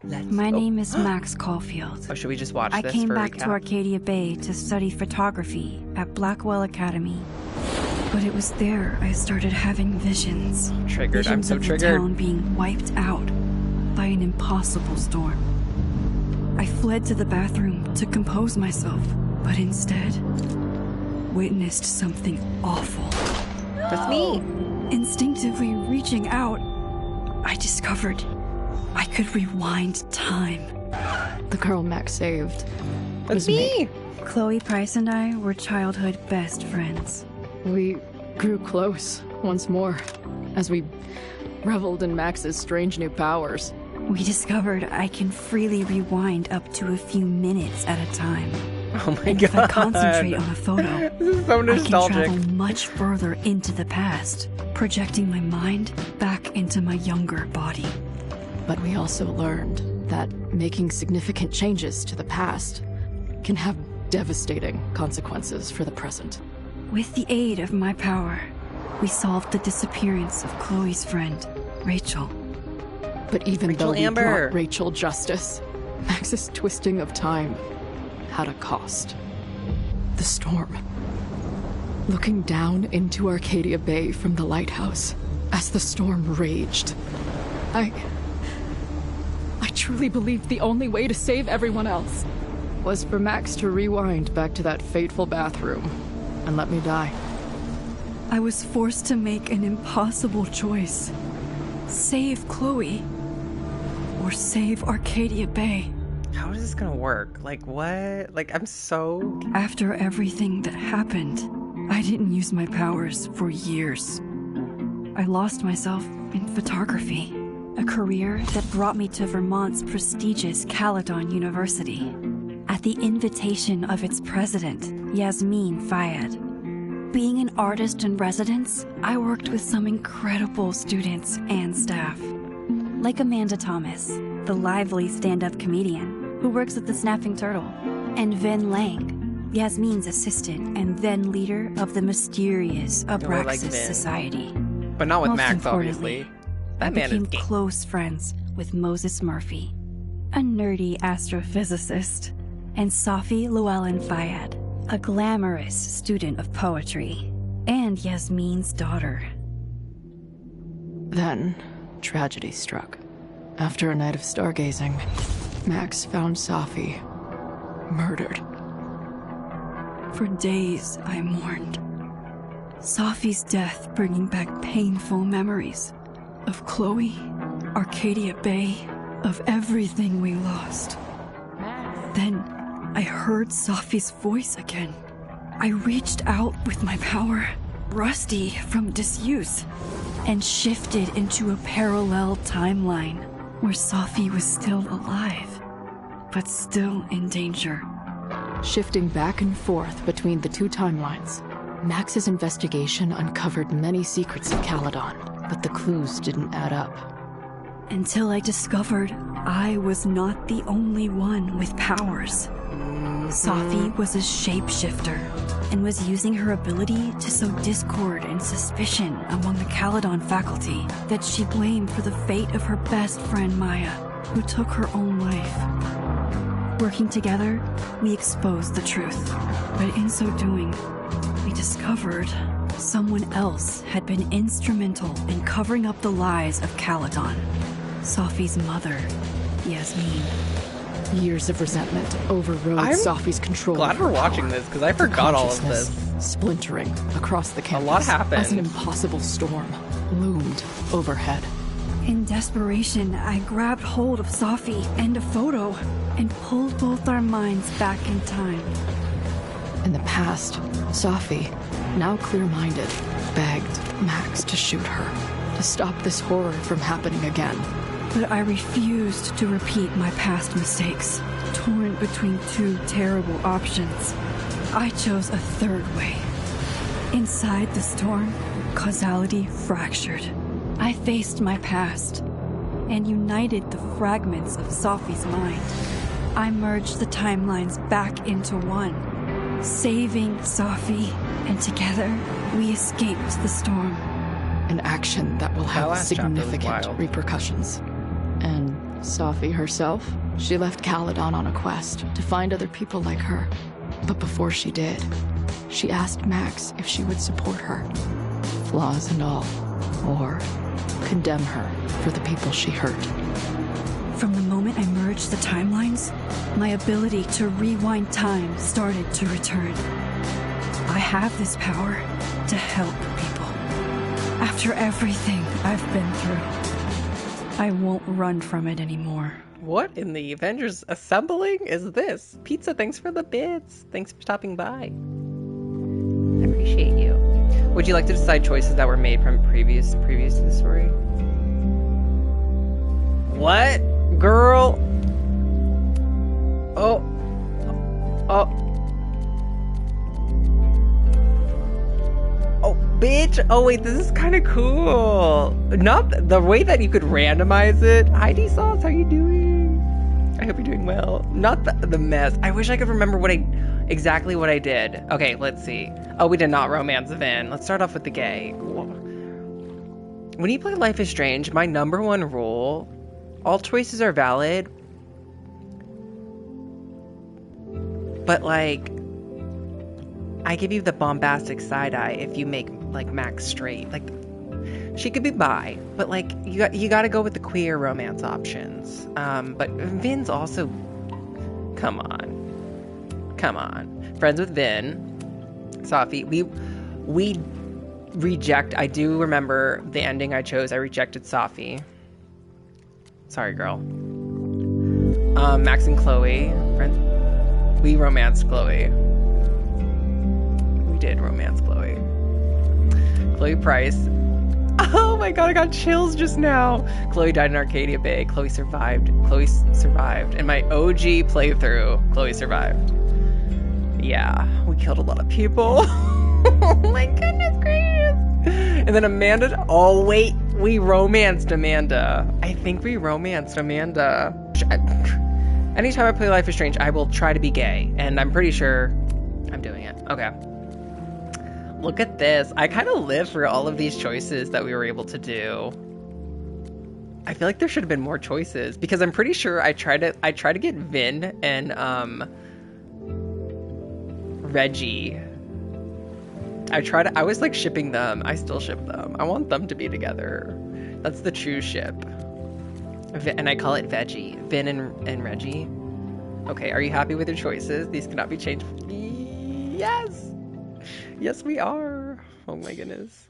My name is Max Caulfield. Oh, should we just watch this? I came for a back recap? to Arcadia Bay to study photography at Blackwell Academy. But it was there I started having visions. Triggered. I'm Visions so of triggered. the town being wiped out by an impossible storm. I fled to the bathroom to compose myself, but instead witnessed something awful. That's me. Instinctively reaching out, I discovered I could rewind time. The girl Max saved That's was me. Chloe Price and I were childhood best friends. We grew close once more as we reveled in Max's strange new powers. We discovered I can freely rewind up to a few minutes at a time. Oh my And god. if I concentrate on a photo, This is so I can nostalgic. travel much further into the past, projecting my mind back into my younger body. But we also learned that making significant changes to the past can have devastating consequences for the present. With the aid of my power, we solved the disappearance of Chloe's friend, Rachel. But even Rachel though we Amber. brought Rachel justice, Max's twisting of time had a cost. The storm. Looking down into Arcadia Bay from the lighthouse as the storm raged, I truly believed the only way to save everyone else was for Max to rewind back to that fateful bathroom and let me die. I was forced to make an impossible choice. Save Chloe, or save Arcadia Bay. How is this gonna work? Like, what? Like, I'm so... After everything that happened, I didn't use my powers for years. I lost myself in photography, a career that brought me to Vermont's prestigious Caledon University, at the invitation of its president, Yasmin Fayyad. Being an artist in residence, I worked with some incredible students and staff, like Amanda Thomas, the lively stand-up comedian who works at the Snapping Turtle, and Ven Lang, Yasmin's assistant and then leader of the mysterious Abraxas like Vin. Society. But not with Most Max, importantly, obviously. I That man became is game. close friends with Moses Murphy, a nerdy astrophysicist, and Safi Llewellyn Fayyad, a glamorous student of poetry, and Yasmin's daughter. Then, tragedy struck. After a night of stargazing, Max found Safi murdered. For days, I mourned. Safi's death bringing back painful memories of Chloe, Arcadia Bay, of everything we lost. Then, I heard Safi's voice again. I reached out with my power, rusty from disuse, and shifted into a parallel timeline where Safi was still alive, but still in danger. Shifting back and forth between the two timelines, Max's investigation uncovered many secrets of Caledon, but the clues didn't add up. Until I discovered I was not the only one with powers. Safi was a shapeshifter and was using her ability to sow discord and suspicion among the Caledon faculty that she blamed for the fate of her best friend Maya, who took her own life. Working together, we exposed the truth, but in so doing, we discovered someone else had been instrumental in covering up the lies of Caledon. Safi's mother, Yasmin. Years of resentment overrode I'm Safi's control. Glad of her we're watching power. this, because I Her forgot all of consciousness, this. splintering across the campus lot happened. as an impossible storm loomed overhead. In desperation, I grabbed hold of Safi and a photo and pulled both our minds back in time. In the past, Safi, now clear-minded, begged Max to shoot her, to stop this horror from happening again. But I refused to repeat my past mistakes, torn between two terrible options. I chose a third way. Inside the storm, causality fractured. I faced my past and united the fragments of Safi's mind. I merged the timelines back into one, saving Safi, and together we escaped the storm. An action that will have last chapter was significant wild. repercussions. And Safi herself, she left Caledon on a quest to find other people like her. But before she did, she asked Max if she would support her, flaws and all, or condemn her for the people she hurt. From the moment I merged the timelines, my ability to rewind time started to return. I have this power to help people. After everything I've been through, I won't run from it anymore. What in the Avengers Assembling is this? Pizza, thanks for the bits. Thanks for stopping by. I appreciate you. Would you like to decide choices that were made from previous to the story? What? Girl? Oh. Oh, bitch. Oh, wait, this is kind of cool. Not the way that you could randomize it. Hi, D-Sauce, how you doing? I hope you're doing well. Not the mess. I wish I could remember exactly what I did. Okay, let's see. Oh, we did not romance Vin. Let's start off with the gay. When you play Life is Strange, my number one rule, all choices are valid, but like, I give you the bombastic side eye if you make like Max straight. Like, she could be bi, but like you got to go with the queer romance options. But Vin's also, come on, friends with Vin, Safi. We reject. I do remember the ending I chose. I rejected Safi. Sorry, girl. Max and Chloe, friend. We romanced Chloe. We did romance Chloe. Chloe Price. Oh my god, I got chills just now. Chloe died in Arcadia Bay. Chloe survived. In my OG playthrough, Chloe survived. Yeah, we killed a lot of people. Oh my goodness gracious. And then Amanda. Oh wait, we romanced Amanda. I think we romanced Amanda. Anytime I play Life is Strange, I will try to be gay. And I'm pretty sure I'm doing it. Okay. Look at this. I kind of live for all of these choices that we were able to do. I feel like there should have been more choices because I'm pretty sure I tried to get Vin and Reggie. I was like shipping them. I still ship them. I want them to be together. That's the true ship. And I call it Veggie. Vin and Reggie. Okay, are you happy with your choices? These cannot be changed. Yes! Yes, we are. Oh my goodness.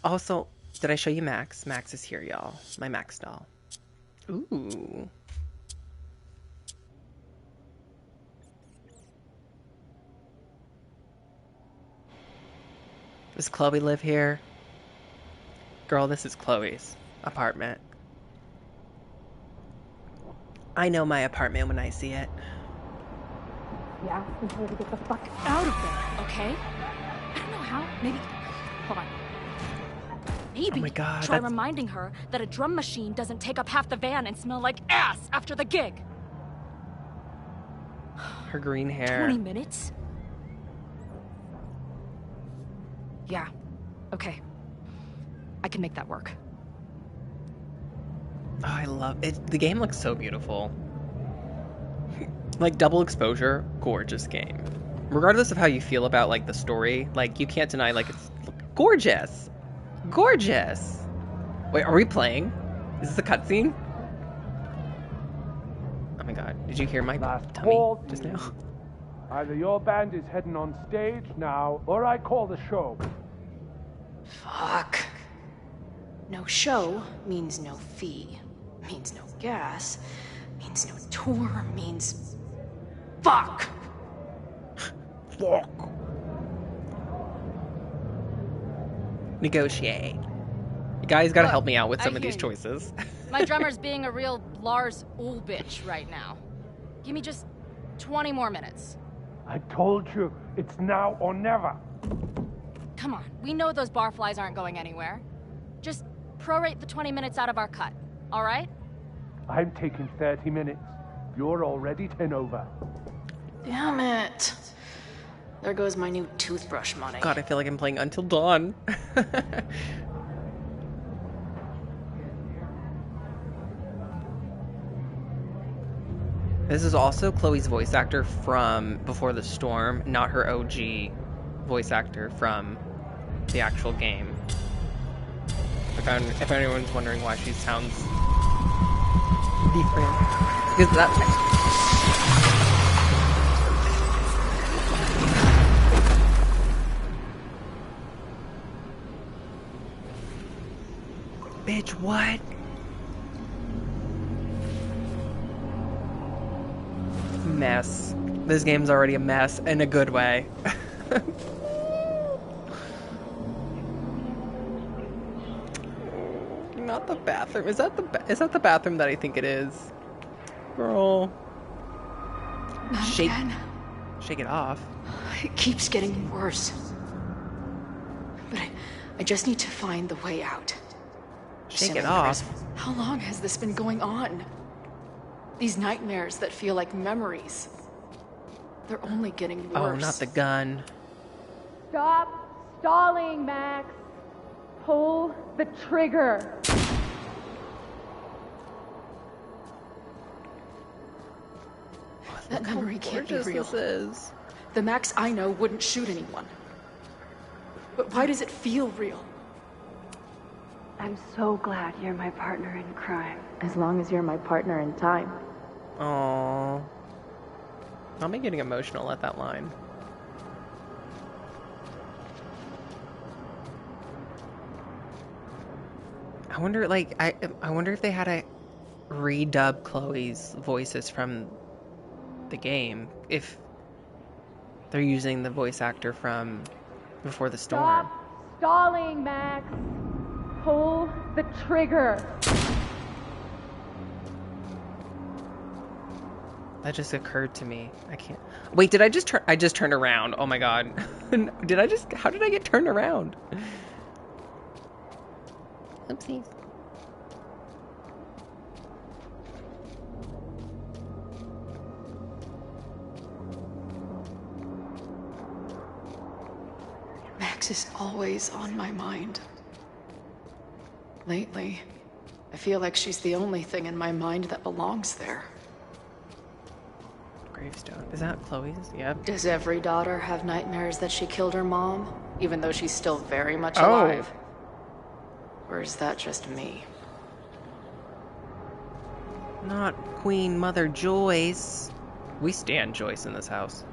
Also, did I show you Max? Max is here, y'all. My Max doll. Ooh. Does Chloe live here? Girl, this is Chloe's apartment. I know my apartment when I see it. Yeah, I'm told to get the fuck out of there, okay? I don't know how. Maybe. Hold on. Maybe oh my God, try reminding her that a drum machine doesn't take up half the van and smell like ass after the gig. Her green hair. 20 minutes? Yeah. Okay. I can make that work. Oh, I love it. The game looks so beautiful. Like, double exposure, gorgeous game. Regardless of how you feel about, like, the story, like, you can't deny, like, it's gorgeous. Gorgeous. Wait, are we playing? Is this a cutscene? Oh my god, did you hear my tummy just now? Either your band is heading on stage now, or I call the show. Fuck. No show means no fee, means no gas, means no tour, means... Fuck! Fuck. Negotiate. You guys gotta help me out with some of these choices. My drummer's being a real Lars Ulbich right now. Give me just 20 more minutes. I told you, it's now or never. Come on, we know those barflies aren't going anywhere. Just prorate the 20 minutes out of our cut, all right? I'm taking 30 minutes. You're already 10 over. Damn it. There goes my new toothbrush money. God, I feel like I'm playing Until Dawn. This is also Chloe's voice actor from Before the Storm, not her OG voice actor from the actual game. If anyone's wondering why she sounds different. Because that... Bitch, what? Mess. This game's already a mess in a good way. Not the bathroom. Is that the bathroom that I think it is? Girl. Not Shake again. Shake it off. It keeps getting worse. But I just need to find the way out. Shake it off. How long has this been going on? These nightmares that feel like memories. They're only getting worse. Oh, not the gun. Stop stalling, Max. Pull the trigger. That memory can't be real. This is. The Max I know wouldn't shoot anyone. But why does it feel real? I'm so glad you're my partner in crime. As long as you're my partner in time. Aww. I'll be getting emotional at that line. I wonder, like, I wonder if they had to redub Chloe's voices from the game, if they're using the voice actor from Before the Storm. Stop stalling, Max. Pull the trigger. That just occurred to me. I can't. Wait, did I just turn? I just turned around. Oh my god. Did I just? How did I get turned around? Oopsies. Max is always on my mind. Lately, I feel like she's the only thing in my mind that belongs there. Gravestone. Is that Chloe's? Yep. Does every daughter have nightmares that she killed her mom, even though she's still very much alive? Or is that just me? Not Queen Mother Joyce. We stand Joyce in this house.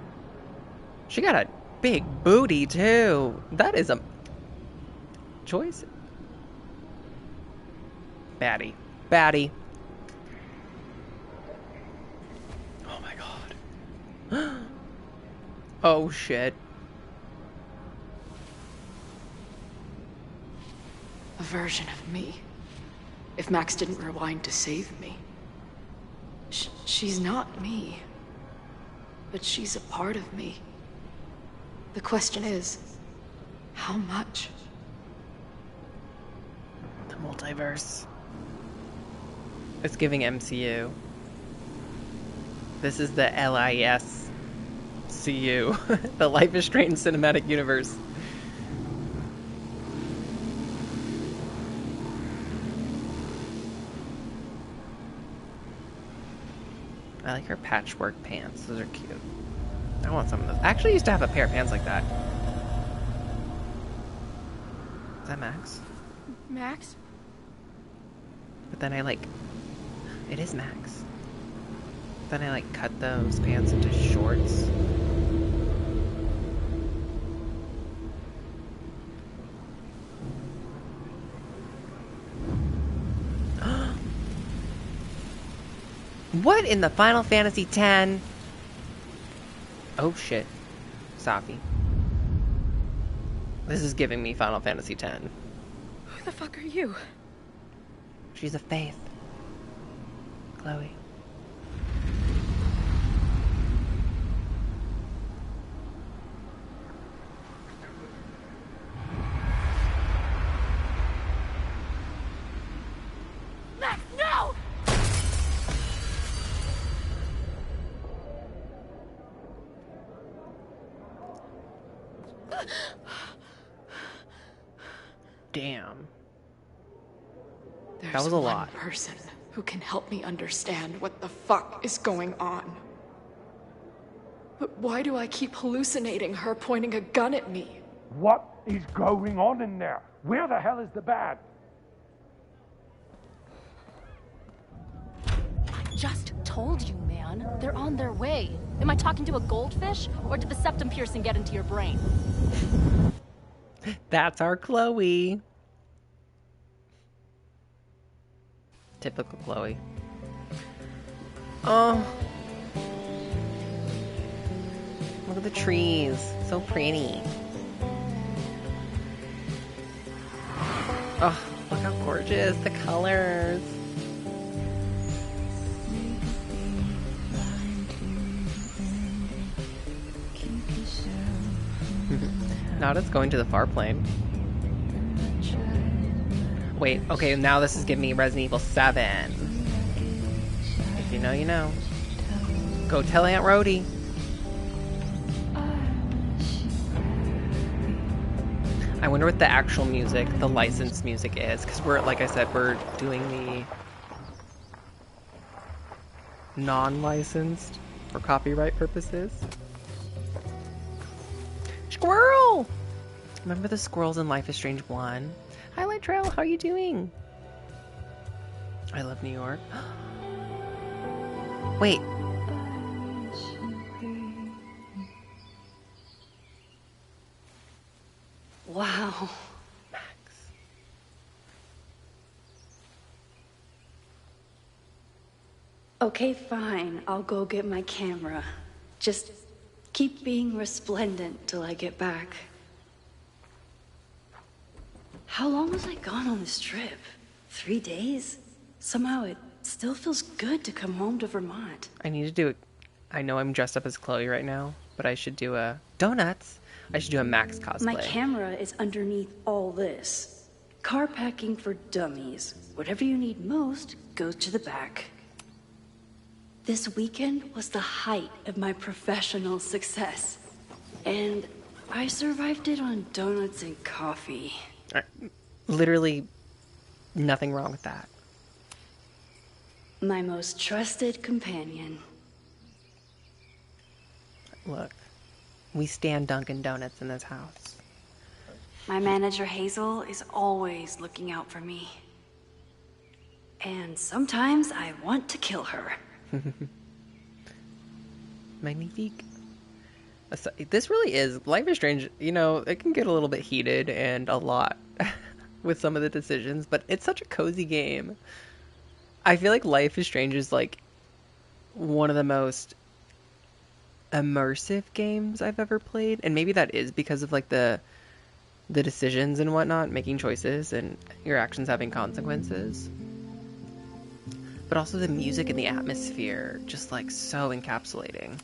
She got a big booty too. That is a Joyce. Baddie. Baddie. Oh my god. Oh shit. A version of me. If Max didn't rewind to save me. She's not me. But she's a part of me. The question is, how much? The multiverse. It's giving MCU. This is the LIS CU. The Life is Strange Cinematic Universe. I like her patchwork pants. Those are cute. I want some of those. I actually used to have a pair of pants like that. Is that Max? Max? But then I like... It is Max. Then I like cut those pants into shorts. What in the Final Fantasy X? Oh shit. Safi. This is giving me Final Fantasy X. Who the fuck are you? She's a Faith. Chloe. Max, no! Damn. There's That was a one lot. person who can help me understand what the fuck is going on. But why do I keep hallucinating her pointing a gun at me? What is going on in there? Where the hell is the bad? I just told you, man. They're on their way. Am I talking to a goldfish, or did the septum piercing get into your brain? That's our Chloe. Typical Chloe. Oh. Look at the trees. So pretty. Oh, look how gorgeous. The colors. Now it's going to the far plane. Wait, okay, now this is giving me Resident Evil 7. If you know, you know. Go tell Aunt Rhodey. I wonder what the actual music, the licensed music is, because we're, like I said, we're doing the non-licensed for copyright purposes. Squirrel! Remember the squirrels in Life is Strange 1? Hi, Light Trail, how are you doing? I love New York. Wait. Wow. Max. Okay, fine. I'll go get my camera. Just keep being resplendent till I get back. How long was I gone on this trip? 3 days? Somehow it still feels good to come home to Vermont. I need to do it. I know I'm dressed up as Chloe right now, but I should do a donuts. I should do a Max cosplay. My camera is underneath all this. Car packing for dummies. Whatever you need most goes to the back. This weekend was the height of my professional success. And I survived it on donuts and coffee. Literally nothing wrong with that. My most trusted companion. Look, we stand Dunkin' Donuts in this house. My manager Hazel is always looking out for me. And sometimes I want to kill her. Magnifique. This really is, Life is Strange, you know, it can get a little bit heated and a lot with some of the decisions, but it's such a cozy game. I feel like Life is Strange is like one of the most immersive games I've ever played, and maybe that is because of like the decisions and whatnot, making choices and your actions having consequences. But also the music and the atmosphere, just like so encapsulating.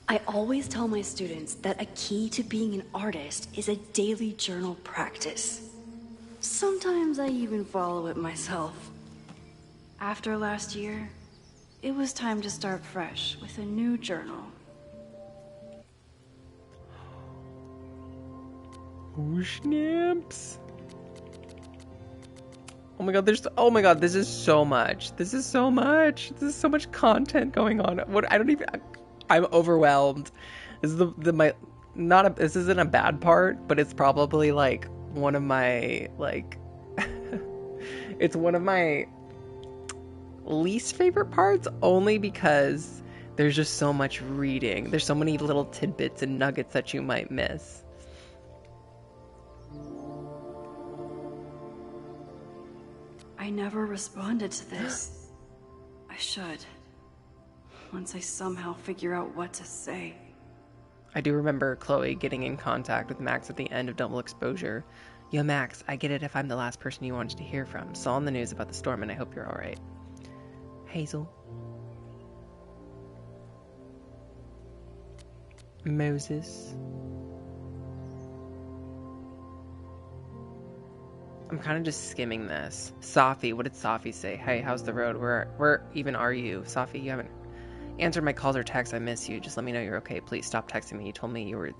I always tell my students that a key to being an artist is a daily journal practice. Sometimes I even follow it myself. After last year, it was time to start fresh with a new journal. Oh, snaps. Oh my god, this is so much. This is so much. This is so much content going on. I'm overwhelmed. This is this isn't a bad part, but it's probably like one of my it's one of my least favorite parts, only because there's just so much reading. There's so many little tidbits and nuggets that you might miss. I never responded to this. I should. Once I somehow figure out what to say. I do remember Chloe getting in contact with Max at the end of Double Exposure. Yo, Max, I get it if I'm the last person you wanted to hear from. Saw on the news about the storm and I hope you're alright. Hazel. Moses. I'm kind of just skimming this. Safi, what did Safi say? Hey, how's the road? Where even are you? Safi, you haven't answered my calls or texts. I miss you. Just let me know you're okay. Please stop texting me. You told me you were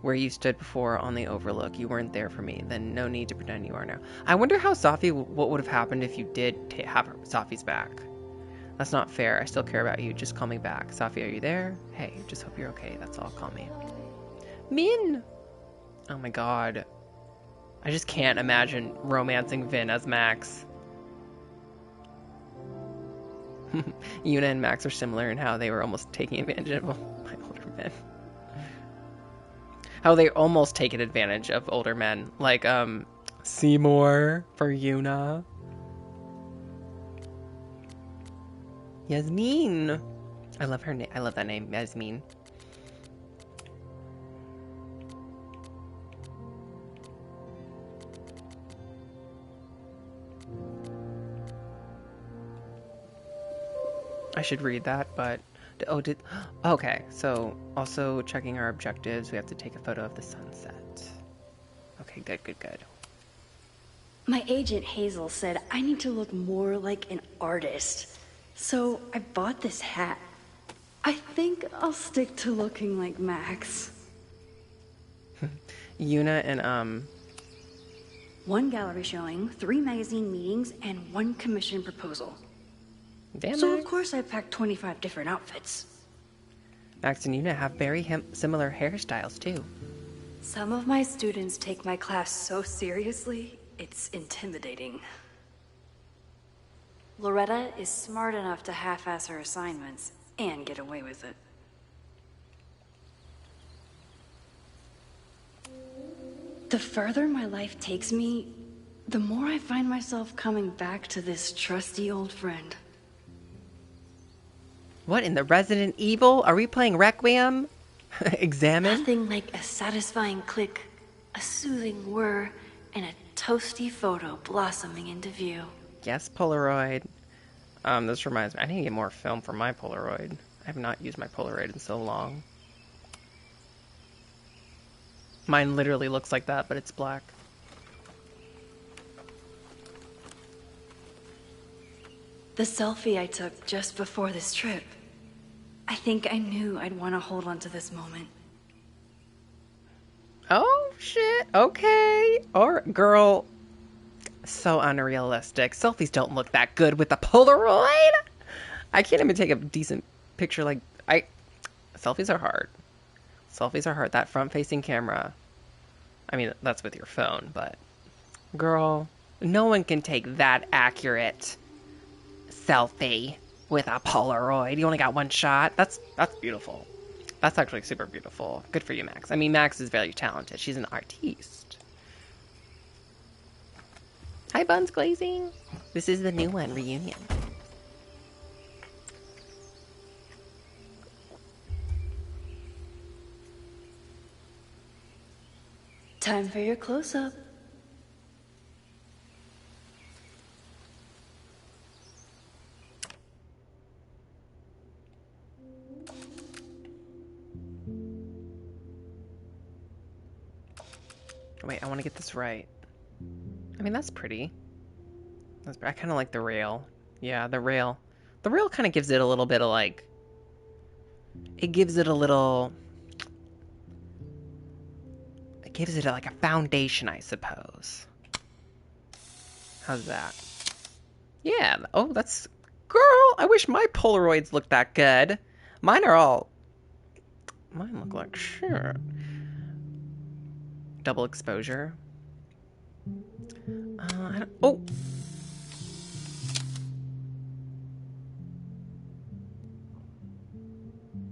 where you stood before on the overlook. You weren't there for me. Then no need to pretend you are now. I wonder how Safi, what would have happened if you did have Safi's back. That's not fair. I still care about you. Just call me back. Safi, are you there? Hey, just hope you're okay. That's all. Call me. Min! Oh my god. I just can't imagine romancing Vin as Max. Yuna and Max are similar in how they were almost taking advantage of my older men. How they almost taken advantage of older men. Like, Seymour for Yuna. Yasmin. I love her name. I love that name, Yasmin. I should read that, but okay, so also checking our objectives, we have to take a photo of the sunset. Okay, good. My agent Hazel said I need to look more like an artist, so I bought this hat. I think I'll stick to looking like Max. Yuna and one gallery showing, 3 magazine meetings, and 1 commission proposal. Damn So Max. of course I packed 25 different outfits. Max and Yuna have very similar hairstyles too. Some of my students take my class so seriously, it's intimidating. Loretta is smart enough to half-ass her assignments and get away with it. The further my life takes me, the more I find myself coming back to this trusty old friend. What in the Resident Evil? Are we playing Requiem? Examine? Nothing like a satisfying click, a soothing whir, and a toasty photo blossoming into view. Yes, Polaroid. This reminds me, I need to get more film for my Polaroid. I have not used my Polaroid in so long. Mine literally looks like that, but it's black. The selfie I took just before this trip. I think I knew I'd want to hold on to this moment. Oh, shit. Okay. Or, girl, so unrealistic. Selfies don't look that good with the Polaroid. I can't even take a decent picture like... Selfies are hard. Selfies are hard. That front-facing camera. I mean, that's with your phone, but... Girl, no one can take that accurate selfie with a Polaroid. You only got one shot. That's beautiful. That's actually super beautiful. Good for you, Max. I mean, Max is very talented. She's an artiste. Hi, Buns Glazing. This is the new one, Reunion. Time for your close-up. Wait, I want to get this right. I mean, that's pretty. I kind of like the rail. Yeah, the rail. The rail kind of gives it a little bit of like... It gives it a little... It gives it like a foundation, I suppose. How's that? Yeah. Oh, that's... Girl, I wish my Polaroids looked that good. Mine look like shit. Double exposure. Oh!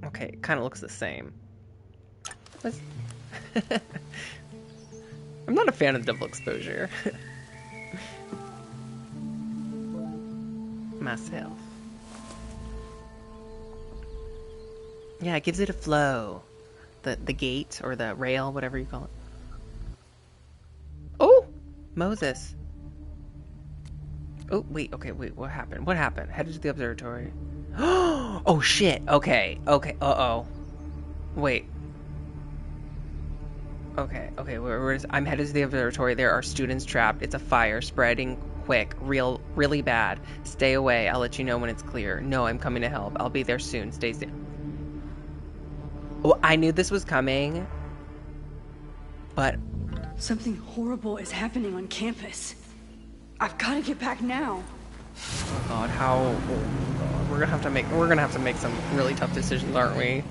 Okay, it kind of looks the same. I'm not a fan of double exposure. Myself. Yeah, it gives it a flow. The gate or the rail, whatever you call it. Oh! Moses. Oh, wait, okay, wait, what happened? What happened? Headed to the observatory. Oh, shit. Okay, uh-oh. Wait. Okay, I'm headed to the observatory. There are students trapped. It's a fire, spreading quick, really bad. Stay away. I'll let you know when it's clear. No, I'm coming to help. I'll be there soon. Stay safe. Oh, I knew this was coming. But Something horrible is happening on campus. I've got to get back now. oh god, how we're gonna have to make some really tough decisions, aren't we?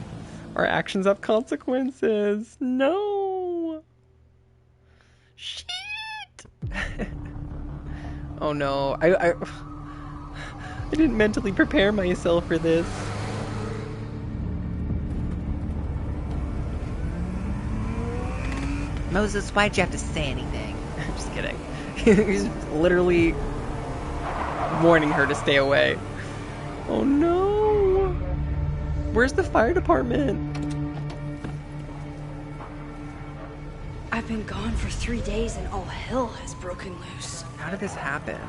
Our actions have consequences. No. Shit. Oh no. I didn't mentally prepare myself for this. Moses, why'd you have to say anything? I'm just kidding. He's literally warning her to stay away. Oh no! Where's the fire department? I've been gone for 3 days and all hell has broken loose. How did this happen?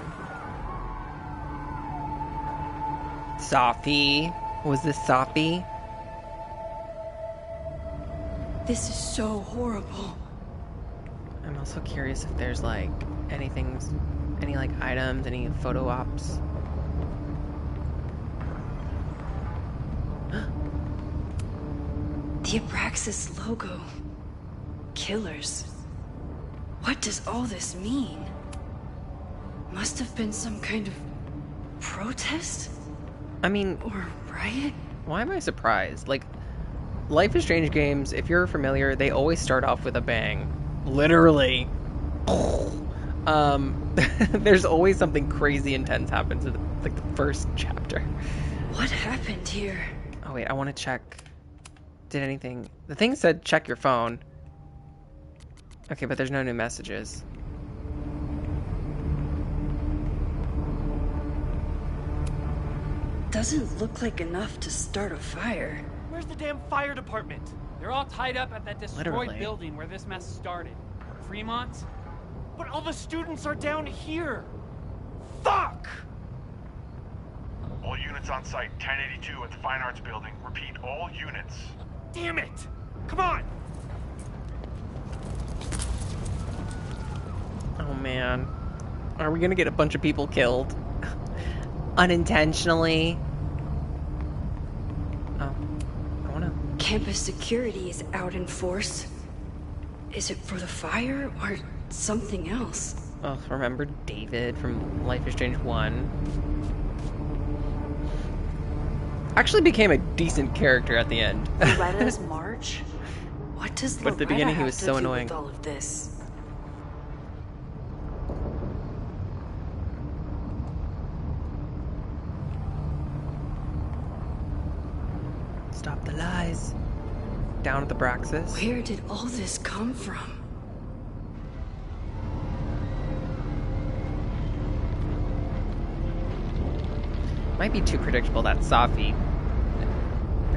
Sophie? Was this Sophie? This is so horrible. I'm also curious if there's like any like items, any photo ops. The Abraxas logo. Killers. What does all this mean? Must have been some kind of protest? I mean, Or riot? why am I surprised? Like, Life is Strange games, if you're familiar, they always start off with a bang. Literally. There's always something crazy intense happens in the first chapter. What happened here? Oh wait, I want to check. Did anything... The thing said check your phone. Okay, but there's no new messages. Doesn't look like enough to start a fire. Where's the damn fire department? They're all tied up at that destroyed Literally. building where this mess started. Fremont? But all the students are down here! Fuck! All units on site, 1082 at the Fine Arts Building. Repeat, all units. Damn it! Come on! Oh man. Are we gonna get a bunch of people killed? Unintentionally? Oh. I wanna... Campus security is out in force. Is it for the fire or something else? Oh, remember David from Life is Strange 1? Actually became a decent character at the end. Loretta's march? What does But at the Loretta beginning he have was to so do annoying. with all of this? Stop the lies. Down at the Abraxas. Where did all this come from? Might be too predictable that Sophie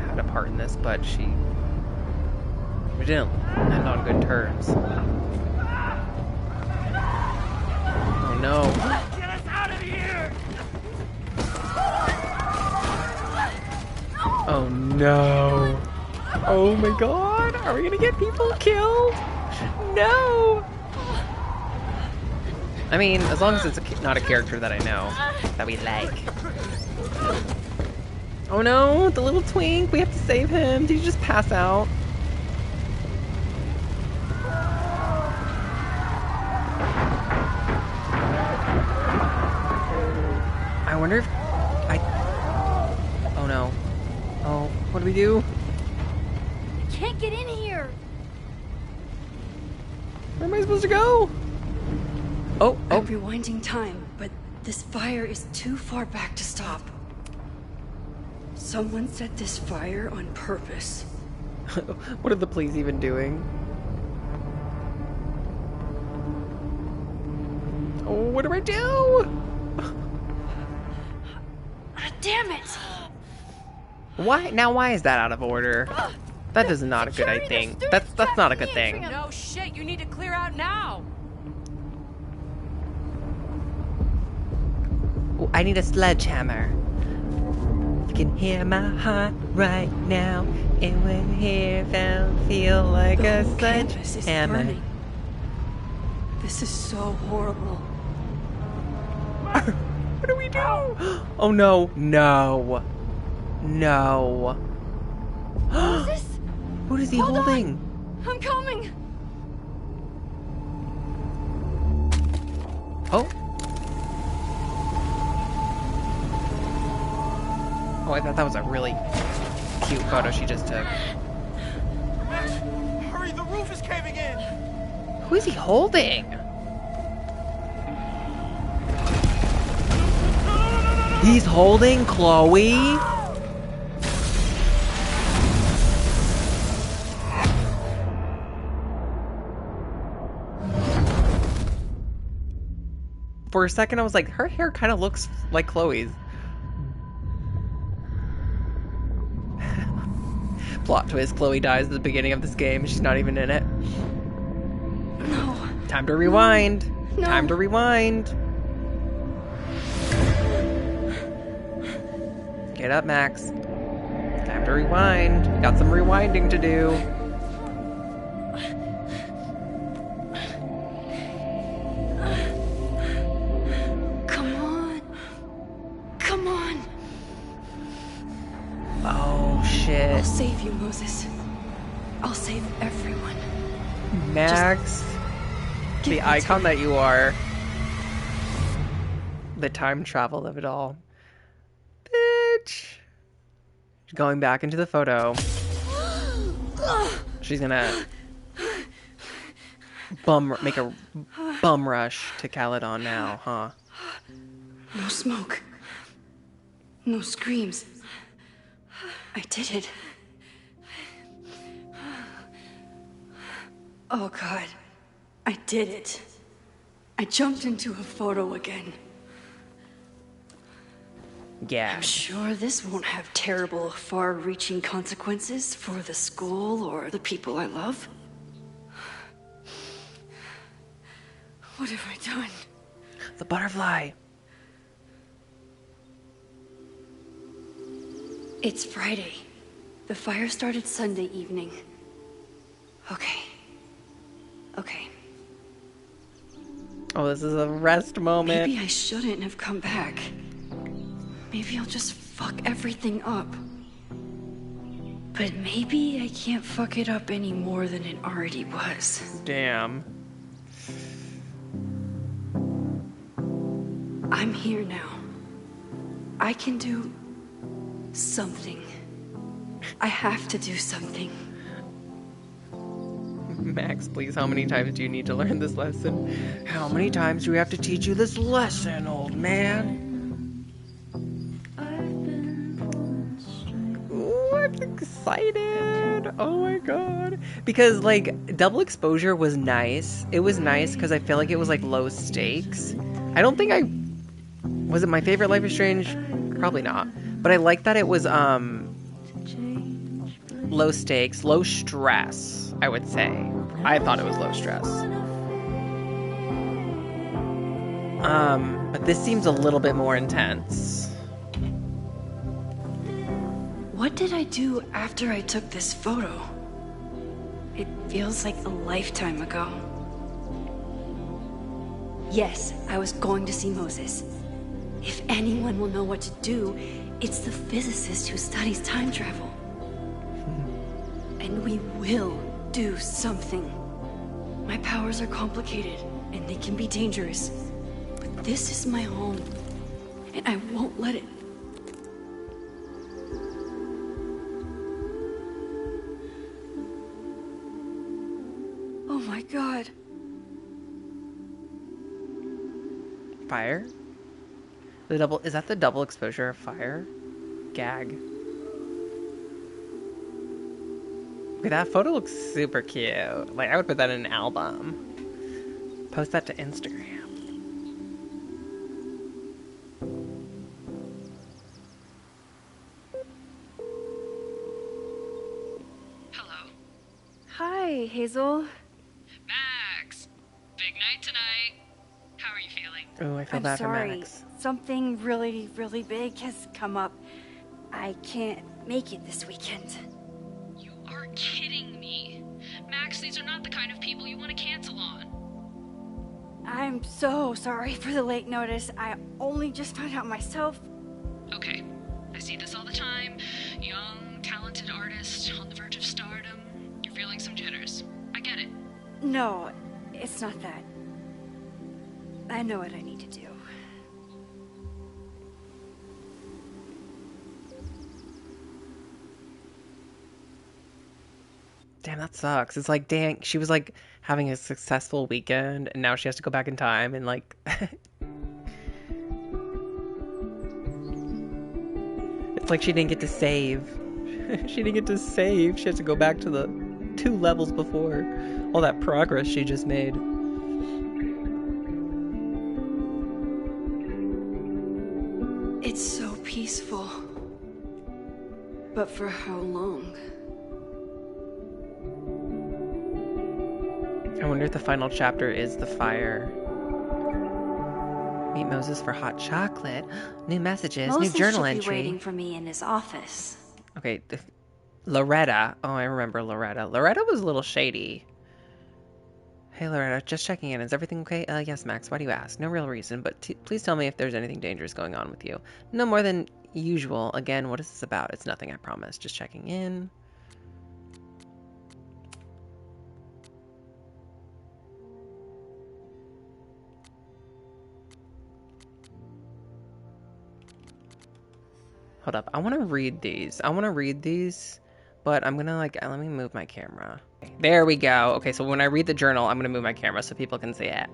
had a part in this, but we didn't end on good terms. Oh no. Get us out of here! Oh no. Oh my god. Are we gonna get people killed? No. I mean, as long as it's not a character that I know, that we like. Oh no, the little twink. We have to save him. Did he just pass out? I wonder if Oh no. Oh, what do we do? Can't get in here. Where am I supposed to go? Oh, I'm rewinding time, but this fire is too far back to stop. Someone set this fire on purpose. What are the police even doing? Oh, what do I do? Damn it! Why? Now why is that out of order? That is not a good thing. That's not a good thing. No shit, you need to clear out now. Oh, I need a sledgehammer. You can hear my heart right now. It will hear and feel like The a whole campus is sledgehammer. burning. This is so horrible. What do we do? Oh no, no, no. What is this? What is he Hold on. holding? I'm coming. Oh. Oh, I thought that was a really cute photo she just took. Max, hurry, the roof is caving in! Who is he holding? He's holding Chloe? For a second, I was like, her hair kind of looks like Chloe's. Plot twist, Chloe dies at the beginning of this game. She's not even in it. No. Time to rewind. No. Time to rewind. Get up, Max. Time to rewind. Got some rewinding to do. Come on. Come on. Oh, shit. I'll save you, Moses. I'll save everyone. Max. The icon that you are. The time travel of it all. Bitch. Going back into the photo. She's gonna make a bum rush to Caledon now, huh? No smoke. No screams. I did it. Oh God. I did it. I jumped into a photo again. Yeah. I'm sure this won't have terrible, far-reaching consequences for the school or the people I love. What have I done? The butterfly. It's Friday. The fire started Sunday evening. Okay. Oh, this is a rest moment. Maybe I shouldn't have come back. Maybe I'll just fuck everything up. But maybe I can't fuck it up any more than it already was. Damn. I'm here now. I can do something. I have to do something. Max, please, how many times do you need to learn this lesson? How many times do we have to teach you this lesson, old man? Ooh, I'm excited. Oh my god. Because, like, double exposure was nice. It was nice because I feel like it was, like, low stakes. I don't think I... Was it my favorite Life is Strange? Probably not. But I like that it was, low stakes, low stress, I would say. I thought it was low stress. But this seems a little bit more intense. What did I do after I took this photo? It feels like a lifetime ago. Yes, I was going to see Moses. If anyone will know what to do, it's the physicist who studies time travel. And we will do something. My powers are complicated, and they can be dangerous. But this is my home, and I won't let it. Oh my god. Fire? Is that the double exposure of fire? Gag. Okay, that photo looks super cute. Like, I would put that in an album. Post that to Instagram. Hello. Hi, Hazel. Max! Big night tonight. How are you feeling? Oh, I feel I'm bad sorry. for Max. Something really, really big has come up. I can't make it this weekend. You are kidding me. Max, these are not the kind of people you want to cancel on. I'm so sorry for the late notice. I only just found out myself. Okay, I see this all the time. Young, talented artist on the verge of stardom. You're feeling some jitters. I get it. No, it's not that. I know what I need to do. Damn, that sucks. It's like, dang, she was like having a successful weekend and now she has to go back in time and like it's like she didn't get to save. She didn't get to save. She has to go back to the 2 levels before. All that progress she just made. It's so peaceful. But for how long? I wonder if the final chapter is the fire. Meet Moses for hot chocolate. New messages, Moses new journal should be entry. waiting for me in his office. Okay, Loretta. Oh, I remember Loretta. Loretta was a little shady. Hey, Loretta, just checking in. Is everything okay? Yes, Max. Why do you ask? No real reason, but please tell me if there's anything dangerous going on with you. No more than usual. Again, what is this about? It's nothing, I promise. Just checking in. Hold up. I want to read these. But I'm gonna like, let me move my camera. There we go. Okay, so when I read the journal, I'm gonna move my camera so people can see it.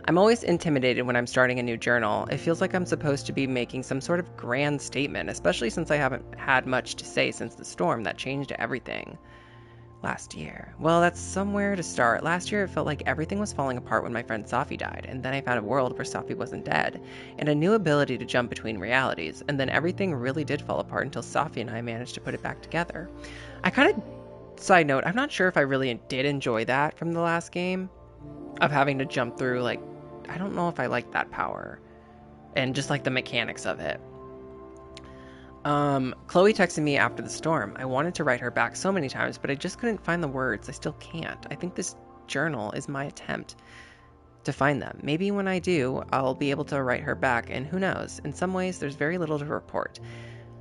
I'm always intimidated when I'm starting a new journal. It feels like I'm supposed to be making some sort of grand statement, especially since I haven't had much to say since the storm that changed everything last year. Well, that's somewhere to start. Last year, it felt like everything was falling apart when my friend Safi died, and then I found a world where Safi wasn't dead, and a new ability to jump between realities, and then everything really did fall apart until Safi and I managed to put it back together. I kind of, side note, I'm not sure if I really did enjoy that from the last game, of having to jump through, like, I don't know if I like that power, and just like the mechanics of it. Chloe texted me after the storm. I wanted to write her back so many times, but I just couldn't find the words. I still can't. I think this journal is my attempt to find them. Maybe when I do, I'll be able to write her back, and who knows? In some ways, there's very little to report.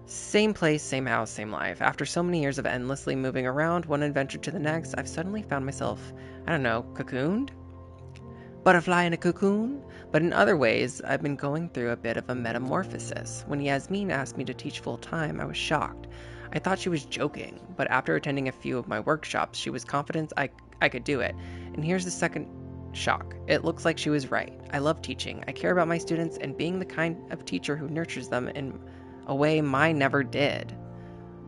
Same place, same house, same life. After so many years of endlessly moving around, one adventure to the next, I've suddenly found myself, I don't know, cocooned? Butterfly in a cocoon? But in other ways, I've been going through a bit of a metamorphosis. When Yasmin asked me to teach full-time, I was shocked. I thought she was joking, but after attending a few of my workshops, she was confident I could do it. And here's the second shock. It looks like she was right. I love teaching. I care about my students and being the kind of teacher who nurtures them in a way mine never did.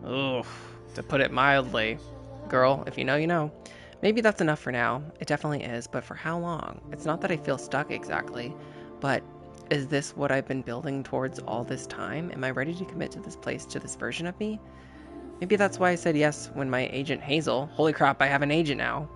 Ugh, to put it mildly. Girl, if you know, you know. Maybe that's enough for now. It definitely is, but for how long? It's not that I feel stuck exactly, but is this what I've been building towards all this time? Am I ready to commit to this place, to this version of me? Maybe that's why I said yes when my agent Hazel, holy crap, I have an agent now,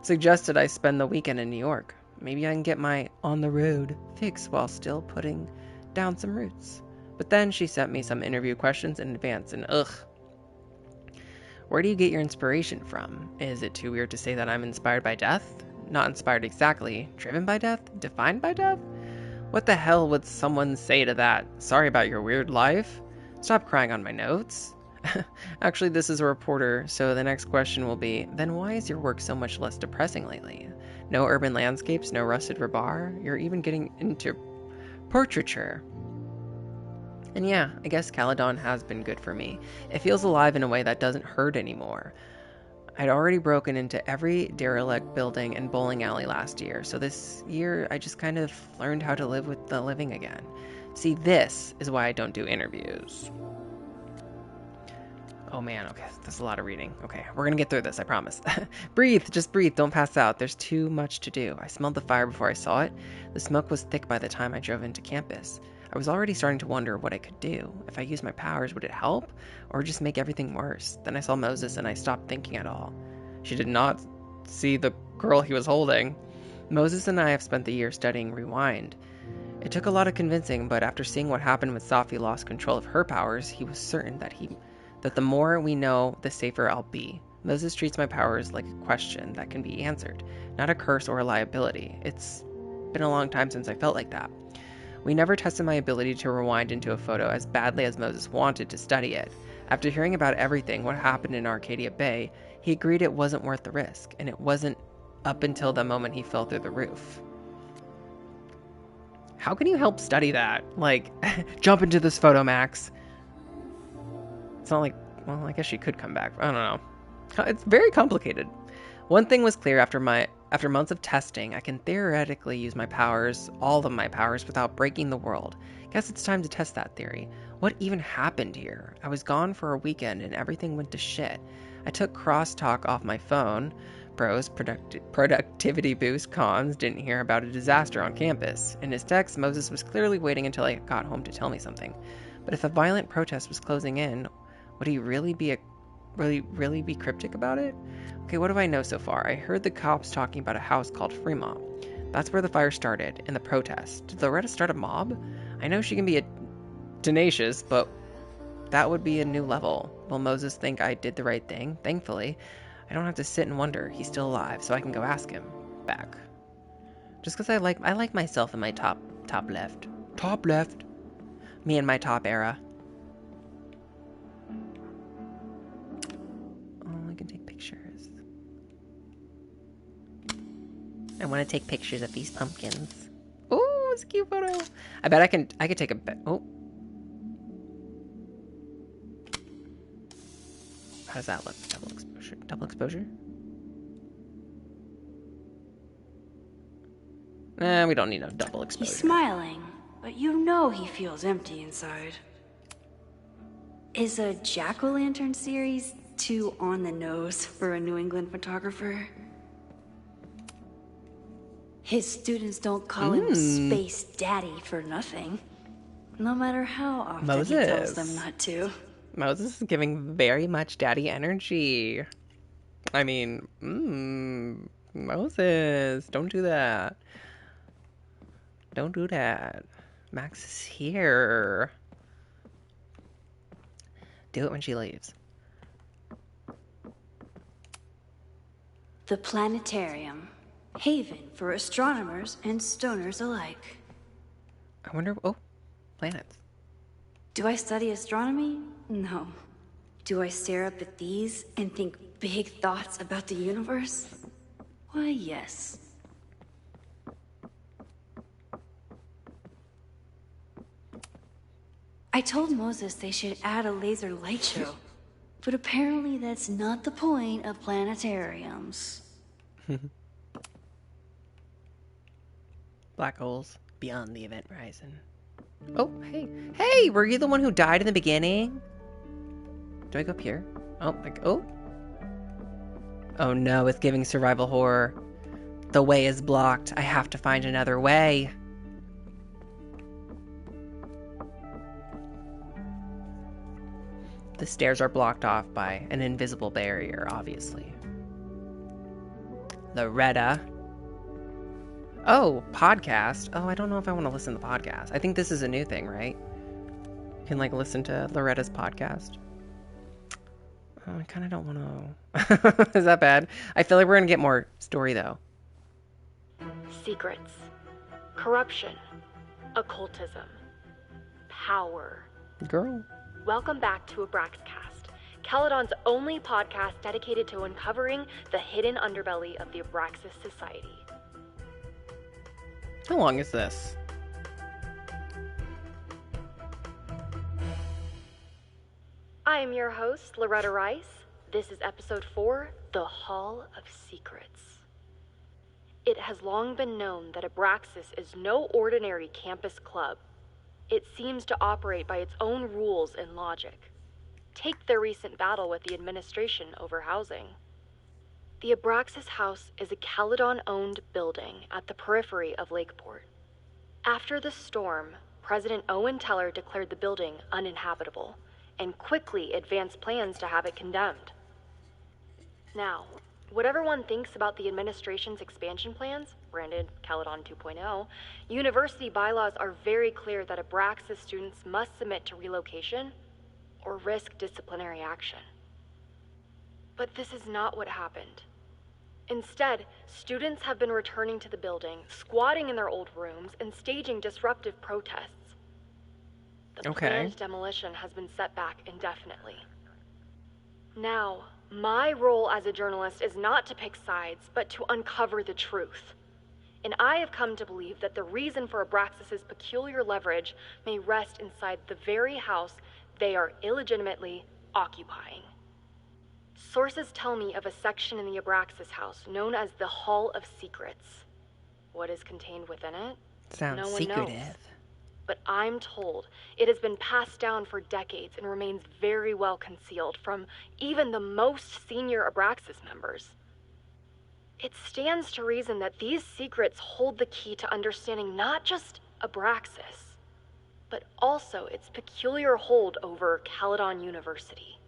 suggested I spend the weekend in New York. Maybe I can get my on the road fix while still putting down some roots. But then she sent me some interview questions in advance, and ugh. Where do you get your inspiration from? Is it too weird to say that I'm inspired by death? Not inspired exactly. Driven by death? Defined by death? What the hell would someone say to that? Sorry about your weird life? Stop crying on my notes. Actually, this is a reporter, so the next question will be, then why is your work so much less depressing lately? No urban landscapes, no rusted rebar? You're even getting into portraiture. And yeah, I guess Caledon has been good for me. It feels alive in a way that doesn't hurt anymore. I'd already broken into every derelict building and bowling alley last year, so this year I just kind of learned how to live with the living again. See, this is why I don't do interviews. Oh man, okay, that's a lot of reading. Okay, we're gonna get through this, I promise. Breathe, just breathe, don't pass out. There's too much to do. I smelled the fire before I saw it. The smoke was thick by the time I drove into campus. I was already starting to wonder what I could do. If I used my powers, would it help? Or just make everything worse? Then I saw Moses and I stopped thinking at all. She did not see the girl he was holding. Moses and I have spent the year studying Rewind. It took a lot of convincing, but after seeing what happened when Safi lost control of her powers, he was certain that the more we know, the safer I'll be. Moses treats my powers like a question that can be answered, not a curse or a liability. It's been a long time since I felt like that. We never tested my ability to rewind into a photo as badly as Moses wanted to study it. After hearing about everything, what happened in Arcadia Bay, he agreed it wasn't worth the risk, and it wasn't up until the moment he fell through the roof. How can you help study that? Like, jump into this photo, Max. It's not like, well, I guess she could come back. I don't know. It's very complicated. One thing was clear after months of testing, I can theoretically use my powers, all of my powers, without breaking the world. Guess it's time to test that theory. What even happened here? I was gone for a weekend and everything went to shit. I took crosstalk off my phone. Pros, productivity boost, cons, didn't hear about a disaster on campus. In his text, Moses was clearly waiting until I got home to tell me something. But if a violent protest was closing in, would he really be cryptic about it? Okay, what do I know so far? I heard the cops talking about a house called Vermont. That's where the fire started, and the protest. Did Loretta start a mob? I know she can be tenacious, but that would be a new level. Will Moses think I did the right thing? Thankfully, I don't have to sit and wonder. He's still alive, so I can go ask him. Back. Just because I like myself in my top left. Top left. Me in my top era. Oh, I can take pictures. I want to take pictures of these pumpkins. Oh, it's a cute photo. I bet I could take a oh. How does that look? Double exposure. Double exposure? Nah, we don't need no double exposure. He's smiling, but you know he feels empty inside. Is a jack-o'-lantern series too on the nose for a New England photographer? His students don't call him Space Daddy for nothing. No matter how often he tells them not to. Moses is giving very much daddy energy. I mean, Moses, don't do that. Don't do that. Max is here. Do it when she leaves. The planetarium. Haven for astronomers and stoners alike. I wonder... Oh, planets. Do I study astronomy? No. Do I stare up at these and think big thoughts about the universe? Why, yes. I told Moses they should add a laser light show, but apparently that's not the point of planetariums. Black holes beyond the event horizon. Oh, hey. Hey, were you the one who died in the beginning? Do I go up here? Oh, oh. Oh no, it's giving survival horror. The way is blocked. I have to find another way. The stairs are blocked off by an invisible barrier, obviously. Loretta. Oh, podcast. Oh, I don't know if I want to listen to the podcast. I think this is a new thing, right? You can, like, listen to Loretta's podcast. Oh, I kind of don't want to. Is that bad? I feel like we're going to get more story, though. Secrets. Corruption. Occultism. Power. Girl. Welcome back to Abraxas, Caledon's only podcast dedicated to uncovering the hidden underbelly of the Abraxas Society. How long is this? I am your host, Loretta Rice. This is episode 4, The Hall of Secrets. It has long been known that Abraxas is no ordinary campus club. It seems to operate by its own rules and logic. Take their recent battle with the administration over housing. The Abraxas House is a Caledon-owned building at the periphery of Lakeport. After the storm, President Owen Teller declared the building uninhabitable and quickly advanced plans to have it condemned. Now, whatever one thinks about the administration's expansion plans, branded Caledon 2.0, university bylaws are very clear that Abraxas students must submit to relocation or risk disciplinary action. But this is not what happened. Instead, students have been returning to the building, squatting in their old rooms, and staging disruptive protests. The planned demolition has been set back indefinitely. Now, my role as a journalist is not to pick sides, but to uncover the truth. And I have come to believe that the reason for Abraxas' peculiar leverage may rest inside the very house they are illegitimately occupying. Sources tell me of a section in the Abraxas house known as the Hall of Secrets. What is contained within it? Sounds no one secretive. knows. But I'm told it has been passed down for decades and remains very well concealed from even the most senior Abraxas members. It stands to reason that these secrets hold the key to understanding not just Abraxas, but also its peculiar hold over Caledon University.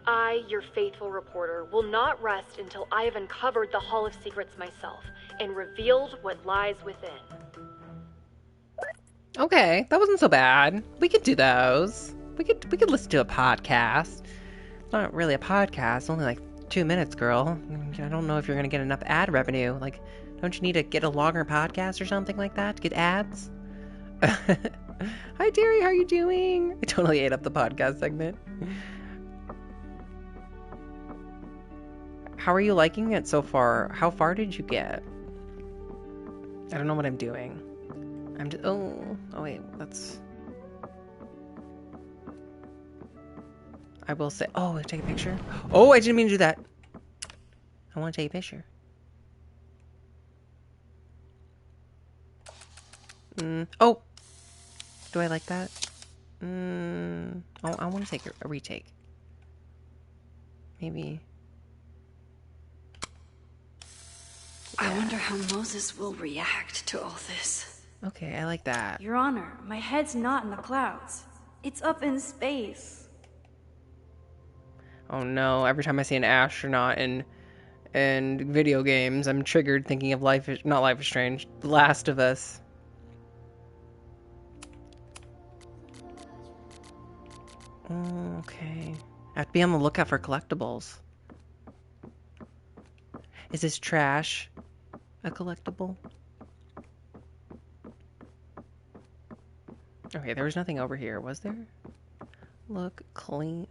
I, your faithful reporter, will not rest until I have uncovered the Hall of Secrets myself and revealed what lies within. Okay, that wasn't so bad. We could do those. We could listen to a podcast. It's not really a podcast, only like 2 minutes, girl. I don't know if you're gonna get enough ad revenue. Like, don't you need to get a longer podcast or something like that to get ads? Hi, Terry, how are you doing? I totally ate up the podcast segment. How are you liking it so far? How far did you get? I don't know what I'm doing. I'm just... Oh wait, that's... I will say... Oh, take a picture? Oh, I didn't mean to do that. I want to take a picture. Oh! Do I like that? Oh, I want to take a retake. Maybe... I wonder how Moses will react to all this. Okay, I like that. Your Honor, my head's not in the clouds. It's up in space. Oh no, every time I see an astronaut in video games, I'm triggered thinking of not Life is Strange, The Last of Us. Oh, okay. I have to be on the lookout for collectibles. Is this trash a collectible? Okay, there was nothing over here, was there? Look clean.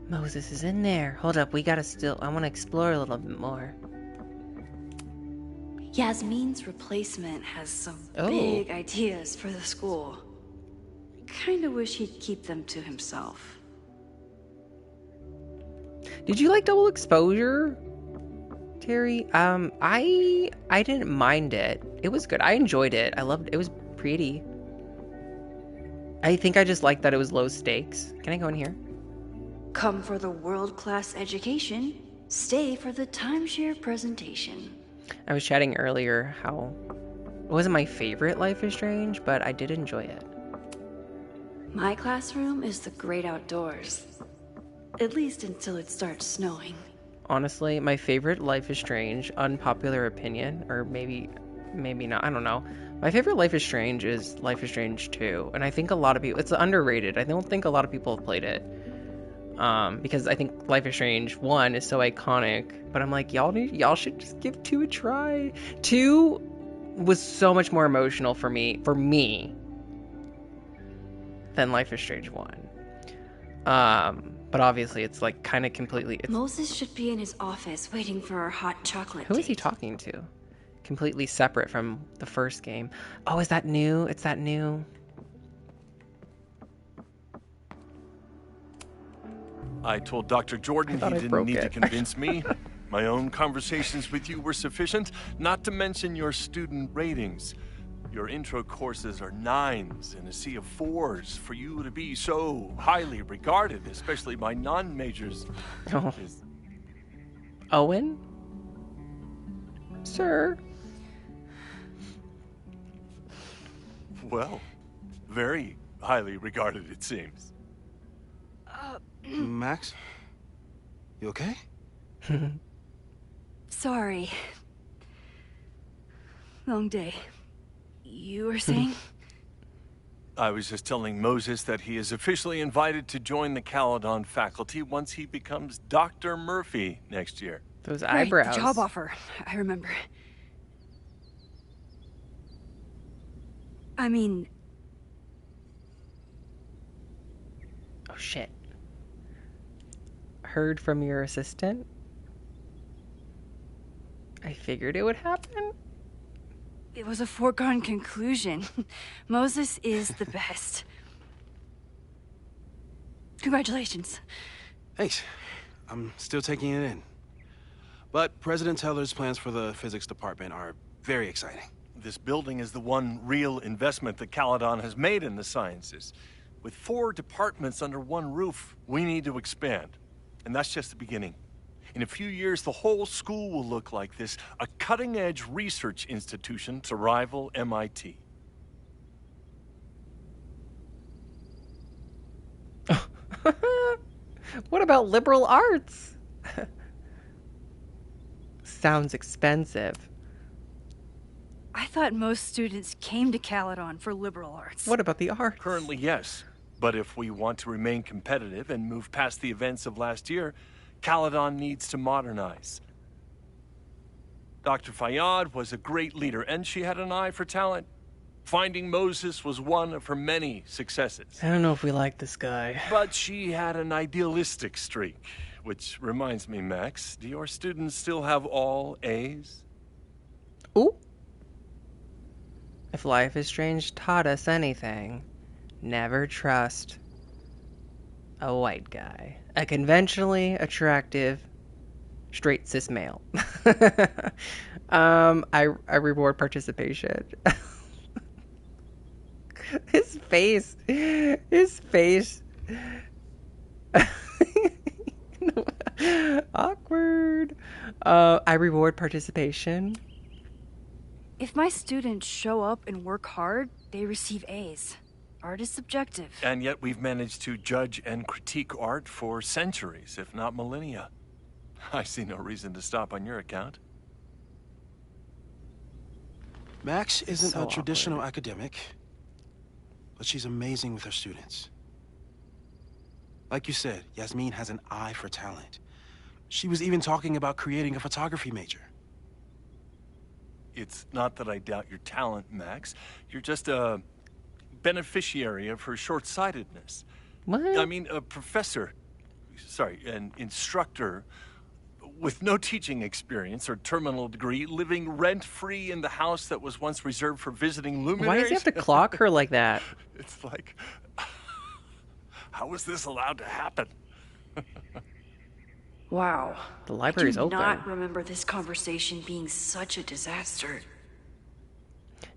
Moses is in there. Hold up, I want to explore a little bit more. Yasmin's replacement has some big ideas for the school. Kinda wish he'd keep them to himself. Did you like Double Exposure, Terry? I didn't mind it. It was good. I enjoyed it. I loved it. It was pretty. I think I just liked that it was low stakes. Can I go in here? Come for the world-class education, stay for the timeshare presentation. I was chatting earlier how it wasn't my favorite Life is Strange, but I did enjoy it. My classroom is the great outdoors. At least until it starts snowing. Honestly, my favorite Life is Strange, unpopular opinion, or maybe not, I don't know. My favorite Life is Strange is Life is Strange 2, and I think a lot of people, it's underrated. I don't think a lot of people have played it. Because I think Life is Strange 1 is so iconic, but I'm like, y'all should just give 2 a try. 2 was so much more emotional for me than Life is Strange 1. But obviously it's like kind of completely... Moses should be in his office waiting for our hot chocolate Who is he talking to? Completely separate from the first game. Oh, is that new? It's that new... I told Dr. Jordan he didn't need to convince me. My own conversations with you were sufficient, not to mention your student ratings. Your intro courses are 9s in a sea of 4s. For you to be so highly regarded, especially by non-majors. Oh. Owen? Sir? Well, very highly regarded, it seems. Max? You okay? Sorry. Long day. You were saying? I was just telling Moses that he is officially invited to join the Caledon faculty once he becomes Dr. Murphy next year. Those eyebrows. Right, the job offer. I remember. I mean... Oh, shit. Heard from your assistant? I figured it would happen. It was a foregone conclusion. Moses is the best. Congratulations. Thanks. I'm still taking it in. But President Teller's plans for the physics department are very exciting. This building is the one real investment that Caledon has made in the sciences. With 4 departments under one roof, we need to expand. And that's just the beginning. In a few years, the whole school will look like this, a cutting-edge research institution to rival MIT. What about liberal arts? Sounds expensive. I thought most students came to Caledon for liberal arts. What about the arts? Currently, yes. But if we want to remain competitive and move past the events of last year, Caledon needs to modernize. Dr. Fayyad was a great leader, and she had an eye for talent. Finding Moses was one of her many successes. I don't know if we like this guy. But she had an idealistic streak. Which reminds me, Max, do your students still have all A's? Ooh. If Life is Strange taught us anything, never trust a white guy. A conventionally attractive, straight cis male. I reward participation. His face. Awkward. I reward participation. If my students show up and work hard, they receive A's. Art is subjective. And yet we've managed to judge and critique art for centuries, if not millennia. I see no reason to stop on your account. Max isn't a traditional academic, but she's amazing with her students. Like you said, Yasmin has an eye for talent. She was even talking about creating a photography major. It's not that I doubt your talent, Max. You're just a beneficiary of her short-sightedness. What? I mean, an instructor with no teaching experience or terminal degree, living rent-free in the house that was once reserved for visiting luminaries. Why does he have to clock her like that? It's like, how is this allowed to happen? Wow. The library's open. I do not remember this conversation being such a disaster.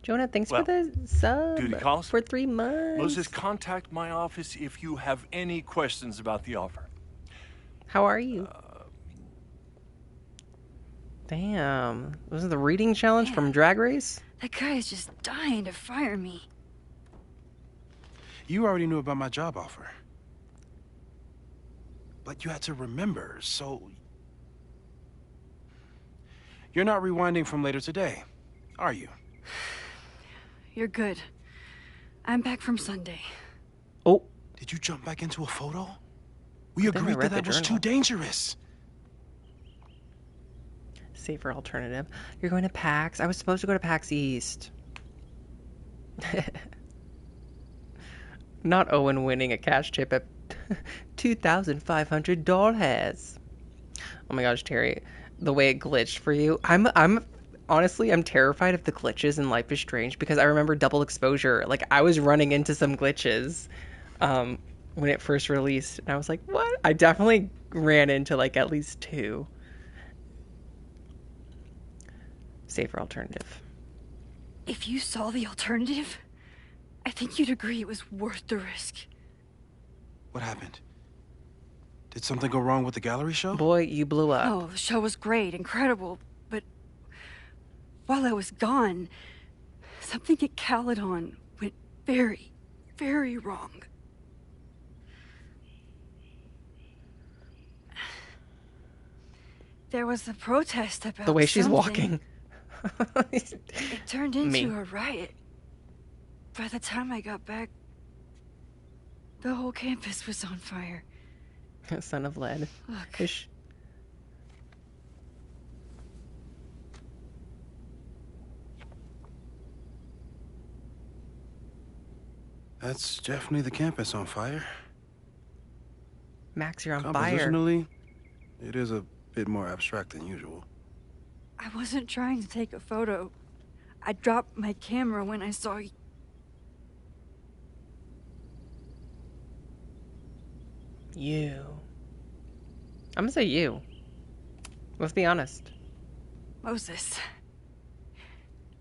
Jonah, thanks for the sub. Duty calls. For 3 months. Moses, contact my office if you have any questions about the offer. How are you? Damn. Was it the reading challenge from Drag Race? That guy is just dying to fire me. You already knew about my job offer. But you had to remember, so... You're not rewinding from later today, are you? You're good. I'm back from Sunday. Oh. Did you jump back into a photo? We agreed that was too dangerous. Safer alternative. You're going to PAX? I was supposed to go to PAX East. Not Owen winning a cash chip at 2,500 doll hairs. Oh my gosh, Terry, the way it glitched for you. I'm honestly, I'm terrified of the glitches in Life is Strange because I remember Double Exposure. Like, I was running into some glitches when it first released, and I was like, what? I definitely ran into like at least 2. Safer alternative. If you saw the alternative, I think you'd agree it was worth the risk. What happened? Did something go wrong with the gallery show? Boy, you blew up. Oh, the show was great, incredible, but while I was gone, something at Caledon went very, very wrong. There was a protest about the way she's something. walking. It turned into a riot. By the time I got back, the whole campus was on fire. Son of lead. Look. Ish. That's definitely the campus on fire. Max, you're on fire. Compositionally, it is a bit more abstract than usual. I wasn't trying to take a photo. I dropped my camera when I saw you. You. I'm gonna say you. Let's be honest. Moses.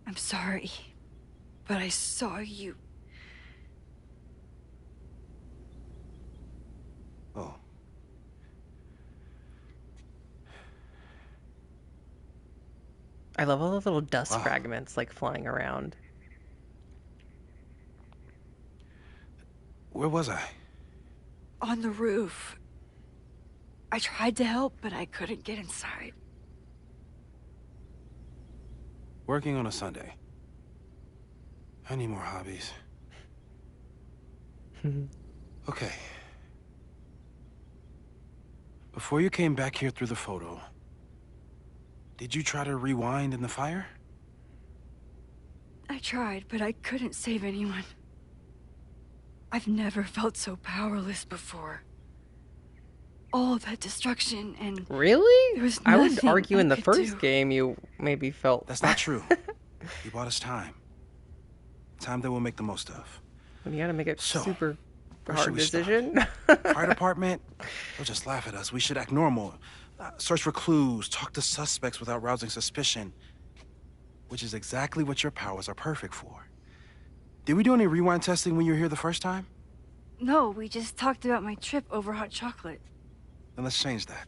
I'm sorry, but I saw you. Oh. I love all the little dust fragments like flying around. Where was I? On the roof. I tried to help, but I couldn't get inside. Working on a Sunday. I need more hobbies. Okay. Before you came back here through the photo, did you try to rewind in the fire? I tried, but I couldn't save anyone. I've never felt so powerless before. All that destruction and... Really? I would argue in the could first do. game you maybe felt... That's not true. You bought us time. Time that we'll make the most of. You gotta make a super where hard should we decision. Fire department? They'll just laugh at us. We should act normal. Search for clues. Talk to suspects without rousing suspicion. Which is exactly what your powers are perfect for. Did we do any rewind testing when you were here the first time? No, we just talked about my trip over hot chocolate. Then let's change that.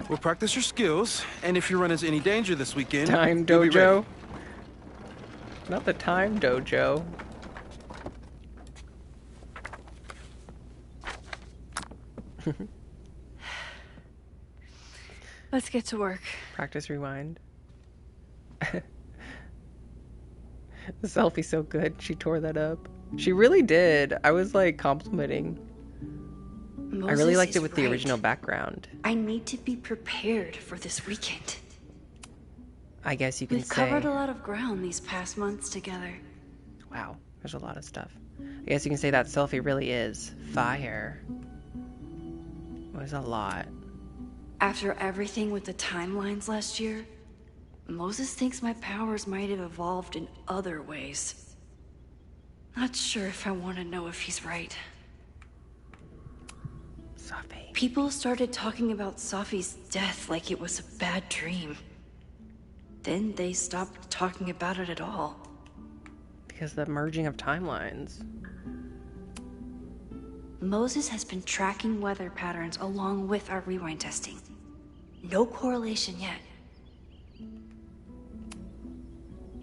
We'll practice your skills, and if you run into any danger this weekend... Time dojo? Not the time dojo. Let's get to work. Practice rewind. The selfie's so good. She tore that up. She really did. I was like complimenting. Moses I really liked it with the right. original background. I need to be prepared for this weekend. I guess you can We've say... covered a lot of ground these past months together. Wow, there's a lot of stuff. I guess you can say that selfie really is fire. It was a lot. After everything with the timelines last year, Moses thinks my powers might have evolved in other ways. Not sure if I want to know if he's right. Safi. People started talking about Safi's death like it was a bad dream. Then they stopped talking about it at all. Because of the merging of timelines. Moses has been tracking weather patterns along with our rewind testing. No correlation yet.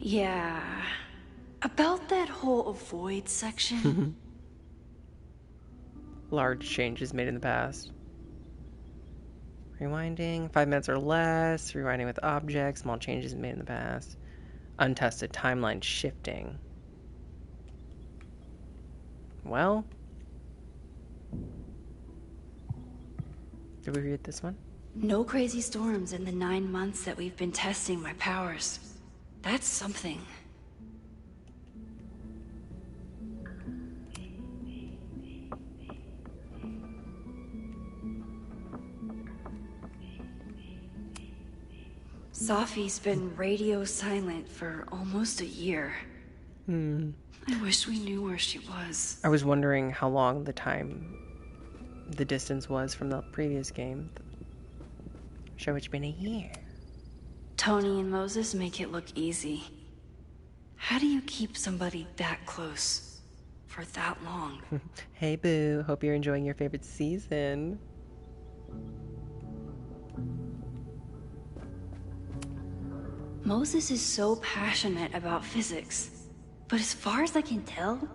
Yeah, about that whole avoid section. Large changes made in the past. Rewinding, 5 minutes or less. Rewinding with objects, small changes made in the past. Untested timeline shifting. Well, did we read this one? No crazy storms in the 9 months that we've been testing my powers. That's something. Safi's been radio silent for almost a year. I wish we knew where she was. I was wondering how long the distance was from the previous game. Sure, it's been a year. Tony and Moses make it look easy. How do you keep somebody that close for that long? Hey boo, hope you're enjoying your favorite season. Moses is so passionate about physics, but as far as I can tell,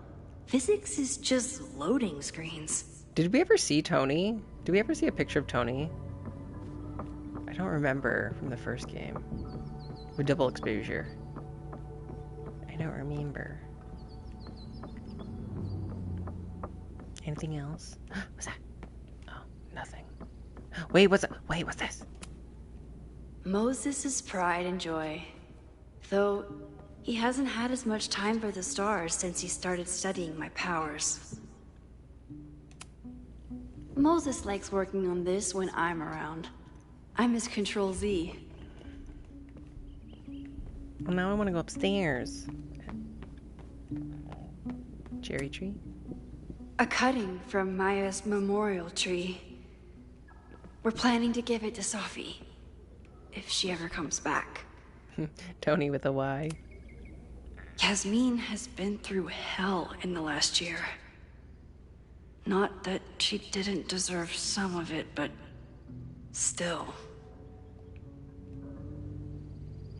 physics is just loading screens. Did we ever see Tony? Did we ever see a picture of Tony? I don't remember from the first game. With double exposure. I don't remember. Anything else? What's that? Oh, nothing. Wait, what's that? Wait, what's this? Moses' pride and joy. Though, he hasn't had as much time for the stars since he started studying my powers. Moses likes working on this when I'm around. I'm his Control Z. Well, now I want to go upstairs. Cherry tree? A cutting from Maya's memorial tree. We're planning to give it to Sophie, if she ever comes back. Tony with a Y. Yasmin has been through hell in the last year. Not that she didn't deserve some of it, but still.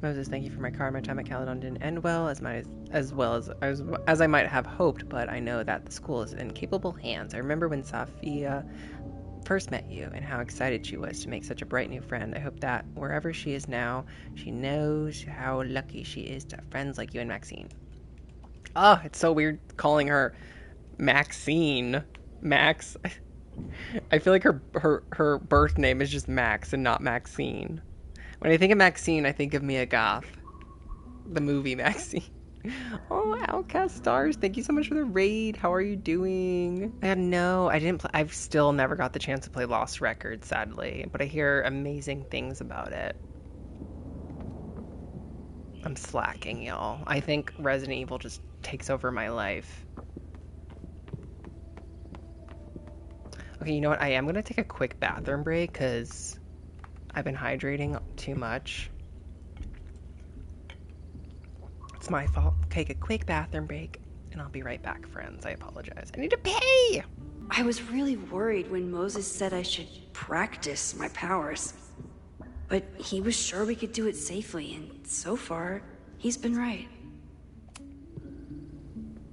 Moses, thank you for my card. My time at Caledon didn't end well, as I might have hoped, but I know that the school is in capable hands. I remember when Sophia first met you and how excited she was to make such a bright new friend. I hope that wherever she is now, she knows how lucky she is to have friends like you and Maxine. Oh, it's so weird calling her Maxine. Max. I feel like her birth name is just Max and not Maxine. When I think of Maxine, I think of Mia Goth. The movie Maxine. Oh, Outcast Stars, thank you so much for the raid. How are you doing? I've still never got the chance to play Lost Records, sadly. But I hear amazing things about it. I'm slacking, y'all. I think Resident Evil just takes over my life. Okay, you know what? I am going to take a quick bathroom break because I've been hydrating too much. It's my fault. Take a quick bathroom break and I'll be right back, friends. I apologize. I need to pee! I was really worried when Moses said I should practice my powers. But he was sure we could do it safely, and so far, he's been right.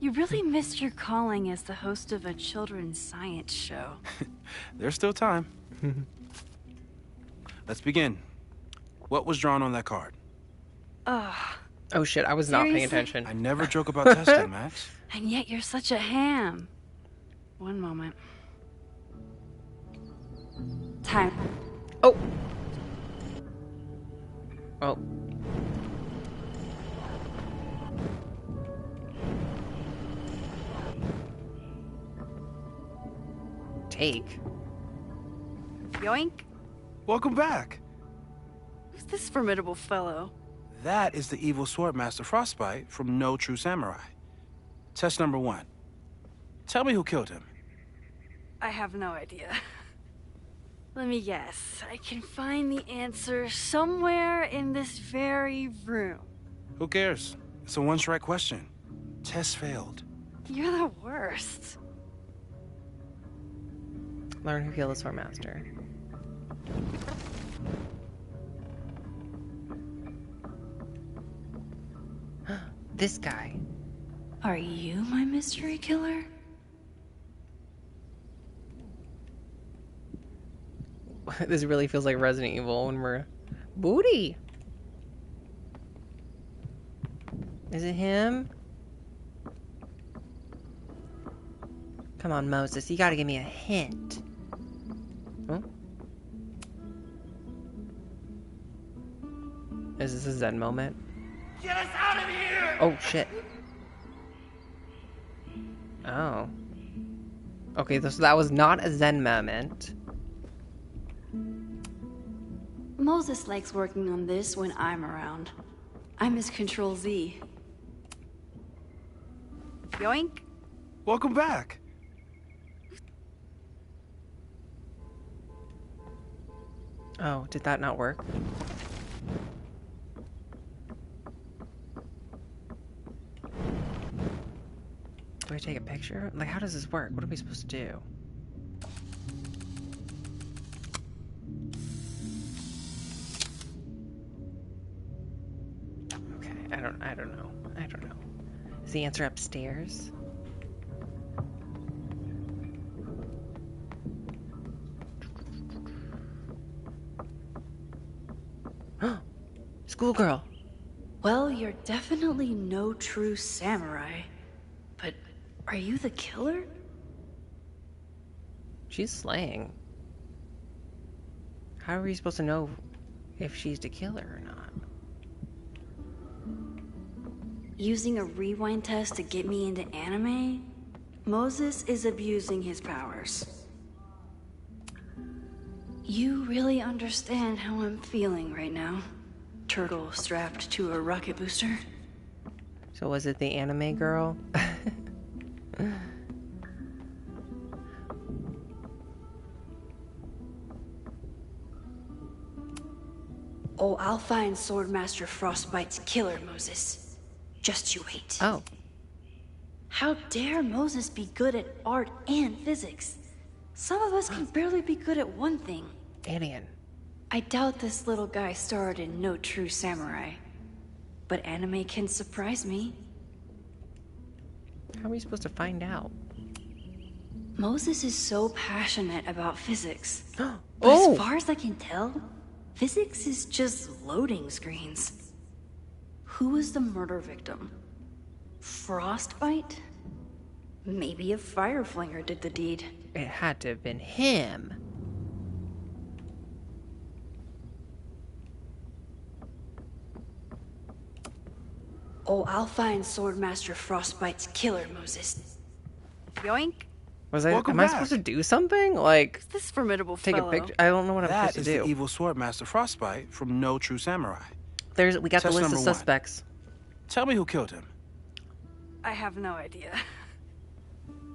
You really missed your calling as the host of a children's science show. There's still time. Let's begin. What was drawn on that card? Oh shit, I was not paying attention. I never joke about testing, Max. And yet you're such a ham. One moment. Time. Oh. Oh. Take. Yoink. Welcome back. Who's this formidable fellow? That is the evil Swordmaster Frostbite from No True Samurai. Test number 1. Tell me who killed him. I have no idea. Let me guess. I can find the answer somewhere in this very room. Who cares? It's a one-strike question. Test failed. You're the worst. Learn who killed the Swordmaster. This guy. Are you my mystery killer? This really feels like Resident Evil when we're... Booty! Is it him? Come on, Moses. You gotta give me a hint. Oh? Is this a Zen moment? Get us out of here! Oh, shit. Oh. Okay, so that was not a Zen moment. Moses likes working on this when I'm around. I'm his Control Z. Yoink. Welcome back. Oh, did that not work? Do I take a picture? Like, how does this work? What are we supposed to do? Okay, I don't know. Is the answer upstairs? Schoolgirl. Well, you're definitely no true samurai. But are you the killer? She's slaying. How are we supposed to know if she's the killer or not? Using a rewind test to get me into anime? Moses is abusing his powers. You really understand how I'm feeling right now. Turtle strapped to a rocket booster. So was it the anime girl? Oh, I'll find Swordmaster Frostbite's killer, Moses. Just you wait. Oh. How dare Moses be good at art and physics? Some of us can barely be good at one thing. Alien. I doubt this little guy starred in No True Samurai. But anime can surprise me. How are we supposed to find out? Moses is so passionate about physics. But Oh! as far as I can tell, physics is just loading screens. Who was the murder victim? Frostbite? Maybe a fire flinger did the deed. It had to have been him. Oh, I'll find Swordmaster Frostbite's killer, Moses. Yoink. Was I? Welcome Am I back. supposed to do something? Like This formidable take fellow. a picture? I don't know what I'm That supposed is to do. the evil Swordmaster Frostbite from No True Samurai. We got the Test list of number 1. suspects. Tell me who killed him. I have no idea.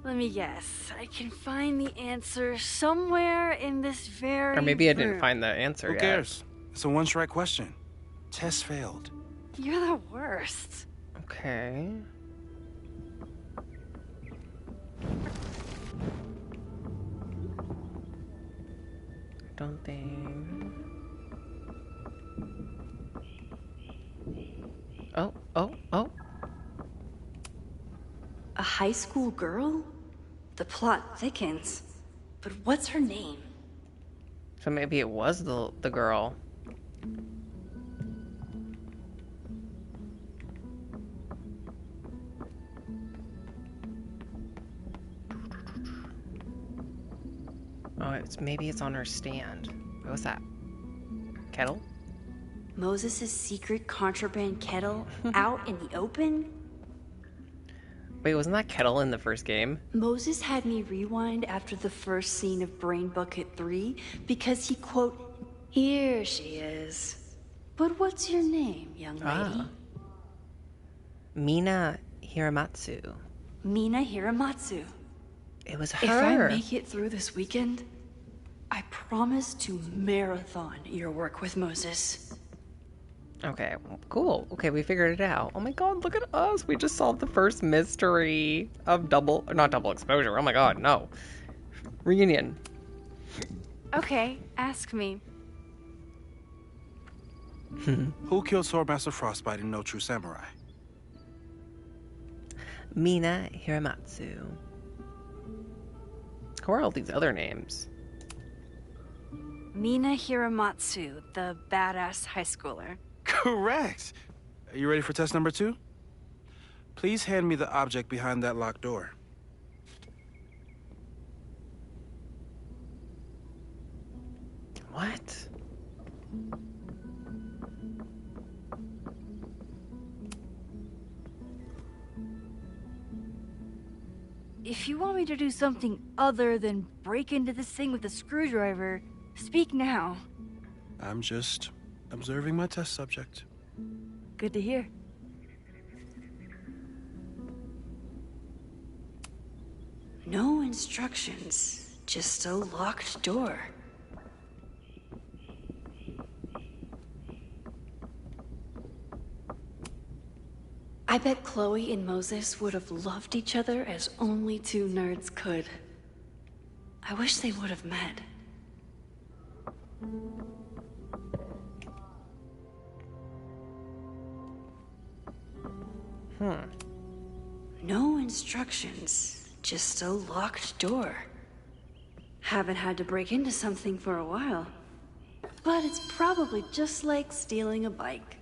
Let me guess. I can find the answer somewhere in this very Or maybe I didn't room. find the answer Who yet. cares? It's a one-strike question. Test failed. You're the worst. Okay. Don't think. Oh. A high school girl? The plot thickens. But what's her name? So maybe it was the girl. Oh, maybe it's on her stand. What was that? Kettle? Moses' secret contraband kettle out in the open? Wait, wasn't that Kettle in the first game? Moses had me rewind after the first scene of Brain Bucket 3 because he, quote, here she is. But what's your name, young lady? Mina Hiramatsu. Mina Hiramatsu. It was If I her. make it through this weekend, I promise to marathon your work with Moses. Okay, cool. Okay, we figured it out. Oh my god, look at us. We just solved the first mystery of not double exposure. Oh my god, no. Reunion. Okay, ask me. Who killed Swordmaster Frostbite in No True Samurai? Mina Hiramatsu. Who are all these other names? Mina Hiramatsu, the badass high schooler. Correct. Are you ready for test number 2? Please hand me the object behind that locked door. What? If you want me to do something other than break into this thing with a screwdriver, speak now. I'm just observing my test subject. Good to hear. No instructions, just a locked door. I bet Chloe and Moses would have loved each other as only two nerds could. I wish they would have met. No instructions, just a locked door. Haven't had to break into something for a while. But it's probably just like stealing a bike.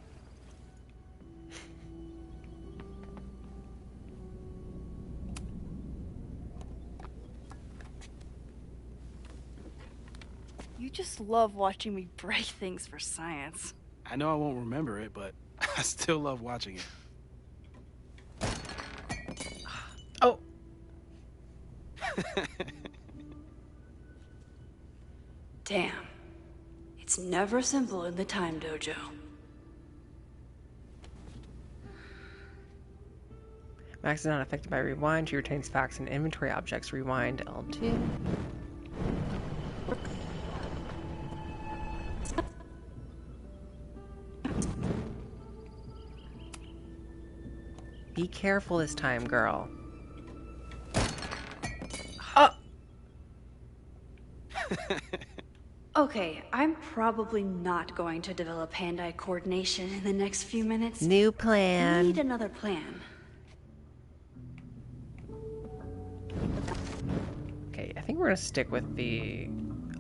You just love watching me break things for science. I know I won't remember it, but I still love watching it. Oh. Damn, It's never simple in the time dojo. Max is not affected by rewind. She retains facts and inventory objects. Rewind L2. Be careful this time, girl. Oh! Okay, I'm probably not going to develop hand-eye coordination in the next few minutes. New plan. I need another plan. Okay, I think we're gonna stick with the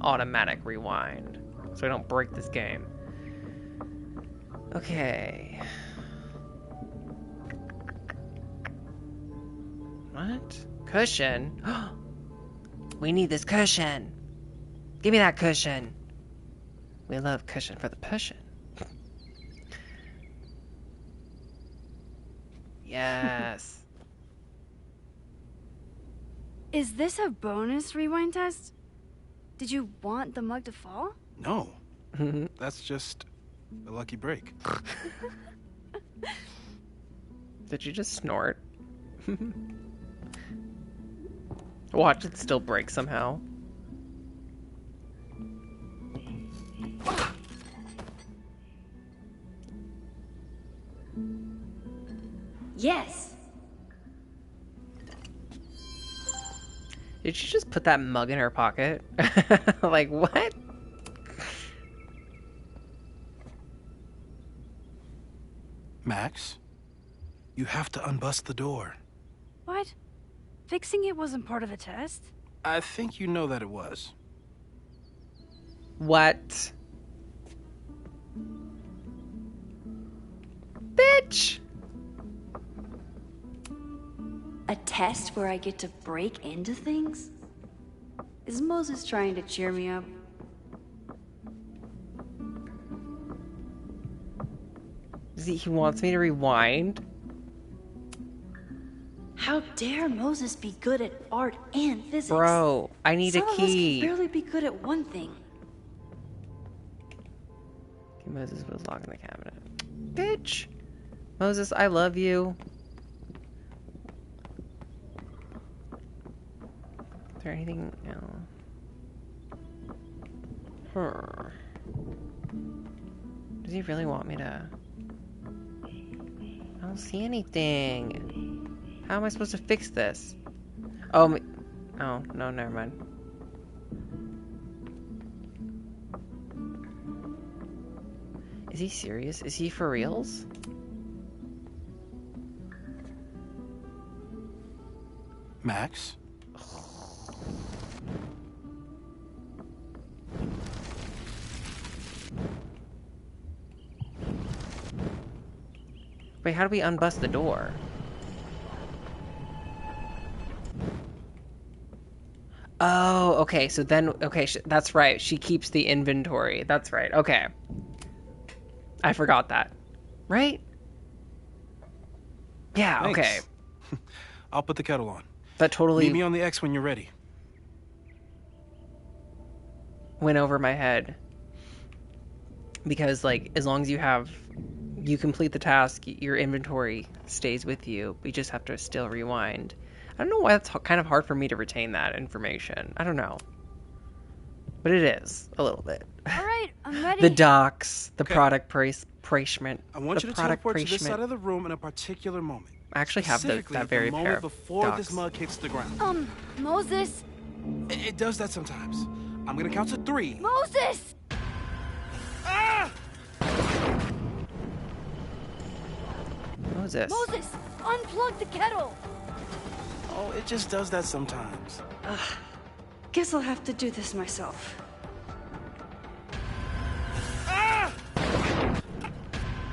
automatic rewind so I don't break this game. Okay. What? Cushion? We need this cushion. Give me that cushion. We love cushion for the pushing. Yes. Is this a bonus rewind test? Did you want the mug to fall? No. That's just a lucky break. Did you just snort? Watch it still break somehow. Yes. Did she just put that mug in her pocket? Like, what? Max, you have to unbust the door. What? Fixing it wasn't part of the test? I think you know that it was. What? Bitch! A test where I get to break into things? Is Moses trying to cheer me up? He wants me to rewind? How dare Moses be good at art and physics? Bro, I need a key. Some of us can barely be good at one thing. Okay, Moses was locked in the cabinet. Bitch! Moses, I love you. Is there anything else? Does he really want me to? I don't see anything. How am I supposed to fix this? Oh, oh no, never mind. Is he serious? Is he for reals? Max? Wait, how do we unbust the door? Oh, okay, so then, okay, that's right. She keeps the inventory. That's right, okay. I forgot that. Right? Yeah, Thanks. okay. I'll put the kettle on. That totally Meet me on the X when you're ready. went over my head. Because, like, as long as you complete the task, your inventory stays with you. We just have to still rewind. I don't know why it's kind of hard for me to retain that information. I don't know. But it is, a little bit. All right, I'm ready. The docs, the product placement. I want you to teleport to this side of the room in a particular moment. I actually have that very pair of before docs. this mug hits the ground. Moses. It does that sometimes. I'm gonna count to 3. Moses! Ah! Moses. Moses, unplug the kettle. Oh, it just does that sometimes. Guess I'll have to do this myself. Ah!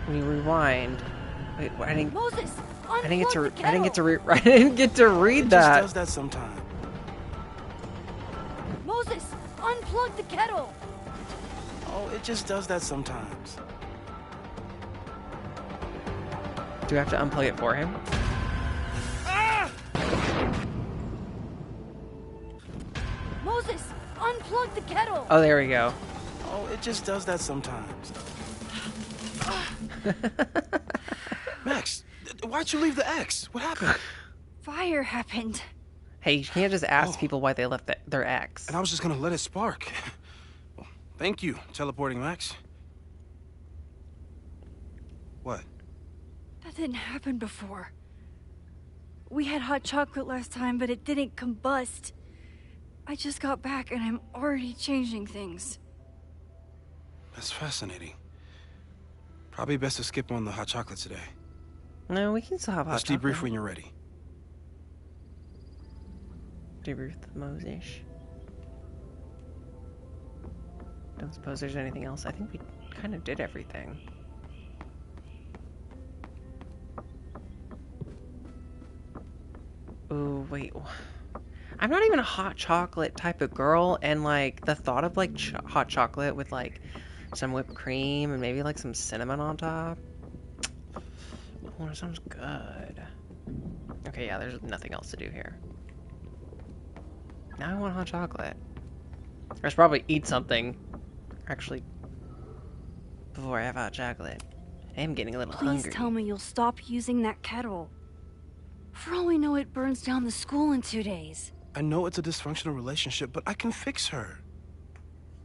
When you rewind, wait, I didn't. Moses, I didn't get to. unplug the I didn't get to. kettle. I didn't get to read It that. just does that sometimes. Moses, unplug the kettle. Oh, it just does that sometimes. Do I have to unplug it for him? Ah! Moses, unplug the kettle. Oh, there we go. Oh, Oh, it just does that sometimes. Max, why'd you leave the X? What happened? Fire happened. Hey, you can't just ask people why they left their X. And I was just gonna let it spark. Well, thank you, teleporting Max. What? That didn't happen before. We had hot chocolate last time, but it didn't combust. I just got back and I'm already changing things. That's fascinating. Probably best to skip on the hot chocolate today. No, we can still have hot chocolate. Let's debrief when you're ready. Debrief the Moses. Don't suppose there's anything else. I think we kind of did everything. Ooh, wait. I'm not even a hot chocolate type of girl, and like the thought of like hot chocolate with like some whipped cream and maybe like some cinnamon on top. Oh, that sounds good. Okay, yeah, there's nothing else to do here. Now I want hot chocolate. I should probably eat something, actually, before I have hot chocolate. I am getting a little hungry. Please tell me you'll stop using that kettle. For all we know, it burns down the school in 2 days. I know it's a dysfunctional relationship, but I can fix her.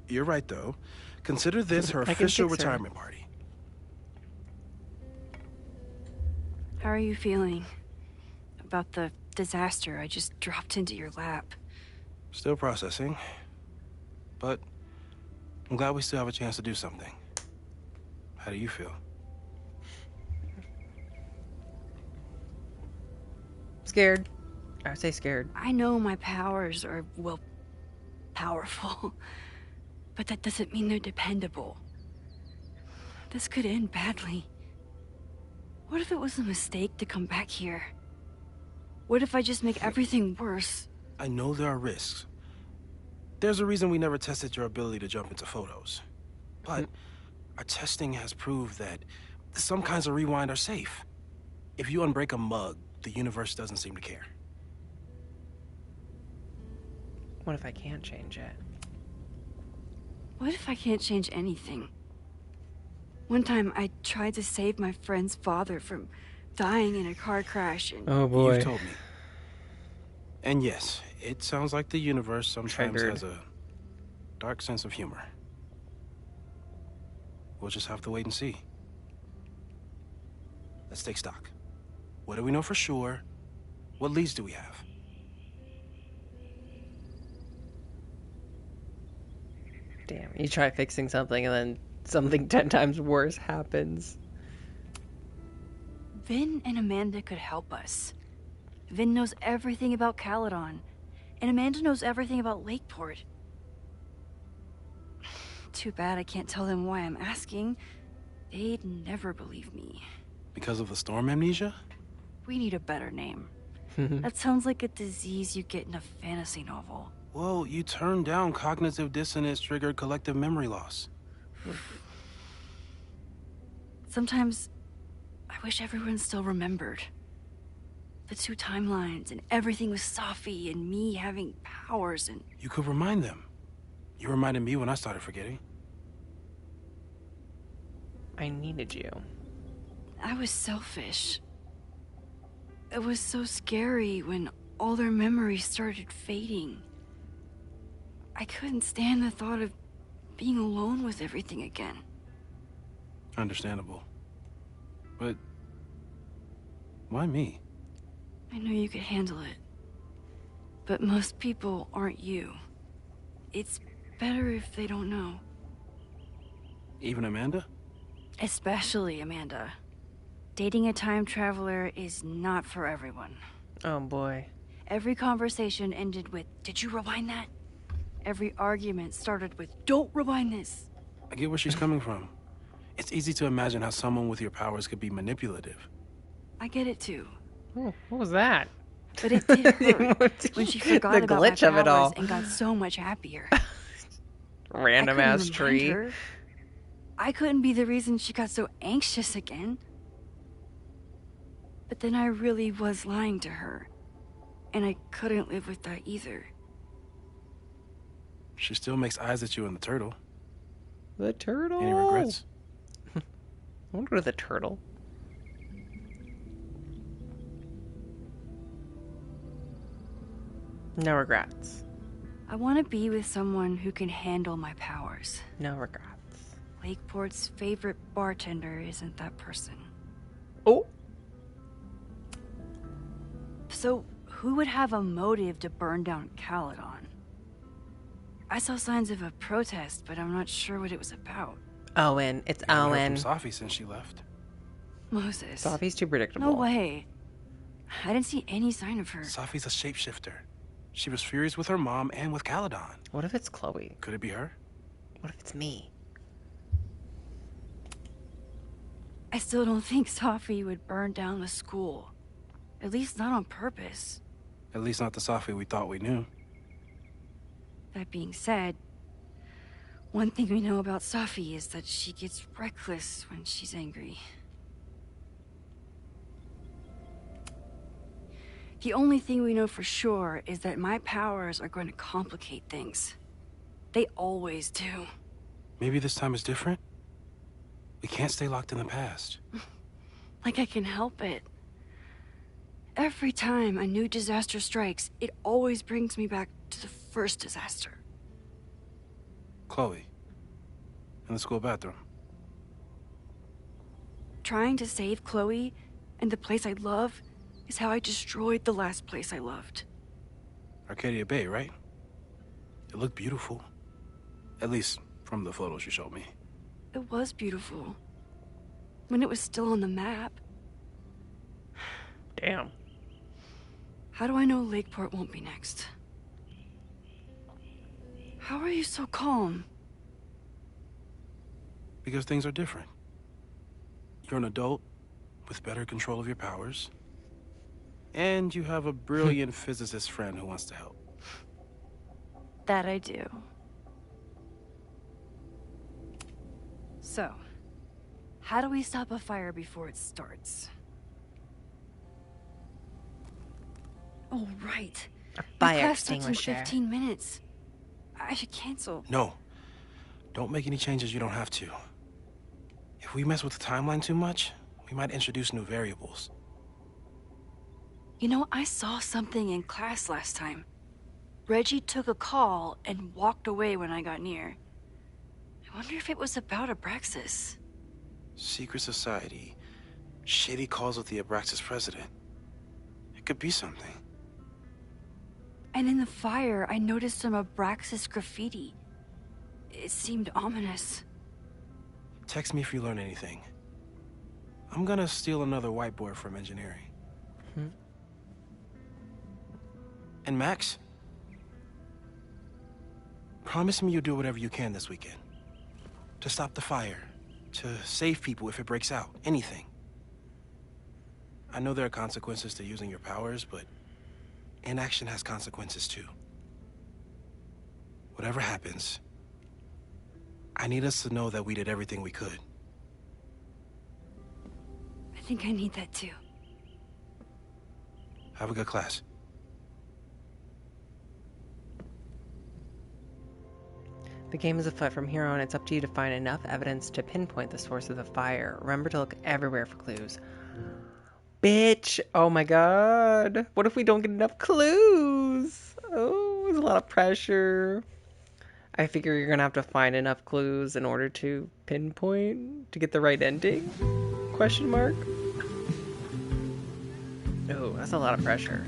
You're right, though. Consider this her official retirement party. How are you feeling about the disaster I just dropped into your lap? Still processing, but I'm glad we still have a chance to do something. How do you feel? Scared. I would say scared. I know my powers are, well, powerful, but that doesn't mean they're dependable. This could end badly. What if it was a mistake to come back here? What if I just make everything worse? I know there are risks. There's a reason we never tested your ability to jump into photos. But our testing has proved that some kinds of rewind are safe. If you unbreak a mug, the universe doesn't seem to care. What if I can't change it? What if I can't change anything? One time I tried to save my friend's father from dying in a car crash and... Oh boy. You've told me. And yes, it sounds like the universe sometimes has a dark sense of humor. We'll just have to wait and see. Let's take stock. What do we know for sure? What leads do we have? Damn, you try fixing something and then something 10 times worse happens. Vin and Amanda could help us. Vin knows everything about Caledon, and Amanda knows everything about Lakeport. Too bad I can't tell them why I'm asking. They'd never believe me. Because of the storm amnesia? We need a better name. That sounds like a disease you get in a fantasy novel. Well, you turned down cognitive dissonance triggered collective memory loss. Sometimes I wish everyone still remembered. The 2 timelines and everything with Safi and me having powers and... You could remind them. You reminded me when I started forgetting. I needed you. I was selfish. It was so scary when all their memories started fading. I couldn't stand the thought of being alone with everything again. Understandable. But why me? I know you could handle it. But most people aren't you. It's better if they don't know. Even Amanda? Especially Amanda. Dating a time traveler is not for everyone. Oh boy. Every conversation ended with, "Did you rewind that?" Every argument started with, "Don't rewind this." I get where she's coming from. It's easy to imagine how someone with your powers could be manipulative. I get it too. Oh, what was that? But it did hurt when she forgot the about my glitch of it all. powers and got so much happier. Random ass tree. Her. I couldn't be the reason she got so anxious again. But then I really was lying to her. And I couldn't live with that either. She still makes eyes at you and the turtle. The turtle. Any regrets? I want to go to the turtle. No regrets. I want to be with someone who can handle my powers. No regrets. Lakeport's favorite bartender isn't that person. Oh. So, who would have a motive to burn down Caledon? I saw signs of a protest, but I'm not sure what it was about. Owen. It's I haven't Owen. heard from Safi since she left. Moses. Safi's too predictable. No way. I didn't see any sign of her. Safi's a shapeshifter. She was furious with her mom and with Caledon. What if it's Chloe? Could it be her? What if it's me? I still don't think Safi would burn down the school. At least not on purpose. At least not the Safi we thought we knew. That being said, one thing we know about Safi is that she gets reckless when she's angry. The only thing we know for sure is that my powers are going to complicate things. They always do. Maybe this time is different? We can't stay locked in the past. Like I can help it. Every time a new disaster strikes, it always brings me back to the first disaster. Chloe, in the school bathroom. Trying to save Chloe and the place I love is how I destroyed the last place I loved. Arcadia Bay, right? It looked beautiful. At least from the photos you showed me. It was beautiful. When it was still on the map. Damn. How do I know Lakeport won't be next? How are you so calm? Because things are different. You're an adult with better control of your powers. And you have a brilliant physicist friend who wants to help. That I do. So, how do we stop a fire before it starts? Oh, right. A My fire class starts in extinguisher. 15 minutes. I should cancel. No. Don't make any changes you don't have to. If we mess with the timeline too much, we might introduce new variables. You know, I saw something in class last time. Reggie took a call and walked away when I got near. I wonder if it was about Abraxas. Secret society. Shady calls with the Abraxas president. It could be something. And in the fire, I noticed some Abraxas graffiti. It seemed ominous. Text me if you learn anything. I'm gonna steal another whiteboard from engineering. And Max? Promise me you'll do whatever you can this weekend. To stop the fire. To save people if it breaks out. Anything. I know there are consequences to using your powers, but inaction has consequences too. Whatever happens, I need us to know that we did everything we could. I think I need that too. Have a good class. The game is afoot from here on. It's up to you to find enough evidence to pinpoint the source of the fire. Remember to look everywhere for clues. Bitch! Oh my god. What if we don't get enough clues? Oh, there's a lot of pressure. I figure you're gonna have to find enough clues in order to pinpoint, to get the right ending? Question mark? Oh, that's a lot of pressure.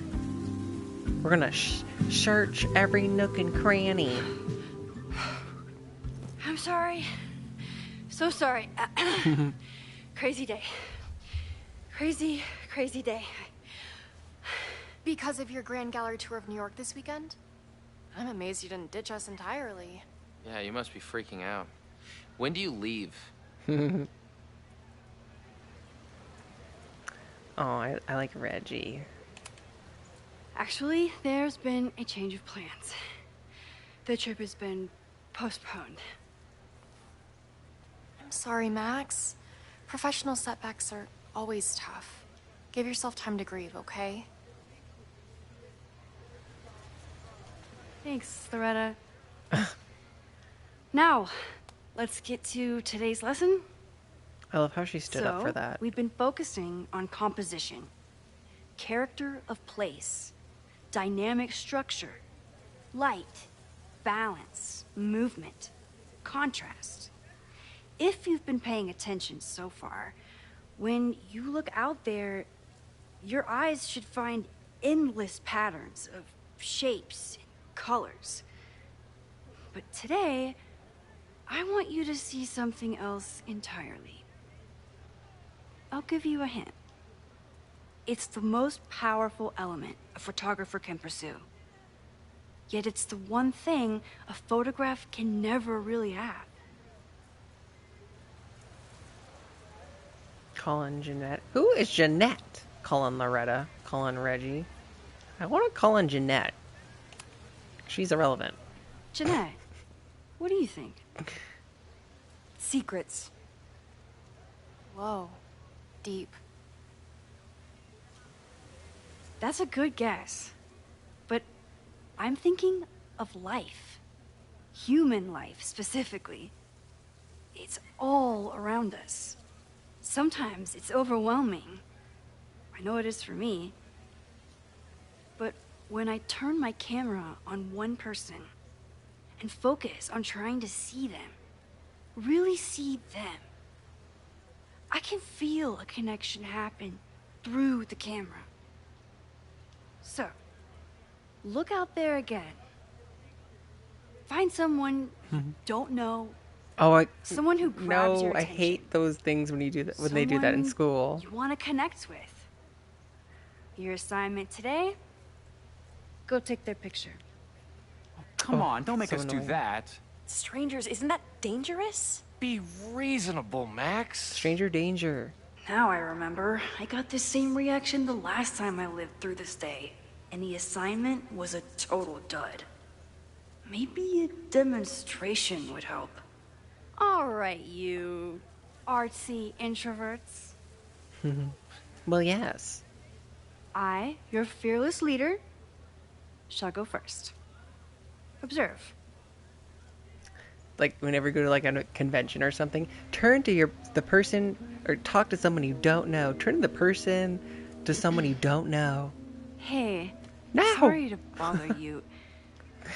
We're gonna search every nook and cranny. I'm sorry. So sorry. Crazy day. Crazy, crazy day. Because of your Grand Gallery tour of New York this weekend? I'm amazed you didn't ditch us entirely. Yeah, you must be freaking out. When do you leave? Oh, I like Reggie. Actually, there's been a change of plans. The trip has been postponed. I'm sorry, Max. Professional setbacks are always tough. Give yourself time to grieve, okay? Thanks, Loretta. Now, let's get to today's lesson. I love how she stood up for that. We've been focusing on composition, character of place, dynamic structure, light, balance, movement, contrast. If you've been paying attention so far, when you look out there, your eyes should find endless patterns of shapes and colors. But today, I want you to see something else entirely. I'll give you a hint. It's the most powerful element a photographer can pursue. Yet it's the one thing a photograph can never really have. Calling Jeanette. Who is Jeanette? Calling Loretta. Calling Reggie. I want to call on Jeanette. She's irrelevant. Jeanette, what do you think? Secrets. Whoa. Deep. That's a good guess. But I'm thinking of life. Human life, specifically. It's all around us. Sometimes it's overwhelming. I know it is for me. But when I turn my camera on one person and focus on trying to see them, really see them, I can feel a connection happen through the camera. So, look out there again. Find someone you don't know. Oh, someone who grabs your attention. I hate those things when you do that. When they do that in school. You want to connect with. Your assignment today: go take their picture. Oh, come on, don't make us do that. Strangers, isn't that dangerous? Be reasonable, Max. Stranger danger. Now I remember. I got the same reaction the last time I lived through this day, and the assignment was a total dud. Maybe a demonstration would help. All right, you artsy introverts. Well, yes. I, your fearless leader, shall go first. Observe. Like, whenever you go to, like, a convention or something, turn to the person, or talk to someone you don't know. Turn to the person to someone you don't know. Hey. No! Sorry to bother you.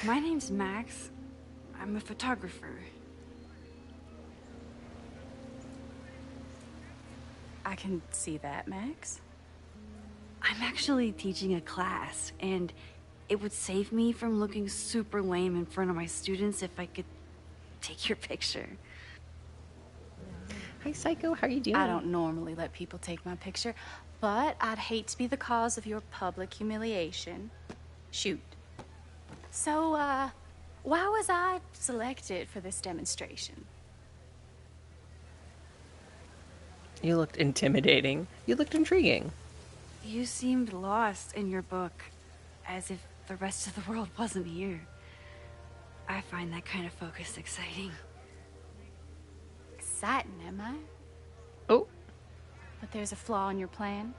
My name's Max. I'm a photographer. I can see that, Max. I'm actually teaching a class, and it would save me from looking super lame in front of my students if I could take your picture. Hi, Psycho. How are you doing? I don't normally let people take my picture, but I'd hate to be the cause of your public humiliation. Shoot. So, why was I selected for this demonstration? You looked intimidating. You looked intriguing. You seemed lost in your book, as if the rest of the world wasn't here. I find that kind of focus exciting. Exciting, am I? Oh. But there's a flaw in your plan.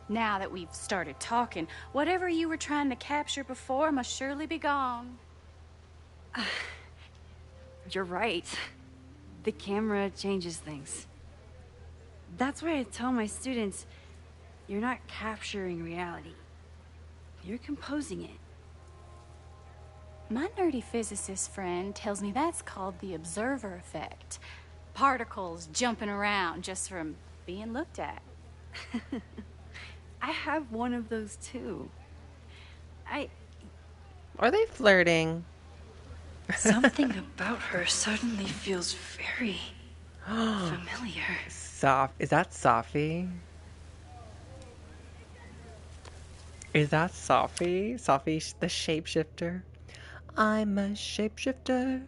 Now that we've started talking, whatever you were trying to capture before must surely be gone. You're right. The camera changes things. That's why I tell my students, you're not capturing reality. You're composing it. My nerdy physicist friend tells me that's called the observer effect. Particles jumping around just from being looked at. I have one of those too. Are they flirting? Something about her suddenly feels very familiar. Is that Safi? Is that Safi? Safi the shapeshifter? I'm a shapeshifter.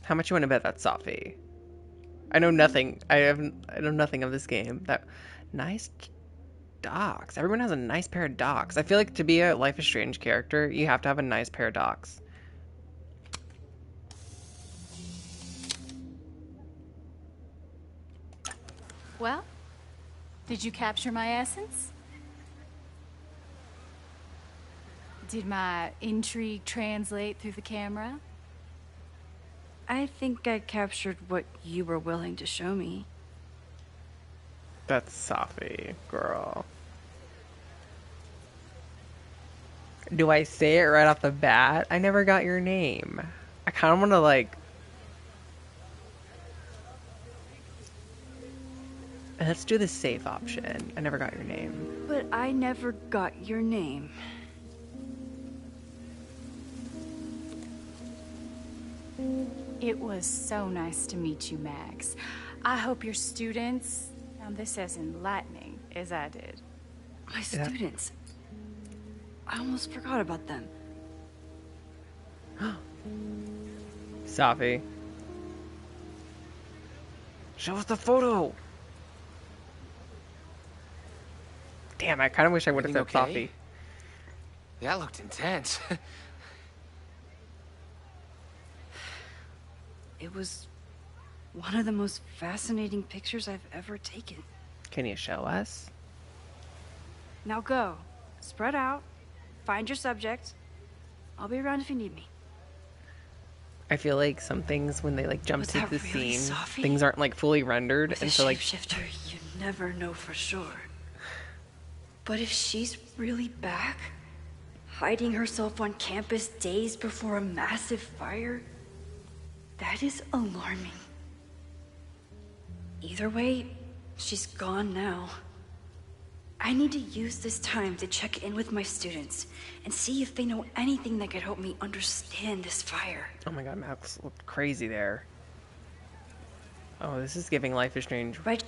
How much you want to bet that's Safi? I know nothing. I know nothing of this game. That nice docks. Everyone has a nice pair of docks. I feel like to be a Life is Strange character, you have to have a nice pair of docks. Well, did you capture my essence? Did my intrigue translate through the camera? I think I captured what you were willing to show me. That's Safi, girl. Do I say it right off the bat? I never got your name. I kind of want to, like... Let's do the safe option. I never got your name. But I never got your name. It was so nice to meet you, Max. I hope your students found this as enlightening as I did. My students? I almost forgot about them. Safi. Show us the photo! Damn, I kind of wish I would have said okay? Safi. That looked intense. It was one of the most fascinating pictures I've ever taken. Can you show us? Now go. Spread out. Find your subject. I'll be around if you need me. I feel like some things, when they like jump to the really scene, Safi? things aren't like fully rendered, With and a so like shapeshifter, you never know for sure. But if she's really back, hiding herself on campus days before a massive fire, that is alarming. Either way, she's gone now. I need to use this time to check in with my students and see if they know anything that could help me understand this fire. Oh my god, Max looked crazy there. Oh, this is giving Life is Strange. Right.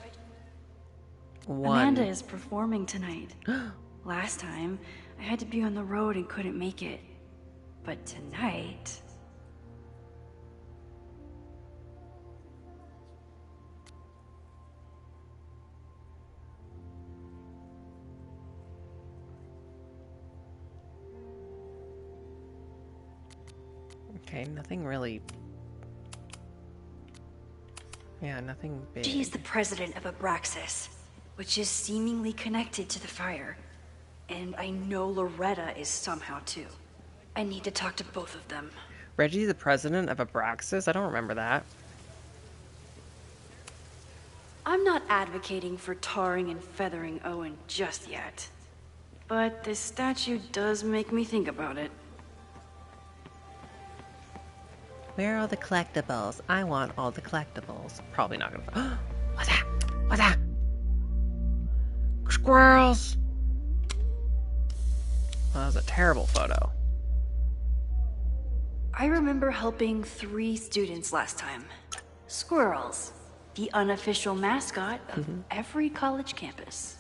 1. Amanda is performing tonight. Last time, I had to be on the road and couldn't make it. But tonight... Okay, nothing really... Yeah, nothing big. She is the president of Abraxas, which is seemingly connected to the fire. And I know Loretta is somehow too. I need to talk to both of them. Reggie, the president of Abraxas? I don't remember that. I'm not advocating for tarring and feathering Owen just yet. But this statue does make me think about it. Where are all the collectibles? I want all the collectibles. Probably not gonna... What's that? What's that? Squirrels! Well, that was a terrible photo. I remember helping 3 students last time. Squirrels, the unofficial mascot of every college campus.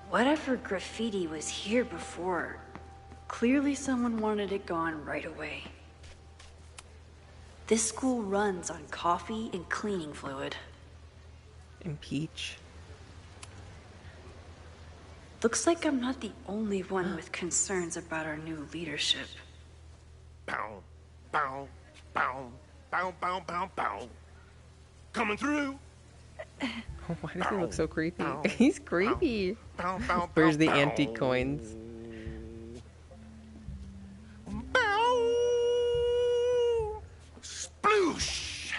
Whatever graffiti was here before, clearly someone wanted it gone right away. This school runs on coffee and cleaning fluid. Impeach. Looks like I'm not the only one with concerns about our new leadership. Bow, bow, bow, bow, bow, bow, bow. Coming through. Why does he look so creepy? He's creepy. Where's the antique coins? Sploosh.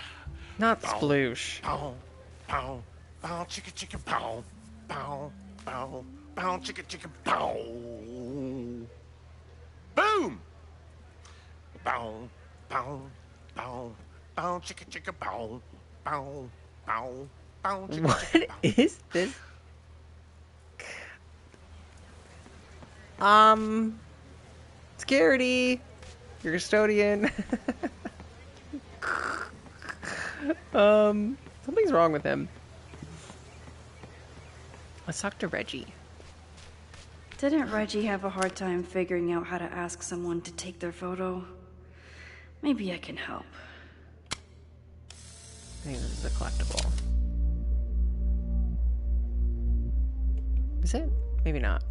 Not sploosh. Bow, bow, bow, chicka, chicka, bow, bow, bow, bow, chicka, chicka, bow. Boom. Bow, bow, bow, bow, chicka, chicka, bow, bow, bow, bow, chicka, What is this? Scaredy, your custodian. Something's wrong with him. Let's talk to Reggie. Didn't Reggie have a hard time figuring out how to ask someone to take their photo? Maybe I can help. I think this is a collectible. Is it? Maybe not.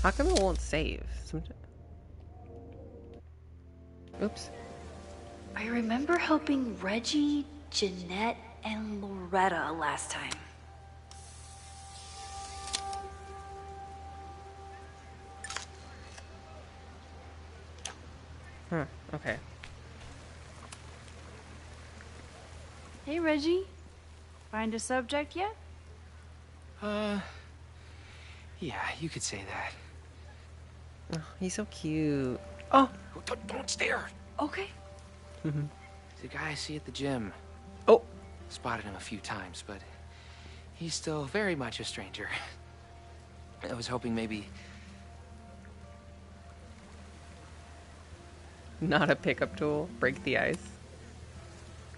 How come it won't save? Oops. I remember helping Reggie, Jeanette, and Loretta last time. Huh, okay. Hey, Reggie. Find a subject yet? Yeah, you could say that. Oh, he's so cute. Oh! Don't stare! Okay. The guy I see at the gym. Oh! Spotted him a few times, but he's still very much a stranger. I was hoping maybe... Not a pickup tool. Break the ice.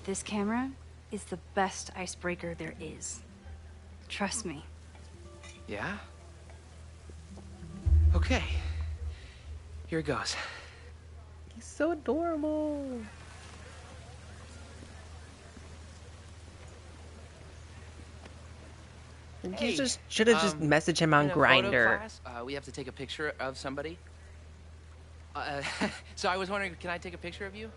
This camera is the best icebreaker there is. Trust me. Yeah? Okay. Here it goes. He's so adorable. Hey, You just should have just messaged him on in a photo Grindr. class, we have to take a picture of somebody. So I was wondering, can I take a picture of you?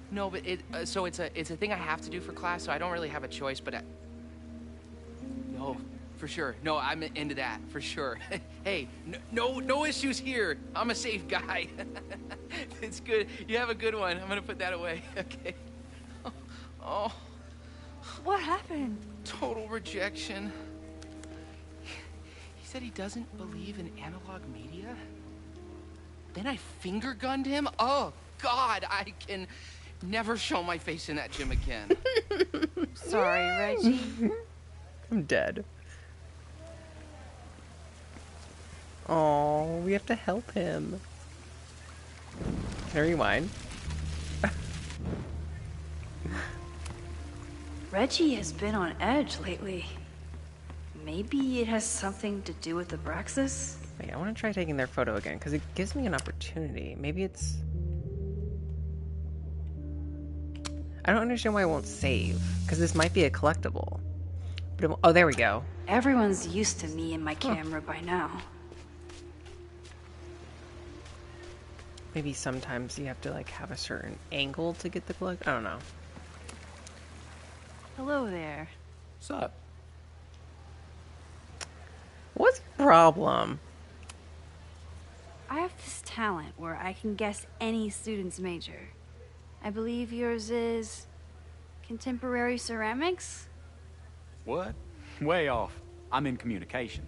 No, but so it's a thing I have to do for class, so I don't really have a choice, but no, for sure. No, I'm into that, for sure. Hey, no issues here. I'm a safe guy. It's good. You have a good one. I'm gonna put that away. Okay. Oh. What happened? Total rejection. He said he doesn't believe in analog media. Then I finger gunned him? Oh, God, I can never show my face in that gym again. Sorry, Reggie. I'm dead. Oh, we have to help him. Can I rewind? Reggie has been on edge lately. Maybe it has something to do with Abraxas? Wait, I want to try taking their photo again, because it gives me an opportunity. Maybe it's... I don't understand why it won't save, because this might be a collectible. But oh, there we go. Everyone's used to me and my camera by now. Maybe sometimes you have to, like, have a certain angle to get the collect... I don't know. Hello there. What's up? What's the problem? I have this talent where I can guess any student's major. I believe yours is contemporary ceramics? What? Way off. I'm in communication.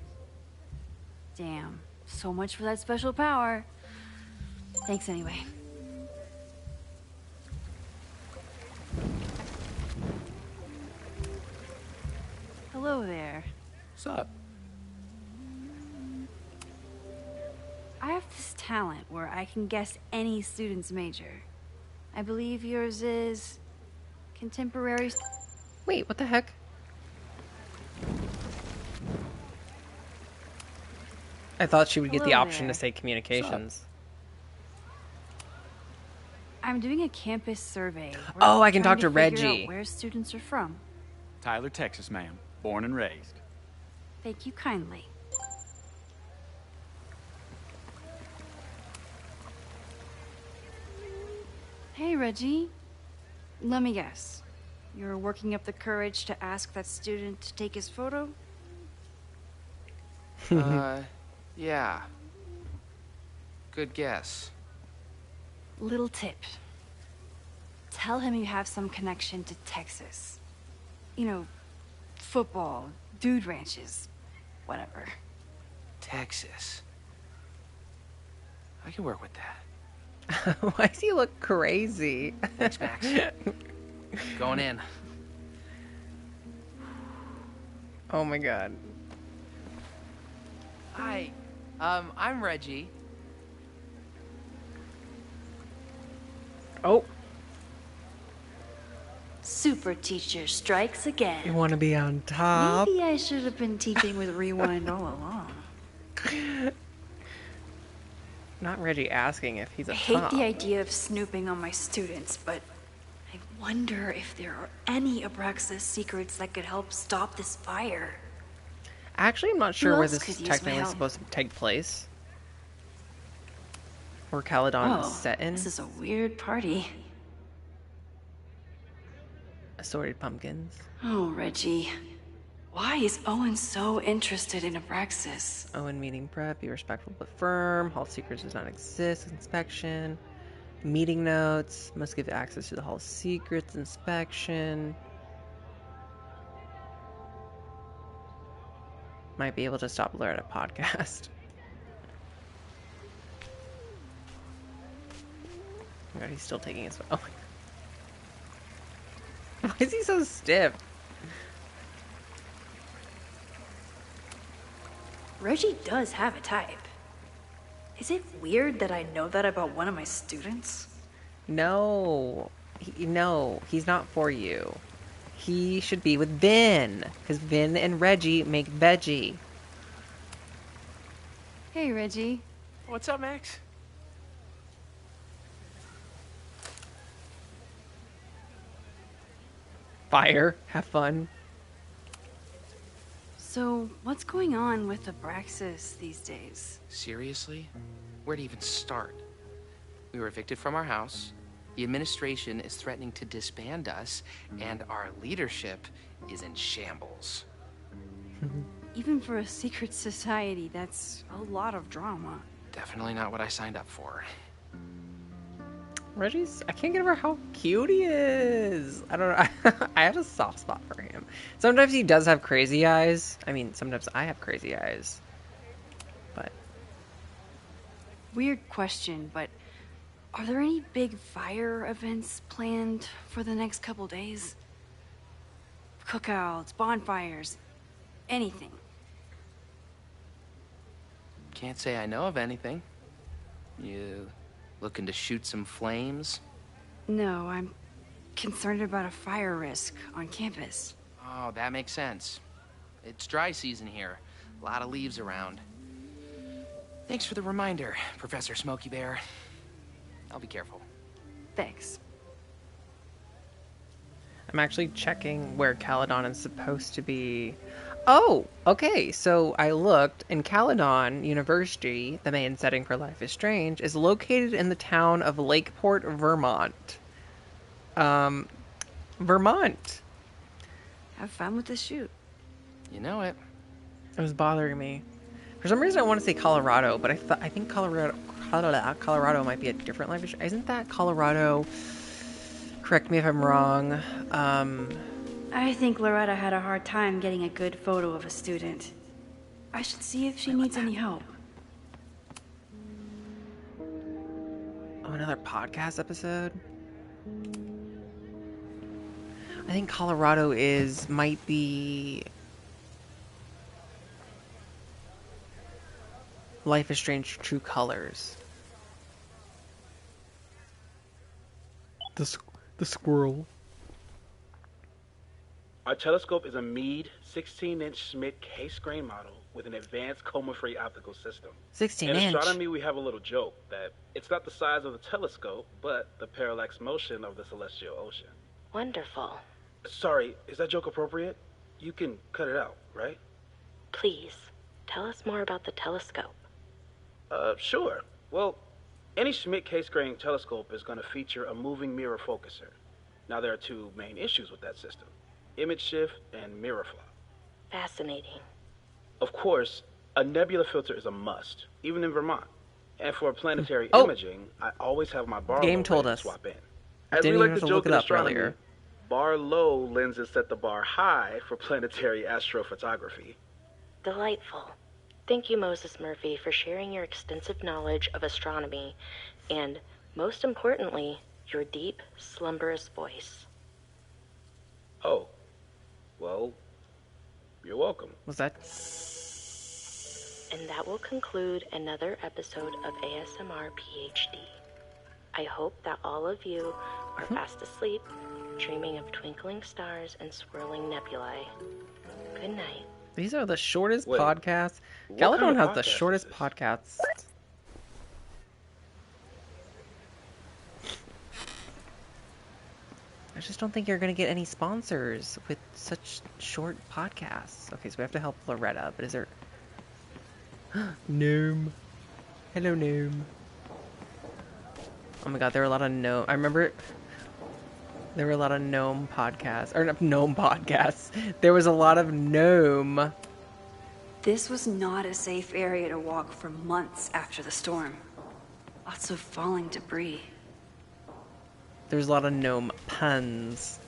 Damn. So much for that special power. Thanks anyway. Hello there. What's up? I have this talent where I can guess any student's major. I believe yours is contemporary... Wait, what the heck? I thought she would get the Hello option there. to say communications. I'm doing a campus survey. We're Oh, I can trying talk to figure Reggie. out where students are from. Tyler, Texas, ma'am. Born and raised. Thank you kindly. Hey, Reggie. Let me guess. You're working up the courage to ask that student to take his photo? Yeah. Good guess. Little tip. Tell him you have some connection to Texas. You know, football, dude ranches, whatever. Texas. I can work with that. Why does he look crazy? Thanks, Max. Going in. Oh my god. Hi. I'm Reggie. Oh. Super teacher strikes again. You want to be on top? Maybe I should have been teaching with Rewind all along. Not Reggie asking if he's a I hate top. the idea of snooping on my students, but I wonder if there are any Abraxas secrets that could help stop this fire. Actually, I'm not sure Who where else this could is use my technically help? supposed to take place. Where Caledon is Oh, set in. this is a weird party. Assorted pumpkins. Oh, Reggie. Why is Owen so interested in Abraxas? Owen meeting prep, be respectful but firm. Hall secrets does not exist. Inspection. Meeting notes. Must give access to the hall secrets. Inspection. Might be able to stop Loretta podcast. Oh my god, he's still taking his... Oh my god. Why is he so stiff? Reggie does have a type. Is it weird that I know that about one of my students? No. No, he's not for you. He should be with Vin. Because Vin and Reggie make veggie. Hey, Reggie. What's up, Max? Fire. Have fun. So, what's going on with Abraxas these days? Seriously? Where to even start? We were evicted from our house. The administration is threatening to disband us, and our leadership is in shambles. Even for a secret society, that's a lot of drama. Definitely not what I signed up for. Reggie's... I can't get over how cute he is. I don't know. I have a soft spot for him. Sometimes he does have crazy eyes. I mean, sometimes I have crazy eyes. But... Weird question, but are there any big fire events planned for the next couple days? Cookouts, bonfires, anything? Can't say I know of anything. You looking to shoot some flames? No, I'm concerned about a fire risk on campus. Oh, that makes sense. It's dry season here. A lot of leaves around. Thanks for the reminder, Professor Smokey Bear. I'll be careful. Thanks. I'm actually checking where Caledon is supposed to be. Oh, okay. So I looked, and Caledon University, the main setting for Life is Strange, is located in the town of Lakeport, Vermont. Vermont. Have fun with the shoot. You know it. It was bothering me. For some reason, I want to say Colorado, but I think Colorado might be a different Life is Strange. Isn't that Colorado? Correct me if I'm wrong. I think Loretta had a hard time getting a good photo of a student. I should see if she needs any help. Oh, another podcast episode? I think Colorado might be Life is Strange True Colors. The squirrel. Our telescope is a Meade 16-inch Schmidt case-grain model with an advanced coma-free optical system. 16-inch? In astronomy, we have a little joke that it's not the size of the telescope, but the parallax motion of the celestial ocean. Wonderful. Sorry, is that joke appropriate? You can cut it out, right? Please, tell us more about the telescope. Sure. Well, any Schmidt case-grain telescope is going to feature a moving mirror focuser. Now, there are two main issues with that system: image shift and mirror flop. Fascinating. Of course, a nebula filter is a must, even in Vermont. And for planetary imaging, I always have my bar Game low told us. swap in. I As didn't we like even have to to joke look it in up astronomy, earlier. bar low lenses set the bar high for planetary astrophotography. Delightful. Thank you, Moses Murphy, for sharing your extensive knowledge of astronomy and, most importantly, your deep, slumberous voice. Oh, well, you're welcome. Was that? And that will conclude another episode of ASMR PhD. I hope that all of you are fast asleep, dreaming of twinkling stars and swirling nebulae. Good night. These are the shortest Wait, podcasts. what Caledon kind of has the podcast shortest is this? podcasts. I just don't think you're going to get any sponsors with such short podcasts. Okay, so we have to help Loretta, but is there... Gnome. Hello, Gnome. Oh my god, there are a lot of gnome... I remember... There were a lot of gnome podcasts. Or not gnome podcasts. There was a lot of gnome. This was not a safe area to walk for months after the storm. Lots of falling debris. There's a lot of gnome puns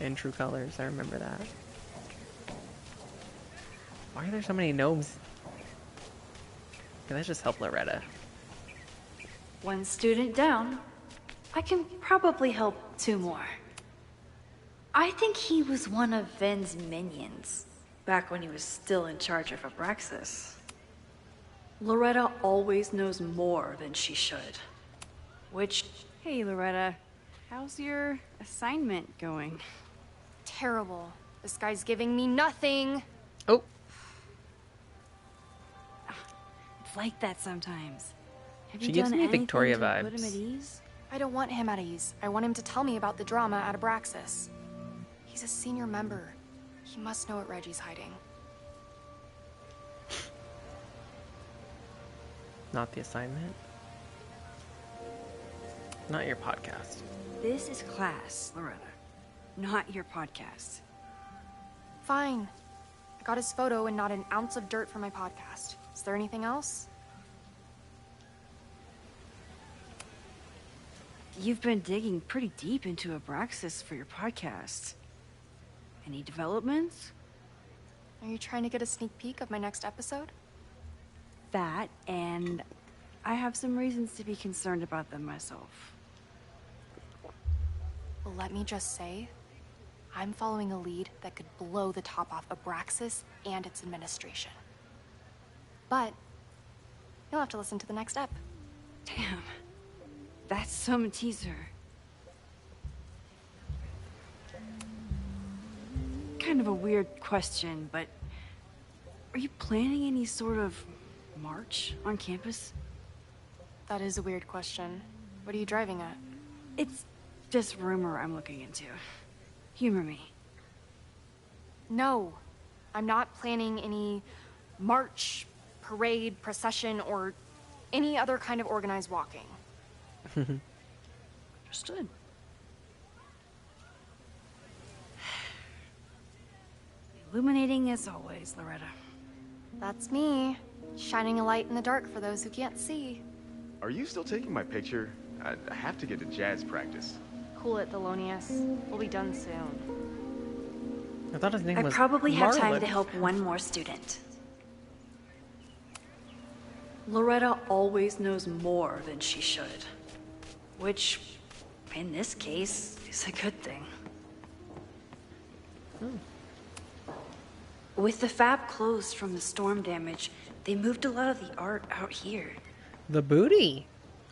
in True Colors. I remember that. Why are there so many gnomes? Can I just help Loretta? One student down. I can probably help 2 more. I think he was one of Ven's minions, back when he was still in charge of Abraxas. Loretta always knows more than she should. Which... Hey, Loretta. How's your assignment going? Terrible. This guy's giving me nothing. Oh. It's like that sometimes. Have She you gives done me anything Victoria to vibes. put him at ease? I don't want him at ease. I want him to tell me about the drama at Abraxas. He's a senior member. He must know what Reggie's hiding. Not the assignment. Not your podcast. This is class, Loretta. Not your podcast. Fine. I got his photo and not an ounce of dirt for my podcast. Is there anything else? You've been digging pretty deep into Abraxas for your podcast. Any developments? Are you trying to get a sneak peek of my next episode? That, and I have some reasons to be concerned about them myself. Well, let me just say, I'm following a lead that could blow the top off Abraxas and its administration. But you'll have to listen to the next ep. Damn. That's some teaser. Kind of a weird question, but are you planning any sort of march on campus? That is a weird question. What are you driving at? It's just rumor I'm looking into. Humor me. No, I'm not planning any march, parade, procession, or any other kind of organized walking. Understood. Illuminating as always, Loretta. That's me, shining a light in the dark for those who can't see. Are you still taking my picture? I have to get to jazz practice. Cool it, Thelonious. We'll be done soon. I thought his name I was probably have time Marlon. to help one more student. Loretta always knows more than she should. Which, in this case, is a good thing. With the fab closed from the storm damage, they moved a lot of the art out here. The booty.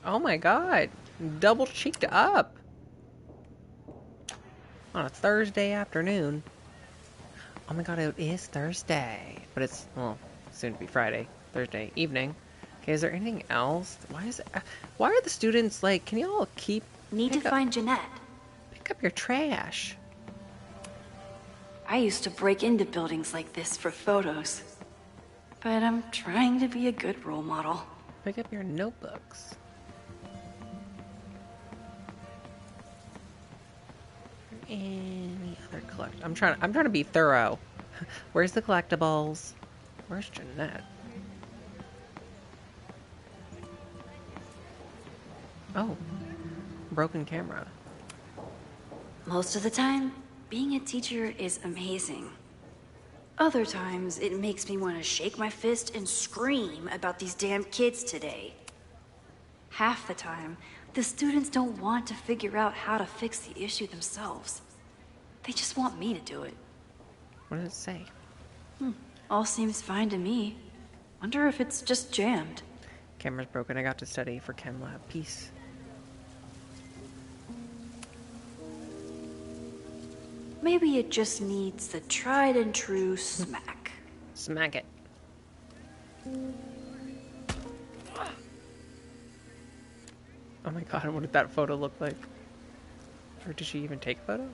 Oh my god. Double cheeked up. On a Thursday afternoon. Oh my god, it is Thursday. But it's, well, soon to be Friday. Thursday evening. Okay, is there anything else? Why are the students like, can you all Need to find Jeanette. Pick up your trash. I used to break into buildings like this for photos. But I'm trying to be a good role model. Pick up your notebooks. Any other collect? I'm trying to be thorough. Where's the collectibles? Where's Jeanette? Oh, broken camera. Most of the time, being a teacher is amazing. Other times, it makes me want to shake my fist and scream about these damn kids today. Half the time, the students don't want to figure out how to fix the issue themselves. They just want me to do it. What does it say? All seems fine to me. Wonder if it's just jammed. Camera's broken. I got to study for Chem Lab. Peace. Maybe it just needs the tried and true smack. Smack it. Oh my god, what did that photo look like? Or did she even take a photo?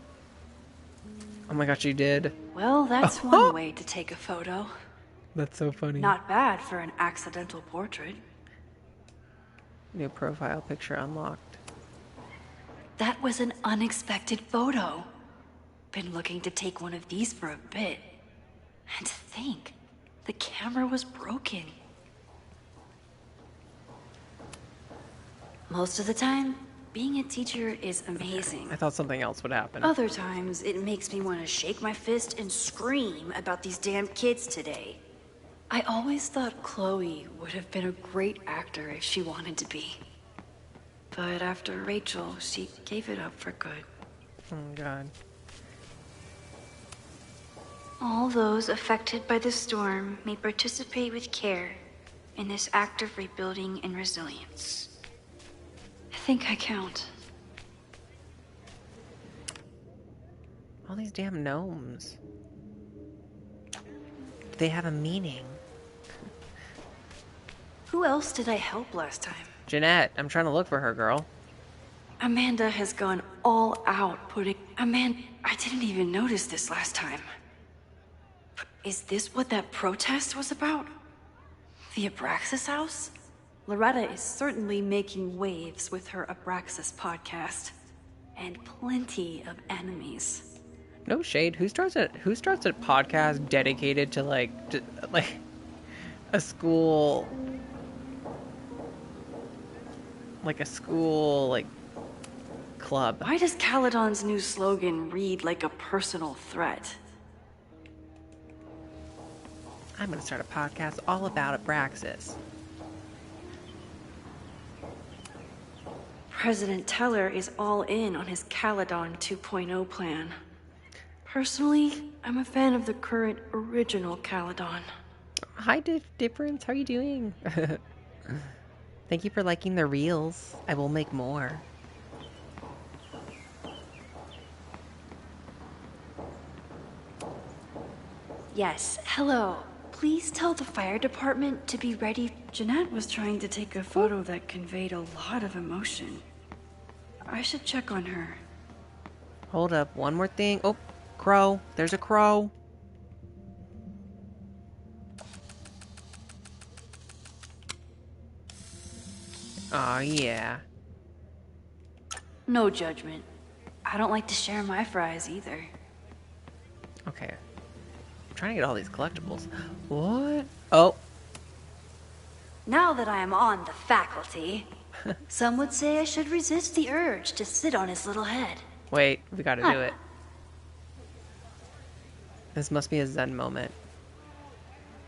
Oh my god, she did. Well, that's one way to take a photo. That's so funny. Not bad for an accidental portrait. New profile picture unlocked. That was an unexpected photo. Been looking to take one of these for a bit. And to think, the camera was broken. Most of the time, being a teacher is amazing. I thought something else would happen. Other times, it makes me want to shake my fist and scream about these damn kids today. I always thought Chloe would have been a great actor if she wanted to be. But after Rachel, she gave it up for good. Oh, God. All those affected by the storm may participate with care in this act of rebuilding and resilience. I think I count. All these damn gnomes. They have a meaning. Who else did I help last time? Jeanette, I'm trying to look for her, girl. Amanda has gone all out putting... I didn't even notice this last time. Is this what that protest was about? The Abraxas house? Loretta is certainly making waves with her Abraxas podcast. And plenty of enemies. No shade. Who starts a podcast dedicated to like a school, club? Why does Caledon's new slogan read like a personal threat? I'm gonna start a podcast all about Abraxas. President Teller is all in on his Caledon 2.0 plan. Personally, I'm a fan of the current original Caledon. Hi, Difference. How are you doing? Thank you for liking the reels. I will make more. Yes, hello. Please tell the fire department to be ready. Jeanette was trying to take a photo that conveyed a lot of emotion. I should check on her. Hold up. One more thing. Oh, crow. There's a crow. Aw, yeah. No judgment. I don't like to share my fries either. Okay. I'm trying to get all these collectibles. What? Oh. Now that I am on the faculty, some would say I should resist the urge to sit on his little head. Wait, we gotta do it. This must be a Zen moment.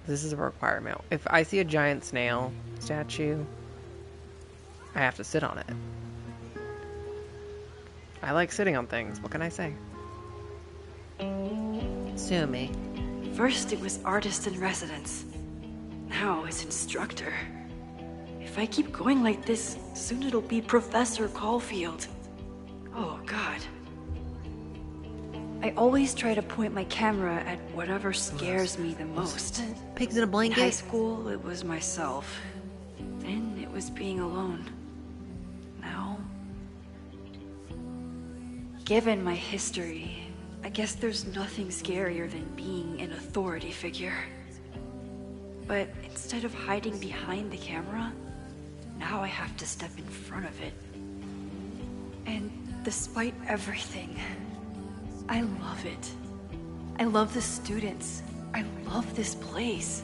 This is a requirement. If I see a giant snail statue, I have to sit on it. I like sitting on things. What can I say? Sue me. First it was artist in residence. Now it's instructor. If I keep going like this, soon it'll be Professor Caulfield. Oh, God. I always try to point my camera at whatever scares me the most. Pigs in a blanket? In high school, it was myself. Then it was being alone. Now... Given my history, I guess there's nothing scarier than being an authority figure. But instead of hiding behind the camera, now I have to step in front of it. And despite everything, I love it. I love the students. I love this place.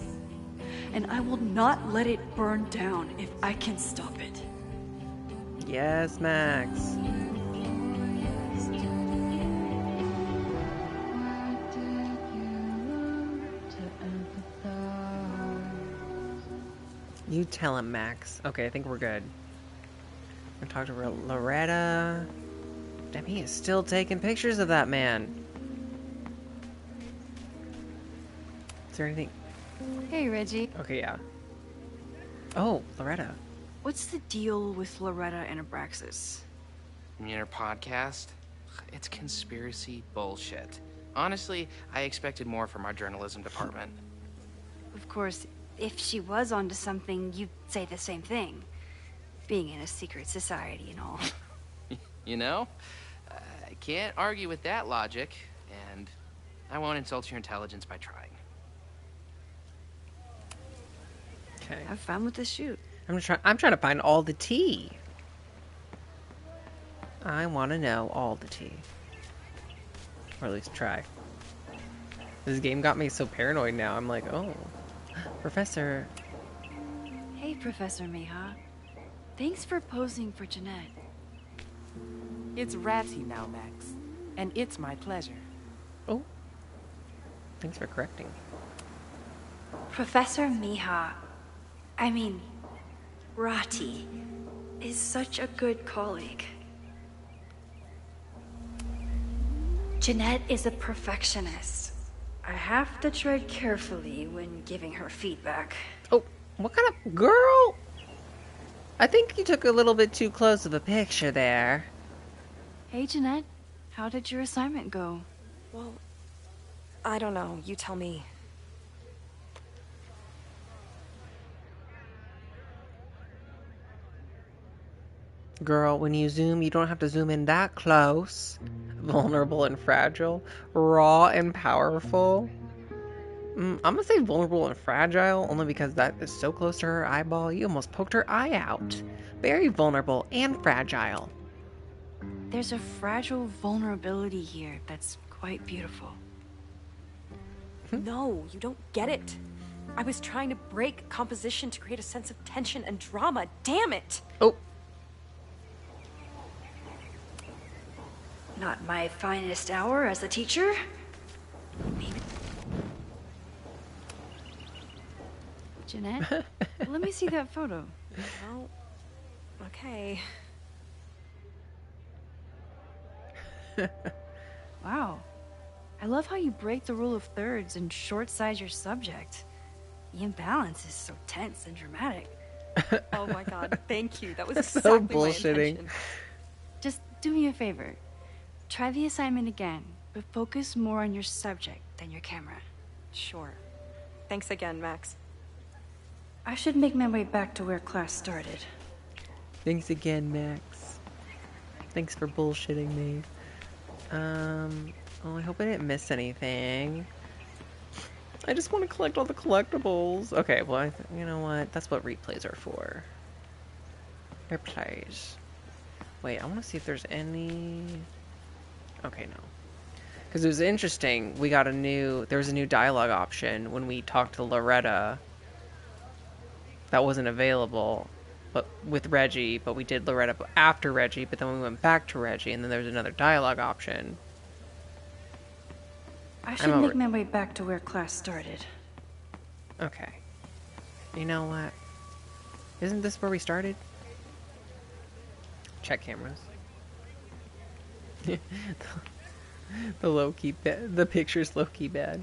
And I will not let it burn down if I can stop it. Yes, Max. You tell him, Max. Okay, I think we're good. I'm gonna talk to Loretta. Damn, he is still taking pictures of that man. Is there anything? Hey, Reggie. Okay, yeah. Oh, Loretta. What's the deal with Loretta and Abraxas? You mean her podcast? It's conspiracy bullshit. Honestly, I expected more from our journalism department. Of course, if she was onto something, you'd say the same thing. Being in a secret society and all. You know? I can't argue with that logic, and I won't insult your intelligence by trying. Okay. Have fun with the shoot. I'm trying to find all the tea. I want to know all the tea. Or at least try. This game got me so paranoid now. I'm like, oh, Professor. Hey, Professor Miha. Thanks for posing for Jeanette. It's Ratty now, Max. And it's my pleasure. Oh. Thanks for correcting. Professor Miha, I mean, Ratty, is such a good colleague. Jeanette is a perfectionist. I have to tread carefully when giving her feedback. Oh, what kind of girl? I think you took a little bit too close of a picture there. Hey, Jeanette. How did your assignment go? Well, I don't know. You tell me. Girl, when you zoom, you don't have to zoom in that close. Vulnerable and fragile. Raw and powerful. I'm gonna say vulnerable and fragile, only because that is so close to her eyeball, you almost poked her eye out. Very vulnerable and fragile. There's a fragile vulnerability here that's quite beautiful. No, you don't get it. I was trying to break composition to create a sense of tension and drama. Damn it! Oh. Not my finest hour as a teacher. Maybe. Jeanette, let me see that photo. Well, okay. Wow. I love how you break the rule of thirds and short-size your subject. The imbalance is so tense and dramatic. Oh my god, thank you. That was That's exactly so my bullshitting. intention. Just do me a favor. Try the assignment again, but focus more on your subject than your camera. Sure. Thanks again, Max. I should make my way back to where class started. Thanks again, Max. Thanks for bullshitting me. Oh, I hope I didn't miss anything. I just want to collect all the collectibles. Okay, well, you know what? That's what replays are for. Replays. Wait, I want to see if there's any... Okay, no. Because it was interesting. We got there was a new dialogue option when we talked to Loretta. That wasn't available but with Reggie, but we did Loretta after Reggie, but then we went back to Reggie, and then there's another dialogue option. I should make my way back to where class started. Okay. You know what? Isn't this where we started? Check cameras. The low-key the picture's low-key bad.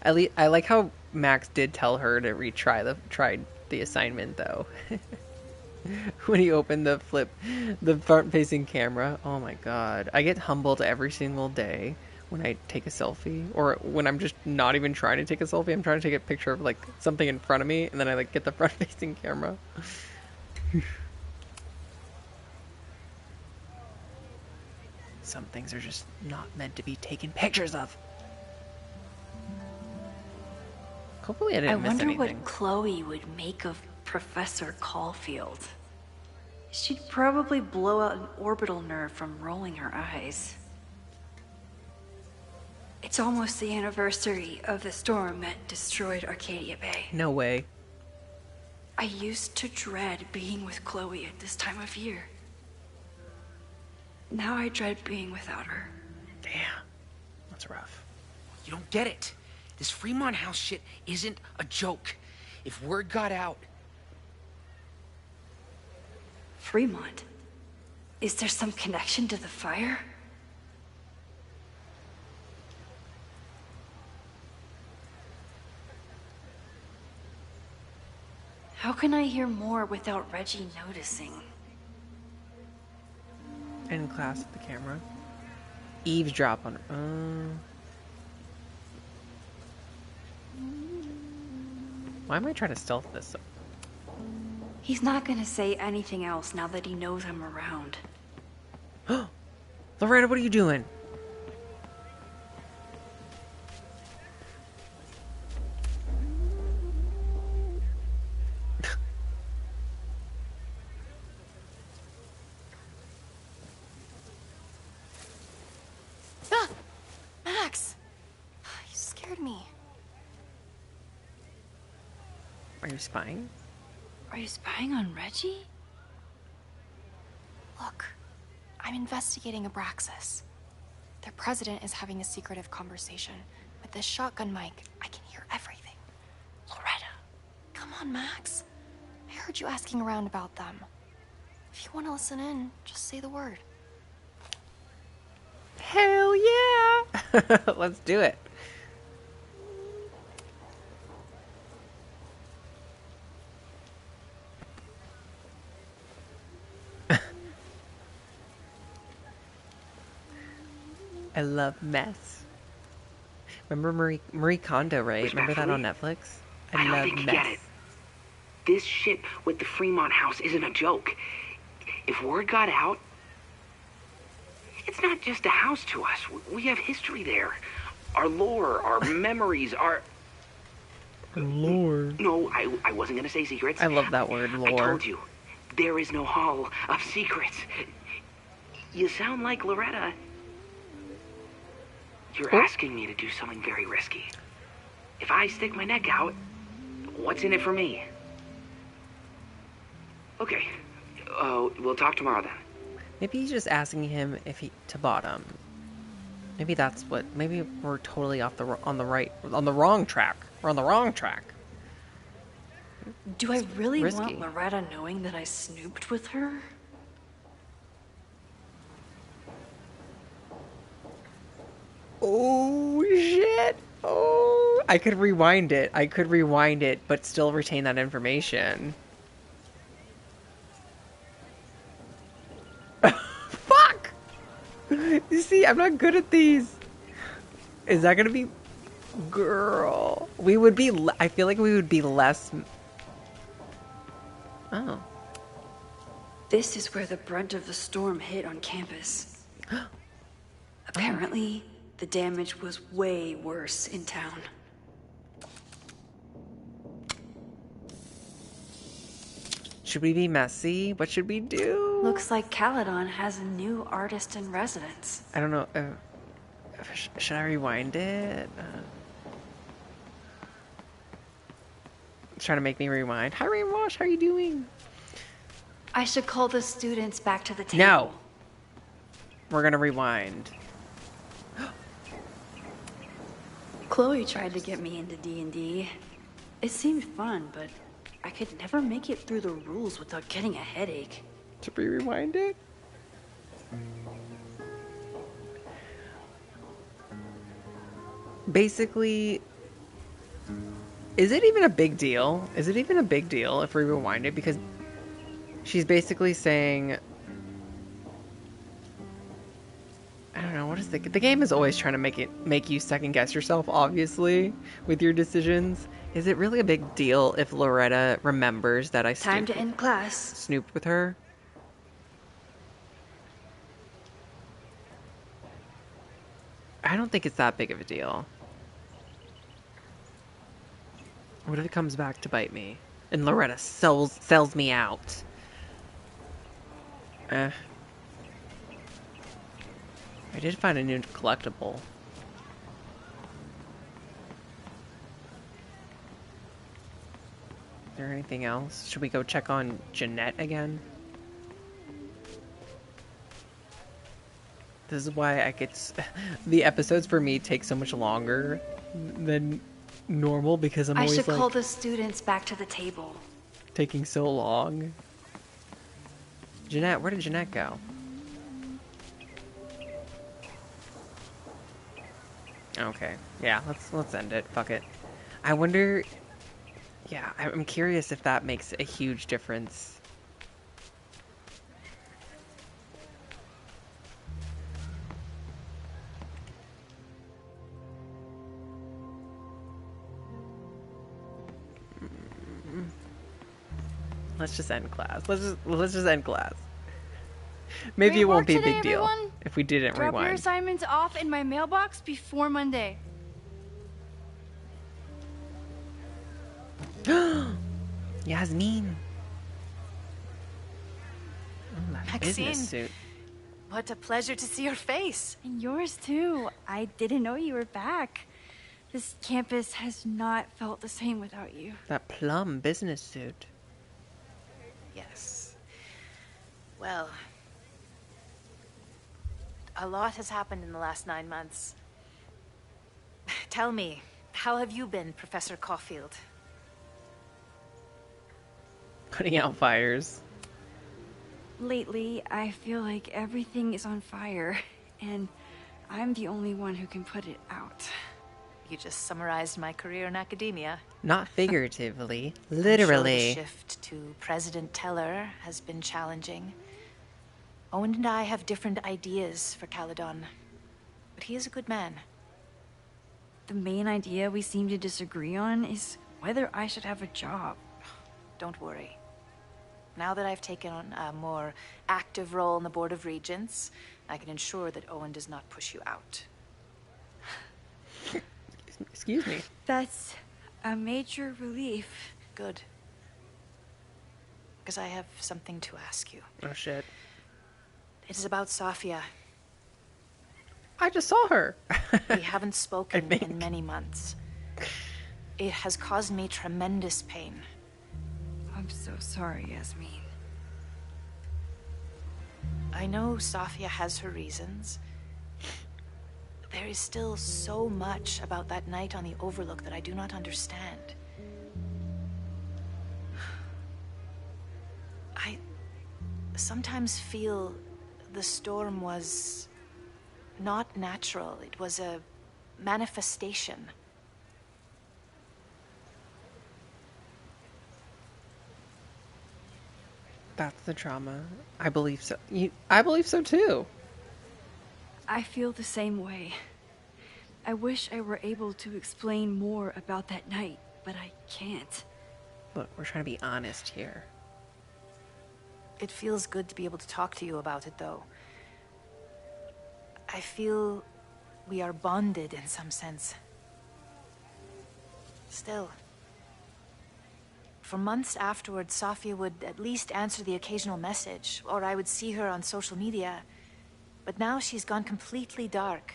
I like how Max did tell her to retry the assignment though. When he opened the front-facing camera. Oh my god. I get humbled every single day when I take a selfie, or when I'm just not even trying to take a selfie. I'm trying to take a picture of like something in front of me, and then I like get the front-facing camera. Some things are just not meant to be taken pictures of. Hopefully I didn't miss anything. I wonder what Chloe would make of Professor Caulfield. She'd probably blow out an orbital nerve from rolling her eyes. It's almost the anniversary of the storm that destroyed Arcadia Bay. No way. I used to dread being with Chloe at this time of year. Now I dread being without her. Damn. That's rough. You don't get it. This Fremont House shit isn't a joke. If word got out... Fremont? Is there some connection to the fire? How can I hear more without Reggie noticing? In class with the camera. Eavesdrop on... Why am I trying to stealth this? He's not gonna say anything else now that he knows I'm around. Loretta, what are you doing? Are you spying? Are you spying on Reggie? Look, I'm investigating Abraxas. Their president is having a secretive conversation. With this shotgun mic, I can hear everything. Loretta, come on, Max. I heard you asking around about them. If you want to listen in, just say the word. Hell yeah! Let's do it. I love mess. Remember Marie Kondo, right? Remember that on Netflix? I don't think you get it. This shit with the Fremont house isn't a joke. If word got out, it's not just a house to us. We have history there. Our lore, our memories, our... Lore. No, I wasn't going to say secrets. I love that word, lore. I told you, there is no hall of secrets. You sound like Loretta. You're asking me to do something very risky. If I stick my neck out, what's in it for me? Okay. We'll talk tomorrow then. Maybe he's just asking him if he to bottom. Maybe that's what. Maybe we're totally on the wrong track. We're on the wrong track. Do I really want Loretta knowing that I snooped with her? Oh shit! Oh, I could rewind it. But still retain that information. Fuck! You see, I'm not good at these. Is that gonna be... Girl. We would be... I feel like we would be less... Oh. This is where the brunt of the storm hit on campus. Apparently, the damage was way worse in town. Should we be messy? What should we do? Looks like Caledon has a new artist in residence. I don't know. Should I rewind it? It's trying to make me rewind. Hi, Rainwash. How are you doing? I should call the students back to the table. No. We're going to rewind. Chloe tried to get me into D&D. It seemed fun, but I could never make it through the rules without getting a headache. Should we rewind it? Basically, is it even a big deal? Is it even a big deal if we rewind it? Because she's basically saying... I don't know, what is the game is always trying to make you second guess yourself, obviously, with your decisions. Is it really a big deal if Loretta remembers that I Time to end class. Snooped with her? I don't think it's that big of a deal. What if it comes back to bite me? And Loretta sells me out? I did find a new collectible. Is there anything else? Should we go check on Jeanette again? This is why I get... The episodes for me take so much longer than normal because I'm always I should call the students back to the table. Taking so long. Jeanette, where did Jeanette go? Okay, yeah, let's end it. Fuck it. I wonder... Yeah, I'm curious if that makes a huge difference. Let's just end class. Let's just end class. Maybe it won't be a big deal if we didn't rewind. Drop your assignments off in my mailbox before Monday. Yasmin. Maxine, suit. What a pleasure to see your face. And yours too. I didn't know you were back. This campus has not felt the same without you. That plum business suit. Yes. Well, a lot has happened in the last 9 months. Tell me, how have you been, Professor Caulfield? Putting out fires. Lately, I feel like everything is on fire, and I'm the only one who can put it out. You just summarized my career in academia. Not figuratively, I'm literally. sure the shift to President Teller has been challenging. Owen and I have different ideas for Caledon, but he is a good man. The main idea we seem to disagree on is whether I should have a job. Don't worry. Now that I've taken on a more active role in the Board of Regents, I can ensure that Owen does not push you out. Excuse me. That's a major relief. Good. Because I have something to ask you. Oh, shit. It is about Safia. I just saw her. We haven't spoken in many months. It has caused me tremendous pain. I'm so sorry, Yasmin. I know Safia has her reasons. There is still so much about that night on the Overlook that I do not understand. I sometimes feel the storm was not natural. It was a manifestation. That's the trauma. I believe so. I believe so too. I feel the same way. I wish I were able to explain more about that night, but I can't. Look, we're trying to be honest here. It feels good to be able to talk to you about it, though. I feel we are bonded in some sense. Still, for months afterwards, Safia would at least answer the occasional message, or I would see her on social media. But now she's gone completely dark.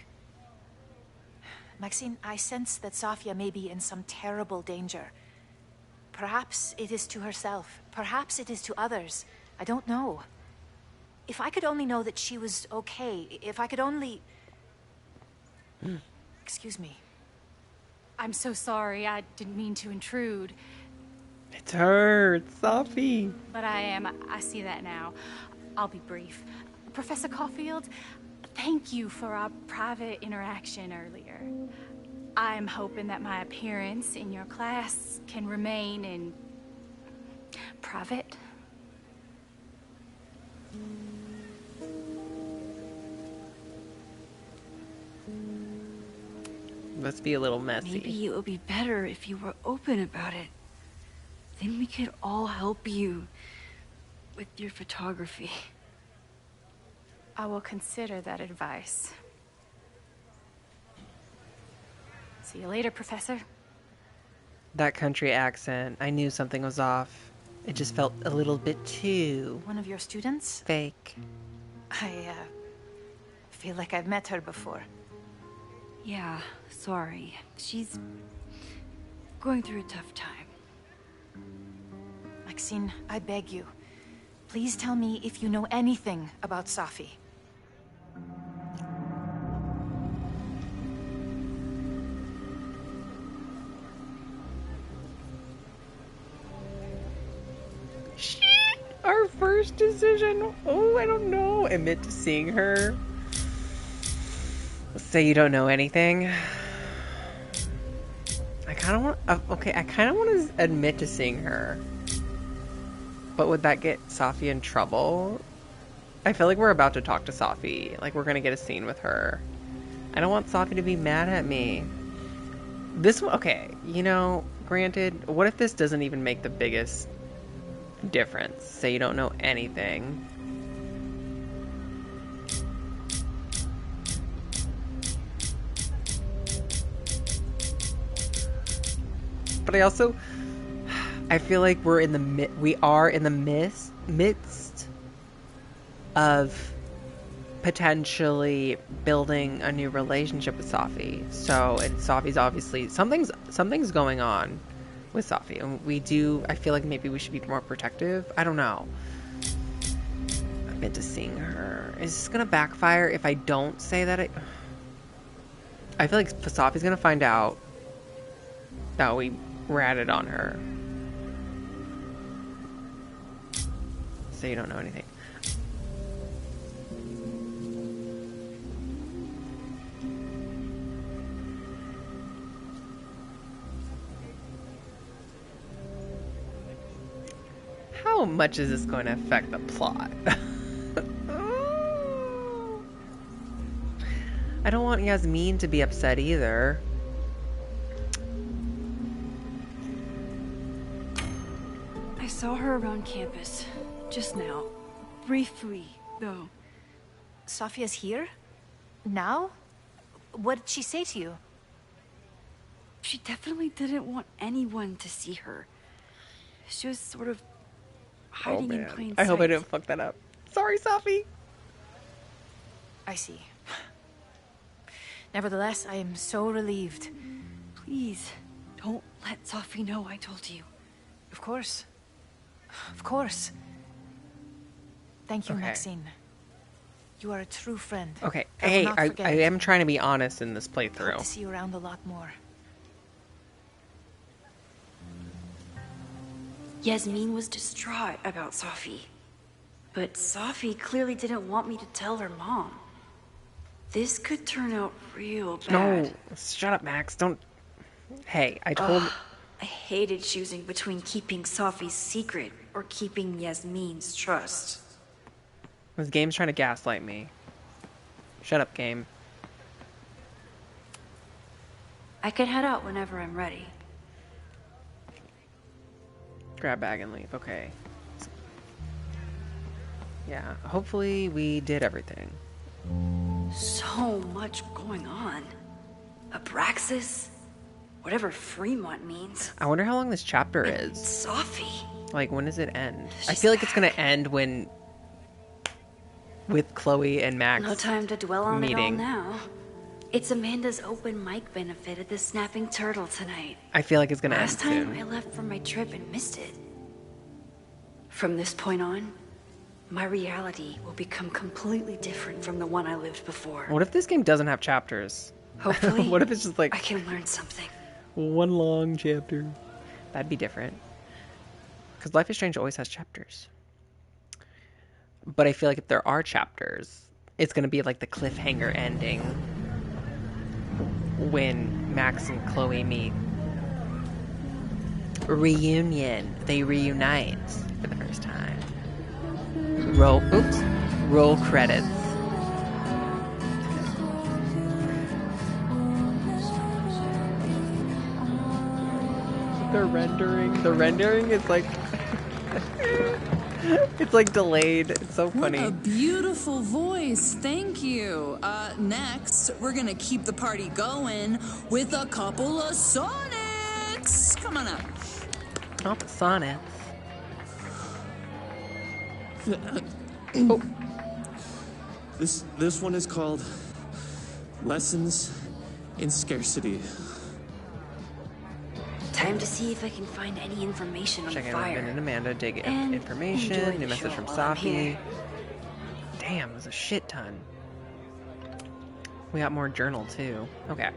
Maxine, I sense that Safia may be in some terrible danger. Perhaps it is to herself. Perhaps it is to others. I don't know. If I could only know that she was okay, if I could only... Excuse me. I'm so sorry. I didn't mean to intrude. It's her. It's Safi. But I see that now. I'll be brief. Professor Caulfield, thank you for our private interaction earlier. I'm hoping that my appearance in your class can remain in private. Must be a little messy. Maybe it would be better if you were open about it. Then we could all help you with your photography. I will consider that advice. See you later, Professor. That country accent, I knew something was off. It just felt a little bit too... One of your students? Fake. I feel like I've met her before. Yeah, sorry. She's going through a tough time. Maxine, I beg you. Please tell me if you know anything about Safi. Shit! Our first decision. Oh, I don't know. Admit to seeing her. Let's say you don't know anything. I kind of want... okay, I kind of want to admit to seeing her. But would that get Safi in trouble? I feel like we're about to talk to Safi. Like, we're going to get a scene with her. I don't want Safi to be mad at me. This one... okay, you know, granted, what if this doesn't even make the biggest difference? Say you don't know anything. But I also... I feel like we are in the midst of potentially building a new relationship with Safi. So, and Safi's obviously something's going on with Safi, and I feel like maybe we should be more protective. I don't know. I'm into seeing her. Is this gonna backfire if I don't say that? I feel like Safi's gonna find out that we ratted on her. So you don't know anything. How much is this going to affect the plot? I don't want Yasmin to be upset either. I saw her around campus just now. Briefly, though. Sophia's here? Now? What did she say to you? She definitely didn't want anyone to see her. She was sort of hiding in plain sight. I hope I didn't fuck that up. Sorry, Safi. I see. Nevertheless, I am so relieved. Please, don't let Safi know I told you. Of course. Of course. Thank you, Maxine. You are a true friend. Okay. Hey, I am trying to be honest in this playthrough. Hope to see you around a lot more. Yasmin was distraught about Safi. But Safi clearly didn't want me to tell her mom. This could turn out real bad. No, shut up, Max. Don't... Hey, I told... I hated choosing between keeping Safi's secret or keeping Yasmin's trust. This game's trying to gaslight me. Shut up, game. I could head out whenever I'm ready. Grab bag and leave. Okay. Yeah, hopefully we did everything. So much going on. Abraxas, whatever Fremont means. I wonder how long this chapter is. Safi. Like, when does it end? I feel like it's gonna end when... with Chloe and Max No time to dwell on meeting. it all now. It's Amanda's open mic benefit at the Snapping Turtle tonight. I feel like it's gonna end Last time soon. I left for my trip and missed it. From this point on, my reality will become completely different from the one I lived before. What if this game doesn't have chapters? Hopefully, what if it's just like... I can learn something. One long chapter. That'd be different. Because Life is Strange always has chapters. But I feel like if there are chapters, it's going to be like the cliffhanger ending when Max and Chloe meet. Reunion. They reunite for the first time. Roll credits. The rendering is like it's like delayed. It's so funny. What a beautiful voice. Thank you. Next, we're gonna keep the party going with a couple of sonnets. Come on up. Not the sonnets. Oh. This one is called Lessons in Scarcity. Time to see if I can find any information on Check in fire. with Ben and Amanda, dig And information, enjoy new the message show from while I'm Safi. here. Damn, there's a shit ton. We got more journal too. Okay.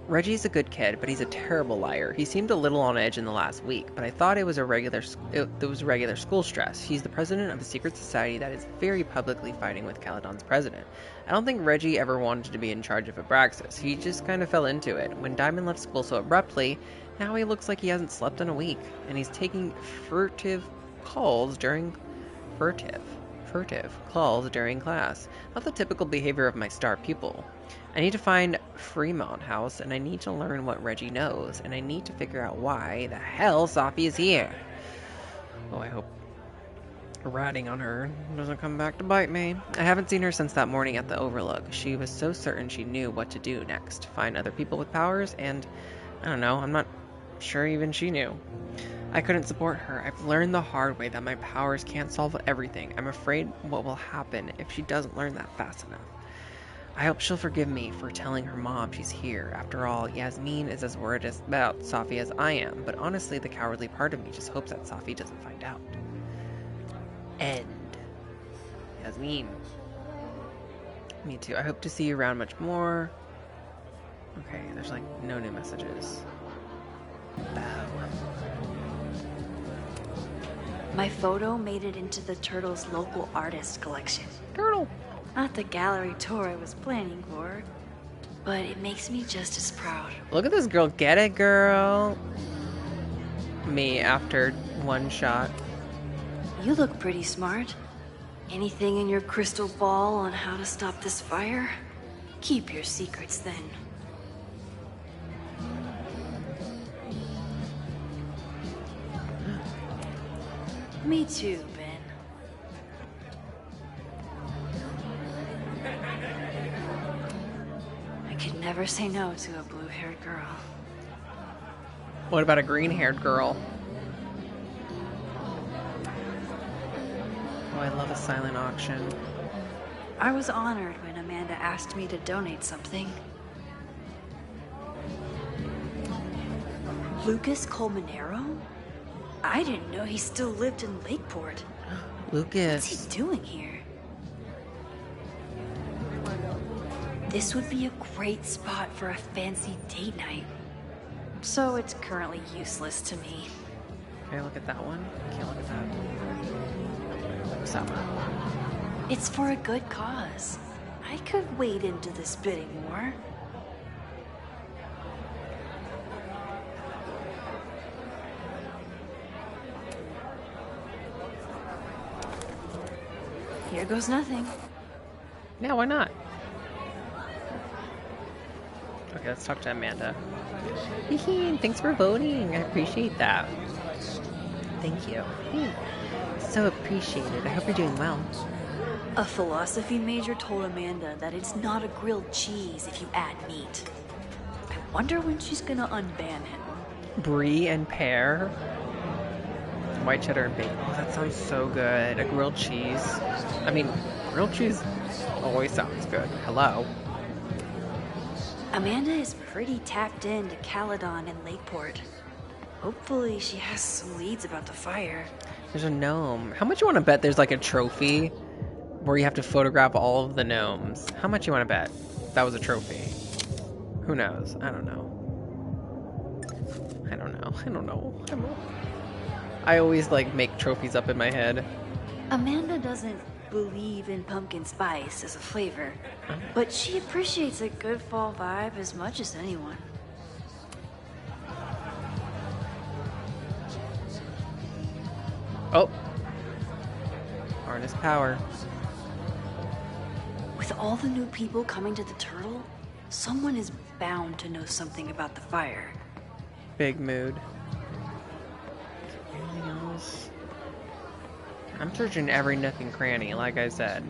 Reggie's a good kid, but he's a terrible liar. He seemed a little on edge in the last week, but I thought it was regular school stress. He's the president of a secret society that is very publicly fighting with Caledon's president. I don't think Reggie ever wanted to be in charge of Abraxas. He just kind of fell into it. When Diamond left school so abruptly, now he looks like he hasn't slept in a week, and he's taking furtive calls during class. Not the typical behavior of my star pupil. I need to find Fremont House, and I need to learn what Reggie knows, and I need to figure out why the hell Safi is here. Oh, I hope ratting on her doesn't come back to bite me. I haven't seen her since that morning at the Overlook. She was so certain she knew what to do next. Find other people with powers, and I don't know, I'm not sure even she knew. I couldn't support her. I've learned the hard way that my powers can't solve everything. I'm afraid what will happen if she doesn't learn that fast enough. I hope she'll forgive me for telling her mom she's here. After all, Yasmin is as worried about Safi as I am, but honestly, the cowardly part of me just hopes that Safi doesn't find out. End. Yasmin. Me too. I hope to see you around much more. Okay, there's like no new messages. Bow. My photo made it into the Turtle's local artist collection. Turtle! Not the gallery tour I was planning for, but it makes me just as proud. Look at this girl. Get it, girl. Me after one shot. You look pretty smart. Anything in your crystal ball on how to stop this fire? Keep your secrets then. Me too, Ben. I could never say no to a blue-haired girl. What about a green-haired girl? Oh, I love a silent auction. I was honored when Amanda asked me to donate something. Lucas Colmenero? I didn't know he still lived in Lakeport. Lucas. What's he doing here? This would be a great spot for a fancy date night. So it's currently useless to me. Can I look at that one? I can't look at that. What's that one? It's for a good cause. I could wade into this bidding war. Here goes nothing. Yeah, why not? Okay, let's talk to Amanda. Thanks for voting. I appreciate that. Thank you. So appreciated. I hope you're doing well. A philosophy major told Amanda that it's not a grilled cheese if you add meat. I wonder when she's gonna unban him. Brie and pear. White cheddar and bacon. Oh, that sounds so good. A grilled cheese. I mean, grilled cheese always sounds good. Hello. Amanda is pretty tapped into Caledon and Lakeport. Hopefully she has some leads about the fire. There's a gnome. How much you want to bet there's like a trophy where you have to photograph all of the gnomes? How much you want to bet that was a trophy? Who knows? I don't know. I always like make trophies up in my head. Amanda doesn't believe in pumpkin spice as a flavor, but she appreciates a good fall vibe as much as anyone. Oh. Harness power. With all the new people coming to the Turtle, someone is bound to know something about the fire. Big mood. Anything else? I'm searching every nook and cranny, like I said.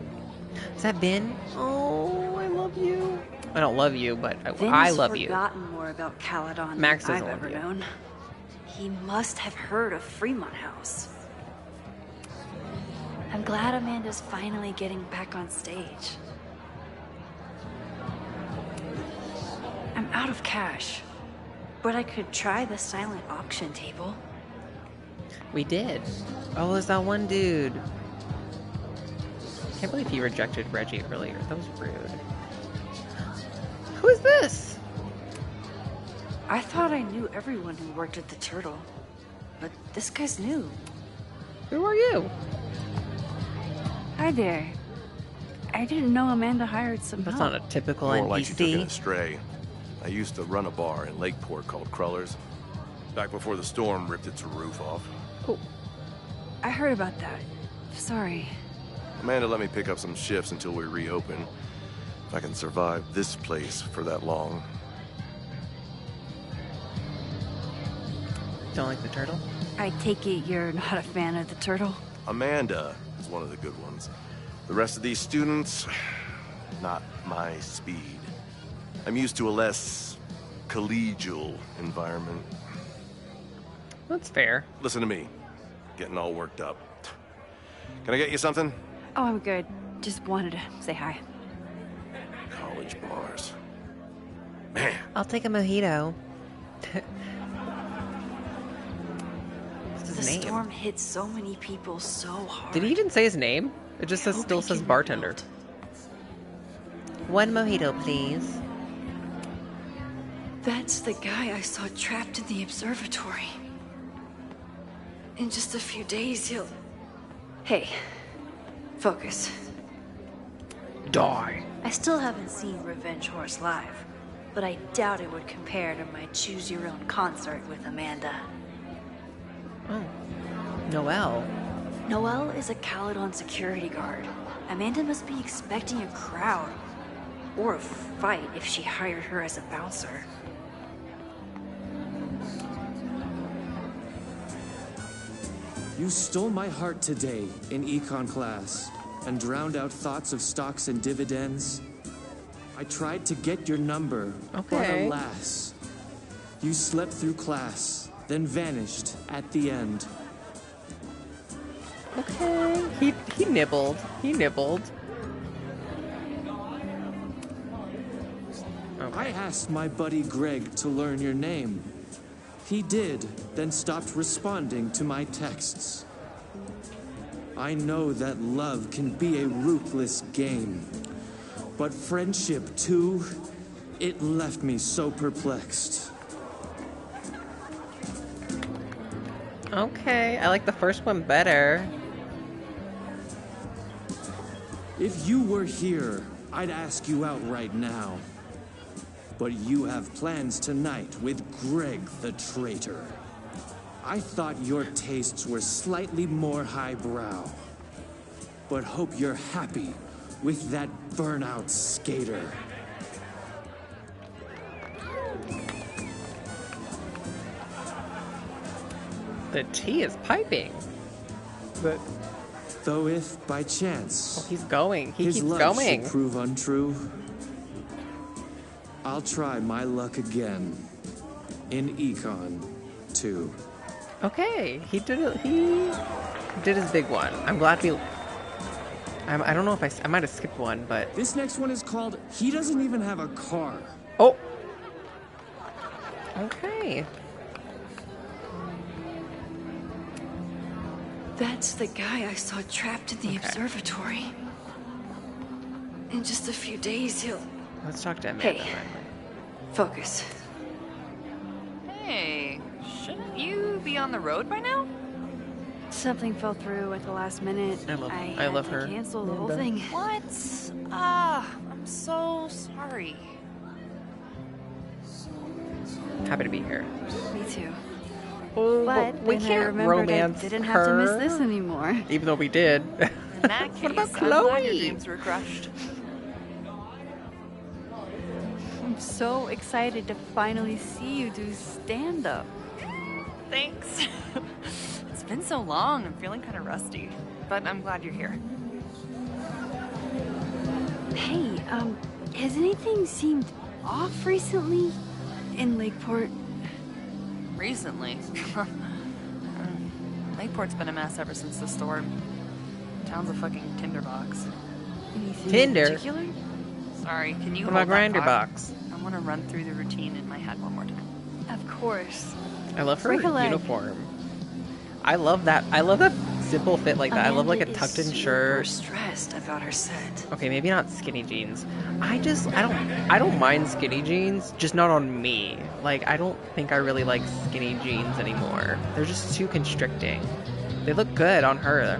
Is that Ben? Oh, I love you. I don't love you, but I love you. Vin's forgotten more about Caledon Max than doesn't I've love ever known. He must have heard of Fremont House. I'm glad Amanda's finally getting back on stage. I'm out of cash, but I could try the silent auction table. We did. Oh, it's that one dude. Can't believe he rejected Reggie earlier. That was rude. Who is this? I thought I knew everyone who worked at the Turtle, but this guy's new. Who are you? Hi there. I didn't know Amanda hired some That's help. not a typical More NPC. like she took it astray. I used to run a bar in Lakeport called Crullers. Back before the storm ripped its roof off. Oh, I heard about that. Sorry. Amanda let me pick up some shifts until we reopen. If I can survive this place for that long. Don't like the Turtle? I take it you're not a fan of the Turtle? Amanda is one of the good ones. The rest of these students, not my speed. I'm used to a less collegial environment. That's fair. Listen to me. Getting all worked up. Can I get you something? Oh, I'm good. Just wanted to say hi. College beach bars. Man. I'll take a mojito. The storm hit so many people so hard. Did he even say his name? It just still says bartender. One mojito, please. That's the guy I saw trapped in the observatory. In just a few days, he'll... Hey, focus. Die. I still haven't seen Revenge Horse live, but I doubt it would compare to my Choose Your Own concert with Amanda. Oh. Noelle. Noelle is a Caledon security guard. Amanda must be expecting a crowd. Or a fight if she hired her as a bouncer. You stole my heart today in econ class and drowned out thoughts of stocks and dividends. I tried to get your number, but alas, you slept through class, then vanished at the end. Okay, he nibbled. He nibbled. Okay. I asked my buddy Greg to learn your name. He did, then stopped responding to my texts. I know that love can be a ruthless game, but friendship too, it left me so perplexed. Okay, I like the first one better. If you were here, I'd ask you out right now. But you have plans tonight with Greg the traitor. I thought your tastes were slightly more highbrow. But hope you're happy with that burnout skater. The tea is piping. But though if by chance he's going. He his keeps love going. should prove untrue, I'll try my luck again in Econ 2. Okay, he did it. He did his big one. I'm glad we. I don't know if I might have skipped one, but this next one is called "He Doesn't Even Have a Car." Oh. Okay. That's the guy I saw trapped in the observatory. In just a few days, he'll... Let's talk to Amanda. Hey, focus. Hey, shouldn't you be on the road by now? Something fell through at the last minute. I love her. Cancel the whole thing. What? I'm so sorry. Happy to be here. Me too. Oh, but we then can't I remembered romance I didn't have to miss her. this anymore. Even though we did. In that case, about I'm glad your Chloe? dreams were crushed. I'm so excited to finally see you do stand-up. Thanks. It's been so long, I'm feeling kind of rusty. But I'm glad you're here. Hey, has anything seemed off recently in Lakeport? Recently? Lakeport's been a mess ever since the storm. Town's a fucking tinderbox. Anything Tinder? in particular? Sorry, can you What hold about that Grinder thought? Box? I want to run through the routine in my head one more time. Of course. I love her Break a leg. uniform. I love that. I love that simple fit like that. I love like a Amanda tucked in is shirt. super stressed about her set. Okay, maybe not skinny jeans. I don't mind skinny jeans, just not on me. Like, I don't think I really like skinny jeans anymore. They're just too constricting. They look good on her.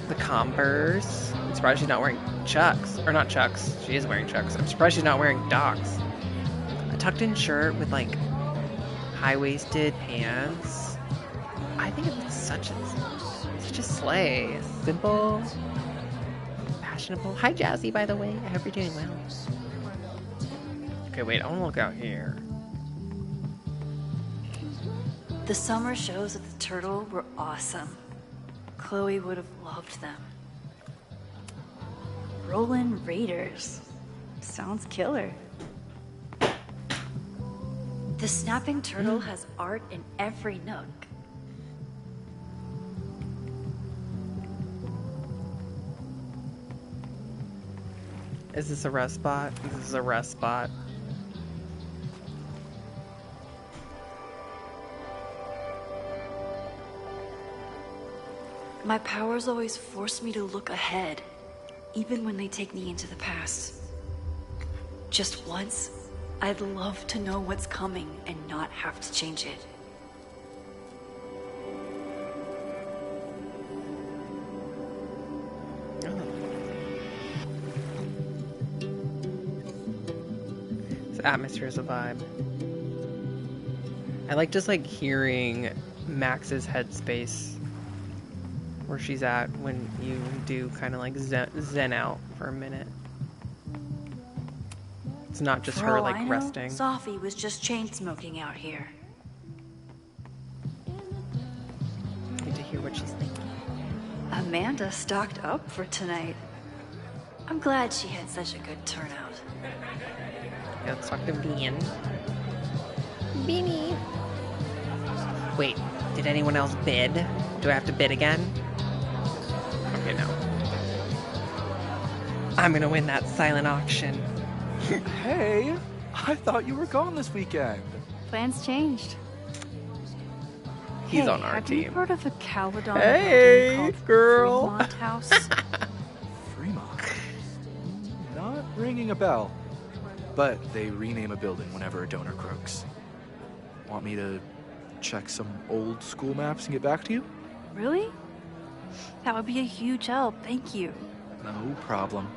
The Converse. I'm surprised she's not wearing Chucks. Or not Chucks. She is wearing Chucks. I'm surprised she's not wearing Docs. A tucked in shirt with like high-waisted pants. I think it's such a slay. Simple, fashionable. Hi, Jazzy, by the way. I hope you're doing well. Okay, wait. I want to look out here. The summer shows at the Turtle were awesome. Chloe would have loved them. Rollin' Raiders. Sounds killer. The Snapping Turtle has art in every nook. Is this a rest spot? This is a rest spot. My powers always force me to look ahead, even when they take me into the past. Just once, I'd love to know what's coming and not have to change it. This atmosphere is a vibe. I like just like hearing Max's headspace where she's at when you do kind of like zen out for a minute. It's not just her like resting. Sophie was just chain smoking out here. I need to hear what she's thinking. Amanda stocked up for tonight. I'm glad she had such a good turnout. Yeah, let's talk to Bean. Beanie. Wait, did anyone else bid? Do I have to bid again? Okay, no. I'm gonna win that silent auction. Hey, I thought you were gone this weekend. Plans changed. He's on our have team. You heard of a Caledon Hey, building called girl. Vermont House? Fremont? Not ringing a bell. But they rename a building whenever a donor croaks. Want me to check some old school maps and get back to you? Really? That would be a huge help, thank you. No problem.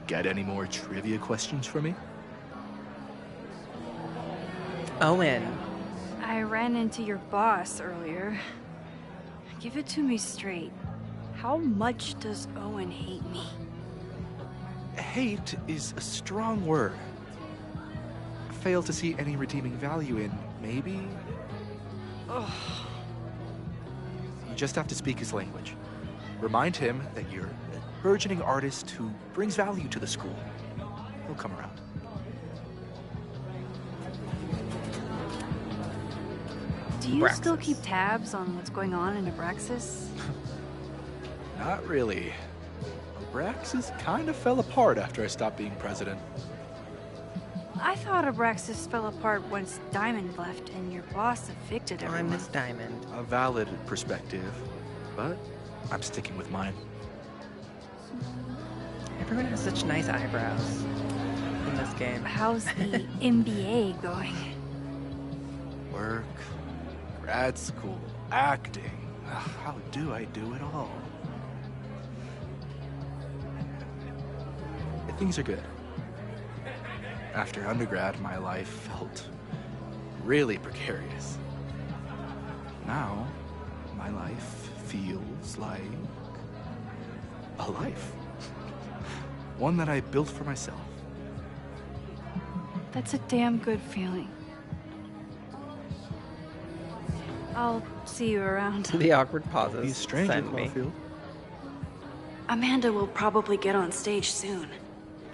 Got any more trivia questions for me? Owen. I ran into your boss earlier. Give it to me straight. How much does Owen hate me? Hate is a strong word. Fail to see any redeeming value in, maybe? Ugh. You just have to speak his language. Remind him that you're a burgeoning artist who brings value to the school. He'll come around. Do you Abraxas. still keep tabs on what's going on in Abraxas? Not really. Abraxas kind of fell apart after I stopped being president. I thought Abraxas fell apart once Diamond left and your boss evicted everyone. I'm Miss Diamond. A valid perspective, but I'm sticking with mine. Everyone has such nice eyebrows in this game. How's the MBA going? Work, grad school, acting. Ugh, how do I do it all? Things are good. After undergrad, my life felt really precarious. Now, my life feels like a life. One that I built for myself. That's a damn good feeling. I'll see you around. The awkward pauses. He's strange Send me. Amanda will probably get on stage soon.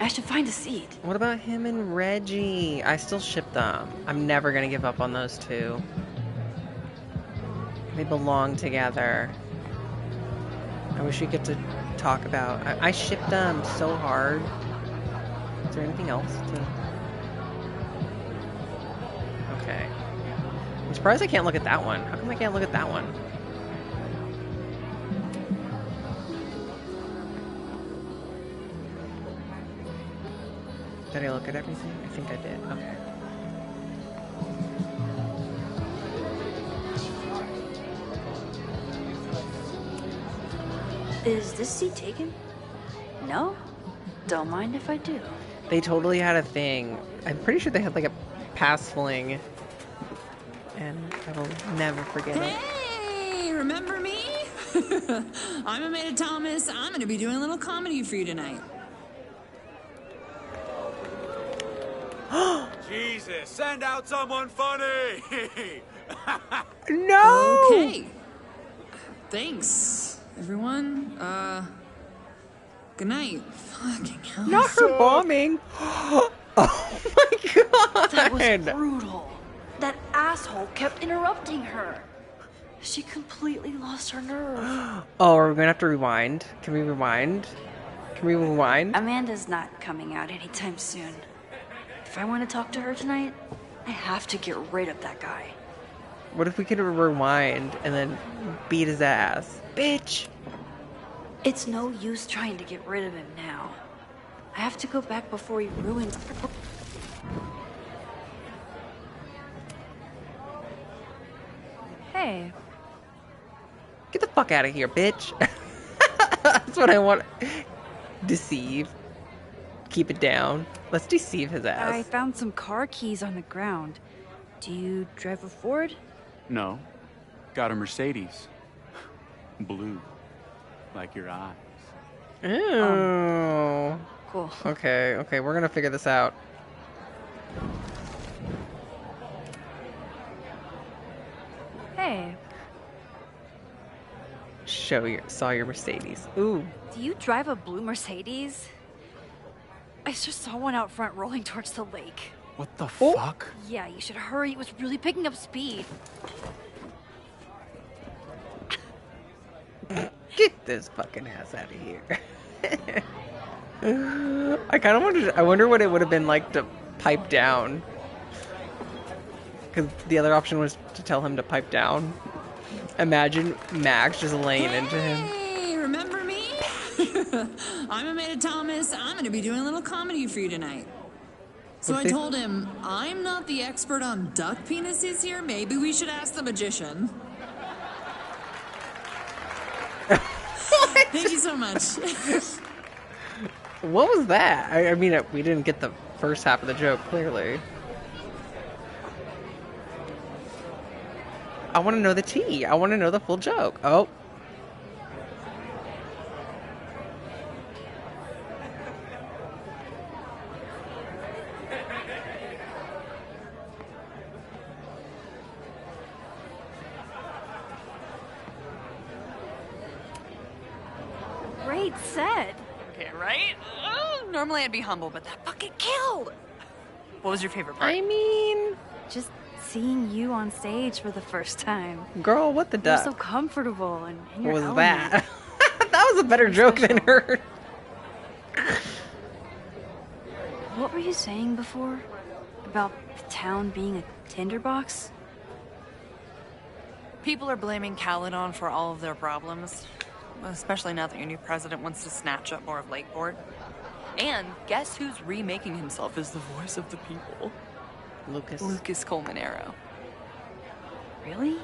I should find a seat. What about him and Reggie? I still ship them. I'm never gonna give up on those two. They belong together. I wish we get to talk about... I ship them so hard. Is there anything else to... Okay. I'm surprised I can't look at that one. How come I can't look at that one? Did I look at everything? I think I did. Okay. Is this seat taken? No? Don't mind if I do. They totally had a thing. I'm pretty sure they had like a pass fling. And I will never forget it. Hey, remember me? I'm Amanda Thomas. I'm going to be doing a little comedy for you tonight. Jesus, send out someone funny! No! Okay. Thanks, everyone. Good night. Fucking hell. Not her bombing. Oh my god! That was brutal. That asshole kept interrupting her. She completely lost her nerve. Oh, are we gonna have to rewind? Can we rewind? Can we rewind? Amanda's not coming out anytime soon. If I want to talk to her tonight, I have to get rid of that guy. What if we could rewind and then beat his ass? Bitch! It's no use trying to get rid of him now. I have to go back before he ruins... Hey. Get the fuck out of here, bitch. That's what I want. Deceive. Keep it down. Let's deceive his ass. I found some car keys on the ground. Do you drive a Ford? No. Got a Mercedes. Blue. Like your eyes. Ew. Cool. Okay, we're gonna figure this out. Hey. Saw your Mercedes. Ooh. Do you drive a blue Mercedes? I just saw one out front rolling towards the lake. What the fuck? Yeah, you should hurry. It was really picking up speed. Get this fucking ass out of here. I kind of wondered. I wonder what it would have been like to pipe down. Because the other option was to tell him to pipe down. Imagine Max just laying into him. Hey, remember me? I'm Amanda Thomas. I'm going to be doing a little comedy for you tonight. So I told him, I'm not the expert on duck penises here. Maybe we should ask the magician. Thank you so much. What was that? I mean, we didn't get the first half of the joke, clearly. I want to know the tea. I want to know the full joke. Oh. Great set. Okay, right? Oh, normally I'd be humble, but that fucking killed. What was your favorite part? I mean, just seeing you on stage for the first time. Girl, what the duck? You're so comfortable and in your What was element. that? That was a better joke than her. What were you saying before? About the town being a tinderbox? People are blaming Caledon for all of their problems. Especially now that your new president wants to snatch up more of Lakeport. And guess who's remaking himself as the voice of the people? Lucas Colmanero. Really?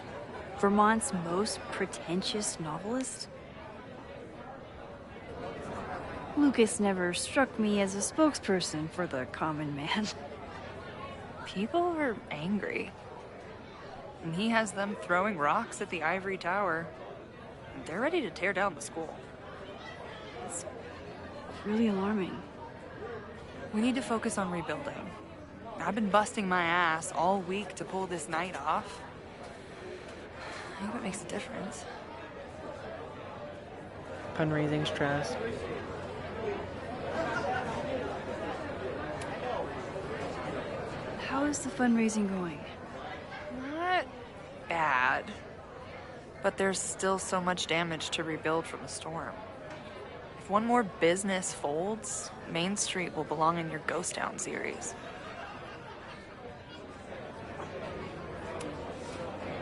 Vermont's most pretentious novelist? Lucas never struck me as a spokesperson for the common man. People are angry. And he has them throwing rocks at the Ivory Tower. And they're ready to tear down the school. It's really alarming. We need to focus on rebuilding. I've been busting my ass all week to pull this night off. I hope it makes a difference. Fundraising stress. How is the fundraising going? Not bad. But there's still so much damage to rebuild from the storm. If one more business folds, Main Street will belong in your Ghost Town series.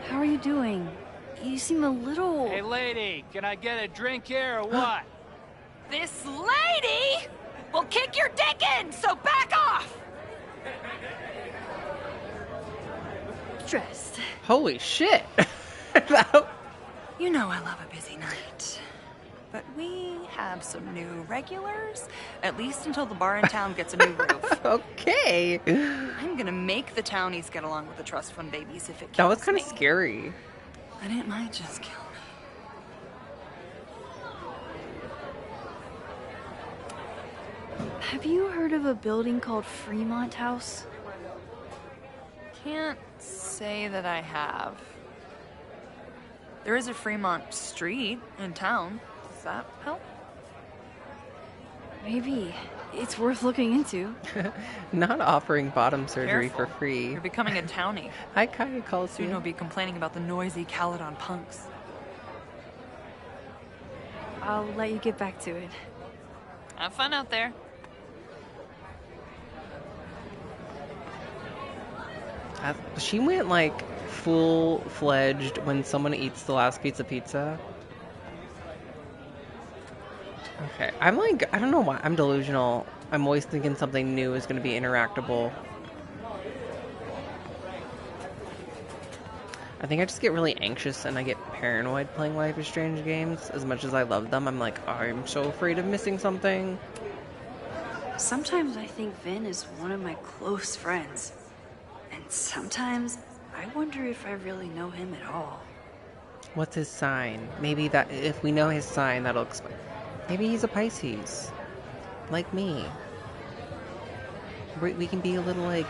How are you doing? You seem a little... Hey, lady, can I get a drink here or what? This lady will kick your dick in, so back off! Stressed. Holy shit. You know I love a busy night. But we have some new regulars, at least until the bar in town gets a new roof. Okay. I'm gonna make the townies get along with the trust fund babies if it kills That was kind me. of scary. And it might just kill me. Have you heard of a building called Fremont House? Can't say that I have. There is a Fremont Street in town. Does that help? Maybe. It's worth looking into. Not offering bottom surgery Careful. for free. You're becoming a townie. I kind of call Soon you'll be complaining about the noisy Caledon punks. I'll let you get back to it. Have fun out there. She went like full-fledged when someone eats the last pizza. Okay, I'm like, I don't know why, I'm delusional. I'm always thinking something new is going to be interactable. I think I just get really anxious and I get paranoid playing Life is Strange games. As much as I love them, I'm like, I'm so afraid of missing something. Sometimes I think Vin is one of my close friends. And sometimes I wonder if I really know him at all. What's his sign? Maybe that if we know his sign, that'll explain. Maybe he's a Pisces. Like me. We can be a little like...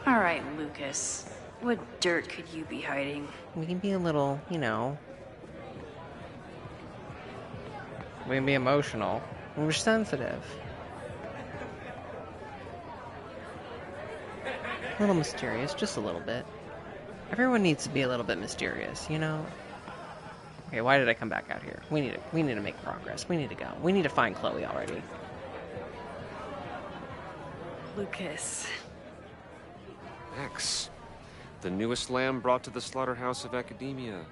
Alright, Lucas. What dirt could you be hiding? We can be a little, we can be emotional. We're sensitive. A little mysterious, just a little bit. Everyone needs to be a little bit mysterious, Okay, why did I come back out here? We need to make progress. We need to go. We need to find Chloe already. Lucas. Max. The newest lamb brought to the slaughterhouse of academia.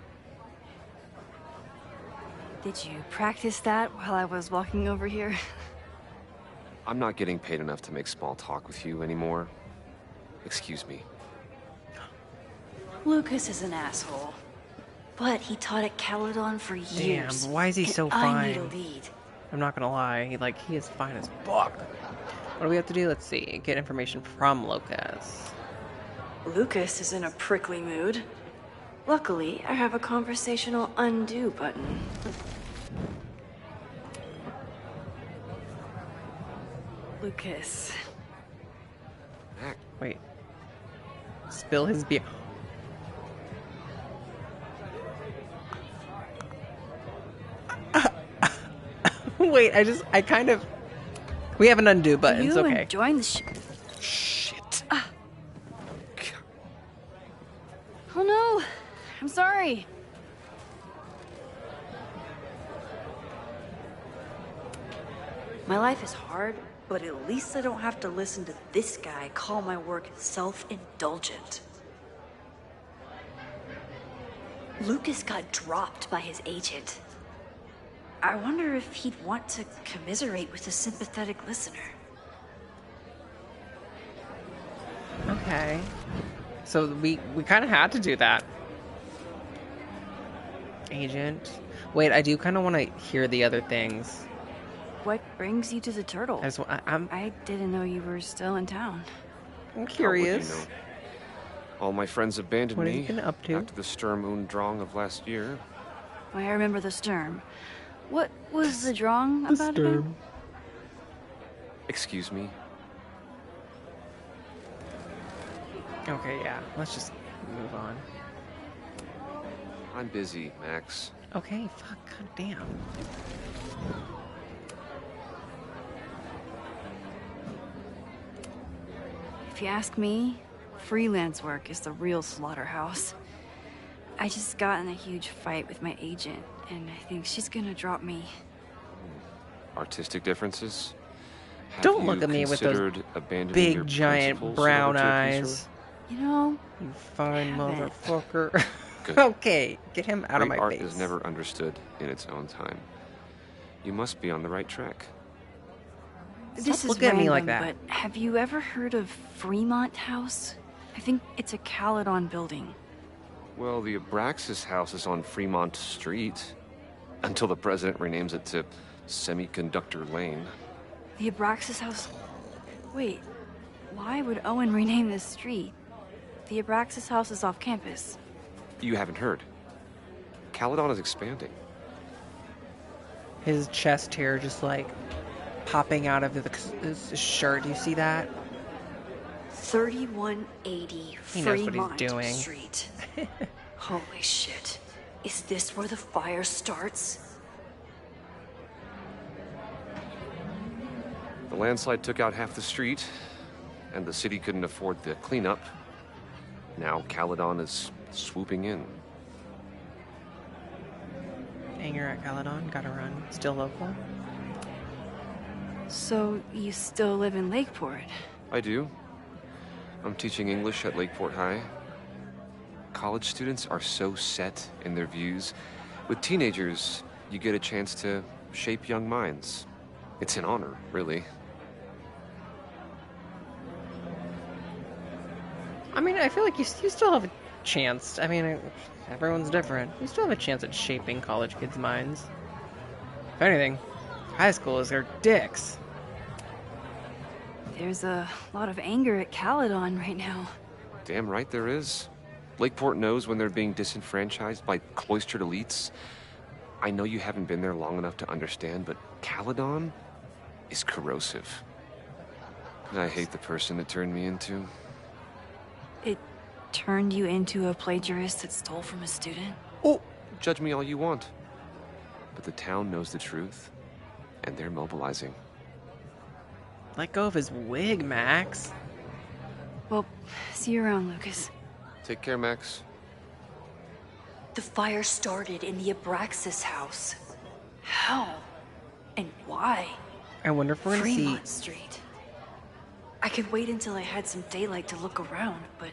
Did you practice that while I was walking over here? I'm not getting paid enough to make small talk with you anymore. Excuse me. Lucas is an asshole. But he taught at Caledon for years. Damn, why is he so I fine? need a lead. I'm not gonna lie, he is fine as fuck. What do we have to do? Let's see. Get information from Lucas. Lucas is in a prickly mood. Luckily, I have a conversational undo button. Lucas. Wait. Spill his beer. Wait, I kind of... We have an undo button, it's okay. Enjoying the Shit. Oh no, I'm sorry. My life is hard, but at least I don't have to listen to this guy call my work self-indulgent. Lucas got dropped by his agent. I wonder if he'd want to commiserate with a sympathetic listener. Okay. So we kind of had to do that. Agent. Wait, I do kind of want to hear the other things. What brings you to the Turtle? I didn't know you were still in town. I'm curious. How would you know? All my friends abandoned What me have you been up to? after the Sturm und Drang of last year. I remember the Sturm. What was the Drang about again? Excuse me? Okay, yeah. Let's just move on. I'm busy, Max. Okay, fuck, goddamn. If you ask me, freelance work is the real slaughterhouse. I just got in a huge fight with my agent, and I think she's gonna drop me. Artistic differences? Don't look at me with those big, giant brown eyes. You know, you fine motherfucker. Okay, get him out of my art face. is never understood in its own time. You must be on the right track. This is looking at me like random, that. But have you ever heard of Fremont House? I think it's a Caledon building. Well, the Abraxas house is on Fremont Street. Until the president renames it to Semiconductor Lane. The Abraxas House? Wait, why would Owen rename this street? The Abraxas House is off campus. You haven't heard. Caledon is expanding. His chest hair just like popping out of his shirt. Do you see that? 3180 He knows what Fremont he's doing. Street. Holy shit. Is this where the fire starts? The landslide took out half the street, and the city couldn't afford the cleanup. Now Caledon is swooping in. Anger at Caledon, gotta run. Still local. So, you still live in Lakeport? I do. I'm teaching English at Lakeport High. College students are so set in their views. With teenagers, you get a chance to shape young minds. It's an honor, really. I mean, I feel like you still have a chance. I mean, everyone's different. You still have a chance at shaping college kids' minds. If anything, high schoolers are dicks. There's a lot of anger at Caledon right now. Damn right there is. Lakeport knows when they're being disenfranchised by cloistered elites. I know you haven't been there long enough to understand, but Caledon is corrosive. And I hate the person it turned me into. It turned you into a plagiarist that stole from a student? Oh, judge me all you want. But the town knows the truth, and they're mobilizing. Let go of his wig, Max. Well, see you around, Lucas. Take care, Max. The fire started in the Abraxas house. How? And why? I wonder if we're gonna see... Vermont Street. I could wait until I had some daylight to look around, but...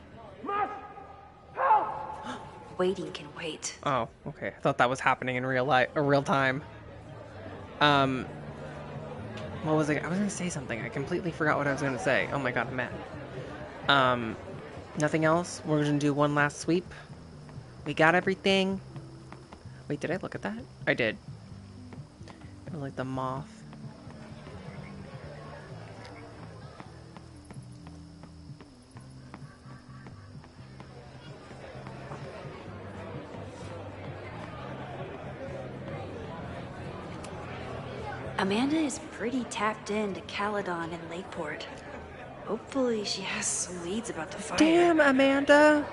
Waiting can wait. Oh, okay. I thought that was happening in real time. What was it? I was gonna say something. I completely forgot what I was gonna say. Oh my god, I'm mad. Nothing else? We're gonna do one last sweep. We got everything. Wait, did I look at that? I did. I like the moth. Amanda is pretty tapped into Caledon and Lakeport. Hopefully she has some leads about the fire. Damn, Amanda!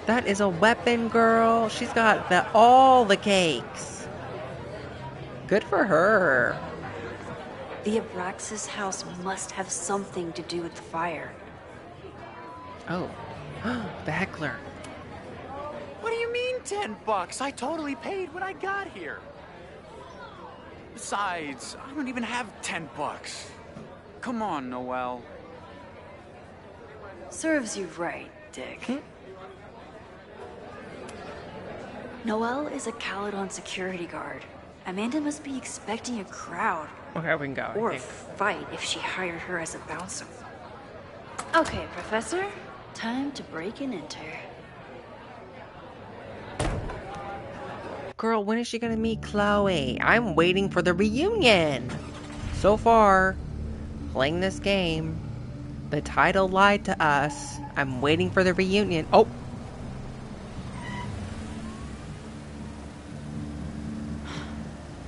That is a weapon, girl. She's got all the cakes. Good for her. The Abraxas house must have something to do with the fire. Oh, the heckler. What do you mean $10? I totally paid when I got here. Besides, I don't even have $10. Come on, Noelle. Serves you right, Dick. Noelle is a Caledon security guard. Amanda must be expecting a crowd. Okay, we can go. Or a fight if she hired her as a bouncer. Okay, Professor. Time to break and enter. Girl, when is she gonna meet Chloe? I'm waiting for the reunion. So far, playing this game, the title lied to us. I'm waiting for the reunion. Oh!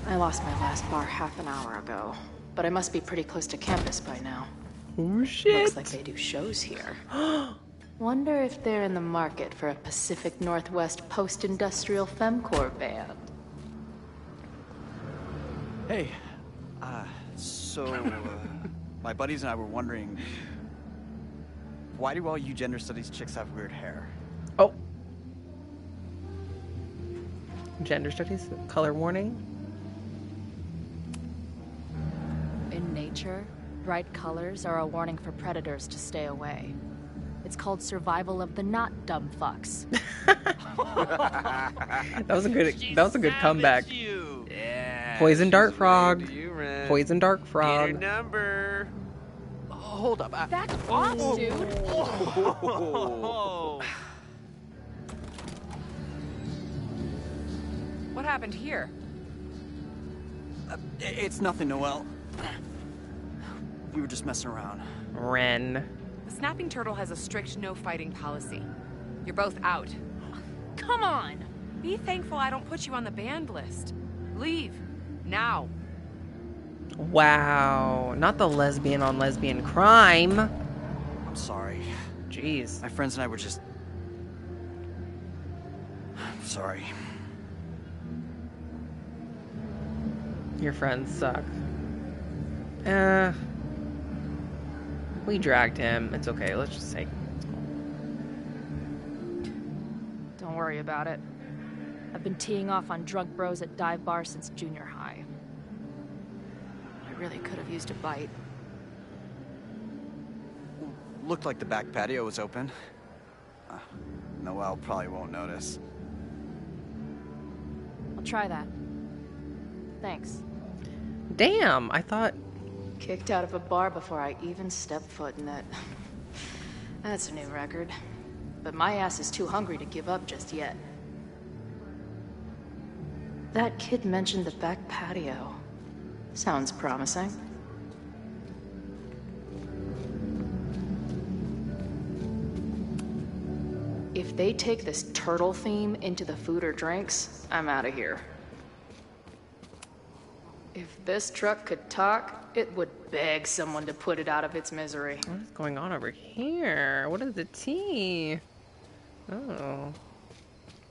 I lost my last bar half an hour ago, but I must be pretty close to campus by now. Oh shit! Looks like they do shows here. Wonder if they're in the market for a Pacific Northwest post-industrial femcore band. Hey, my buddies and I were wondering, why do all you gender studies chicks have weird hair? Oh. Gender studies? Color warning? In nature, bright colors are a warning for predators to stay away. It's called survival of the not dumb fucks. That was a good comeback. Yeah. Poison dart frog. Poison dart frog. Get her number. Hold up. Back off, dude. What happened here? It's nothing, Noelle. We were just messing around. Ren. The snapping turtle has a strict no-fighting policy. You're both out. Come on! Be thankful I don't put you on the banned list. Leave. Now. Wow. Not the lesbian on lesbian crime. I'm sorry. Jeez. My friends and I were just... sorry. Your friends suck. We dragged him. It's okay. Let's just say. Don't worry about it. I've been teeing off on drunk bros at dive bars since junior high. really could have used a bite. Looked like the back patio was open. Noelle probably won't notice. I'll try that. Thanks. Damn, I thought... Kicked out of a bar before I even stepped foot in it. That's a new record. But my ass is too hungry to give up just yet. That kid mentioned the back patio. Sounds promising. If they take this turtle theme into the food or drinks, I'm out of here. If this truck could talk, it would beg someone to put it out of its misery. What is going on over here? What is the tea? Oh.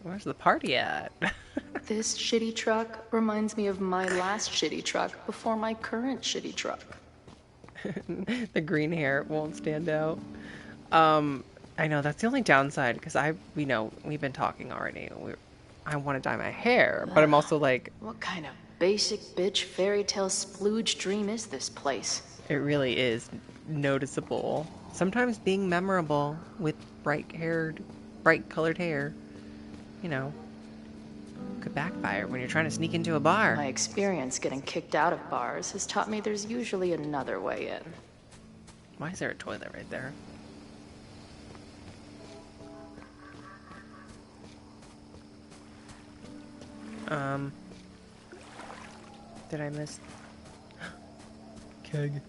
Where's the party at? This shitty truck reminds me of my last shitty truck before my current shitty truck. The green hair won't stand out. I know that's the only downside because we've been talking already. I want to dye my hair, but I'm also like, what kind of basic bitch fairy tale splooge dream is this place? It really is noticeable. Sometimes being memorable with bright colored hair, could backfire when you're trying to sneak into a bar. My experience getting kicked out of bars has taught me there's usually another way in. Why is there a toilet right there? Did I miss? Keg.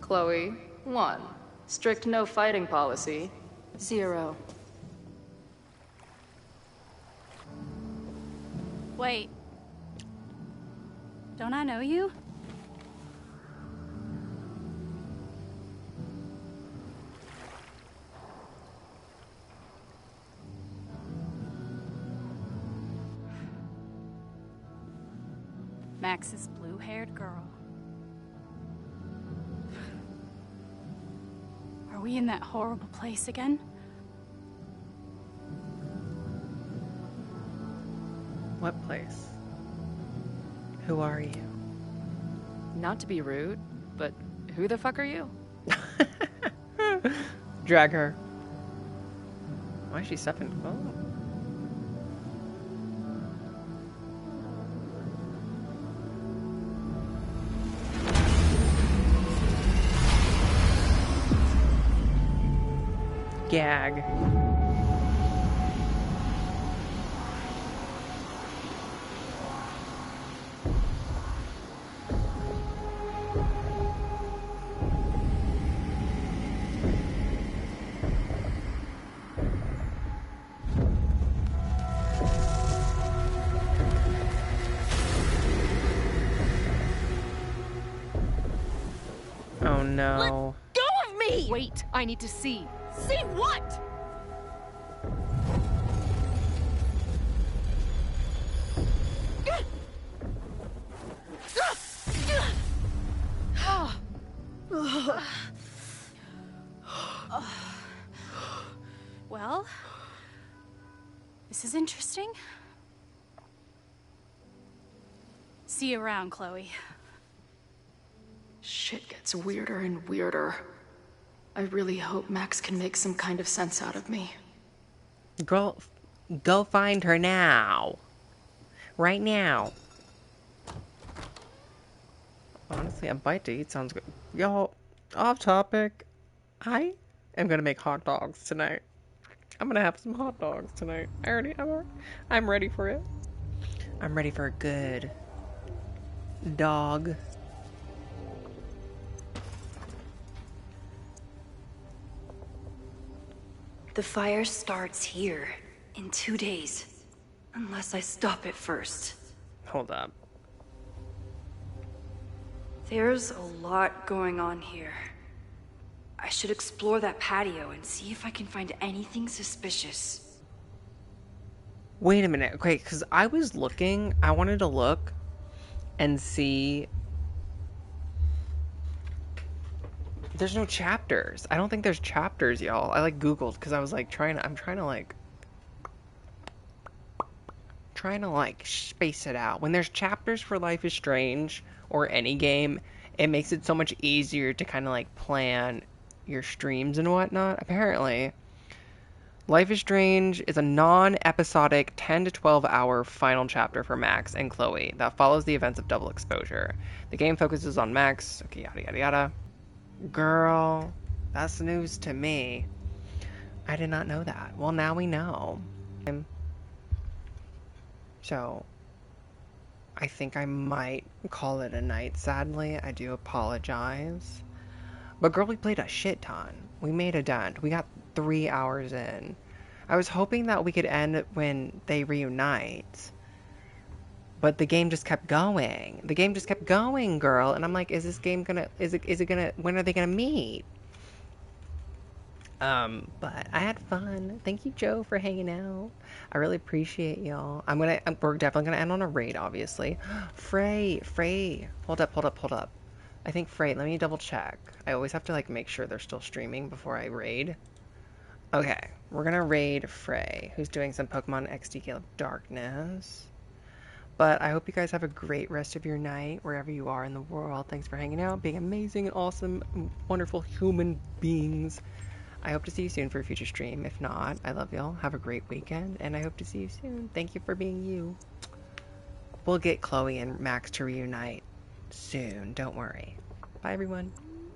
Chloe, 1. Strict no fighting policy. 0. Wait. Don't I know you? Max's blue-haired girl. Are we in that horrible place again? What place? Who are you? Not to be rude, but who the fuck are you? Drag her. Why is she stepping? Oh. Gag. Oh no. Let go of me! Wait, I need to see. See what? Well, this is interesting. See you around, Chloe. Shit gets weirder and weirder. I really hope Max can make some kind of sense out of me. Girl, go find her now. Right now. Honestly, a bite to eat sounds good. Y'all, off topic. I am gonna make hot dogs tonight. I'm gonna have some hot dogs tonight. I'm ready for it. I'm ready for a good dog. The fire starts here in 2 days, unless I stop it first. Hold up. There's a lot going on here. I should explore that patio and see if I can find anything suspicious. Wait a minute. Okay, because I wanted to look and see There's no chapters. I don't think there's chapters, y'all. I like Googled because I was like trying to space it out. When there's chapters for Life is Strange or any game, it makes it so much easier to kind of like plan your streams and whatnot. Apparently, Life is Strange is a non-episodic 10 to 12 hour final chapter for Max and Chloe that follows the events of Double Exposure. The game focuses on Max, okay, yada yada yada. Girl, that's news to me. I did not know that. Well, now we know. So, I think I might call it a night, sadly. I do apologize. But girl, we played a shit ton. We made a dent. We got 3 hours in. I was hoping that we could end when they reunite. But the game just kept going. The game just kept going, girl. And I'm like, is this game gonna, is it gonna, when are they gonna meet? But I had fun. Thank you, Joe, for hanging out. I really appreciate y'all. We're definitely gonna end on a raid, obviously. Frey. Hold up. I think Frey, let me double check. I always have to like make sure they're still streaming before I raid. Okay, we're gonna raid Frey, who's doing some Pokemon XD Gale of Darkness. But I hope you guys have a great rest of your night, wherever you are in the world. Thanks for hanging out, being amazing and awesome, wonderful human beings. I hope to see you soon for a future stream. If not, I love y'all. Have a great weekend, and I hope to see you soon. Thank you for being you. We'll get Chloe and Max to reunite soon. Don't worry. Bye, everyone.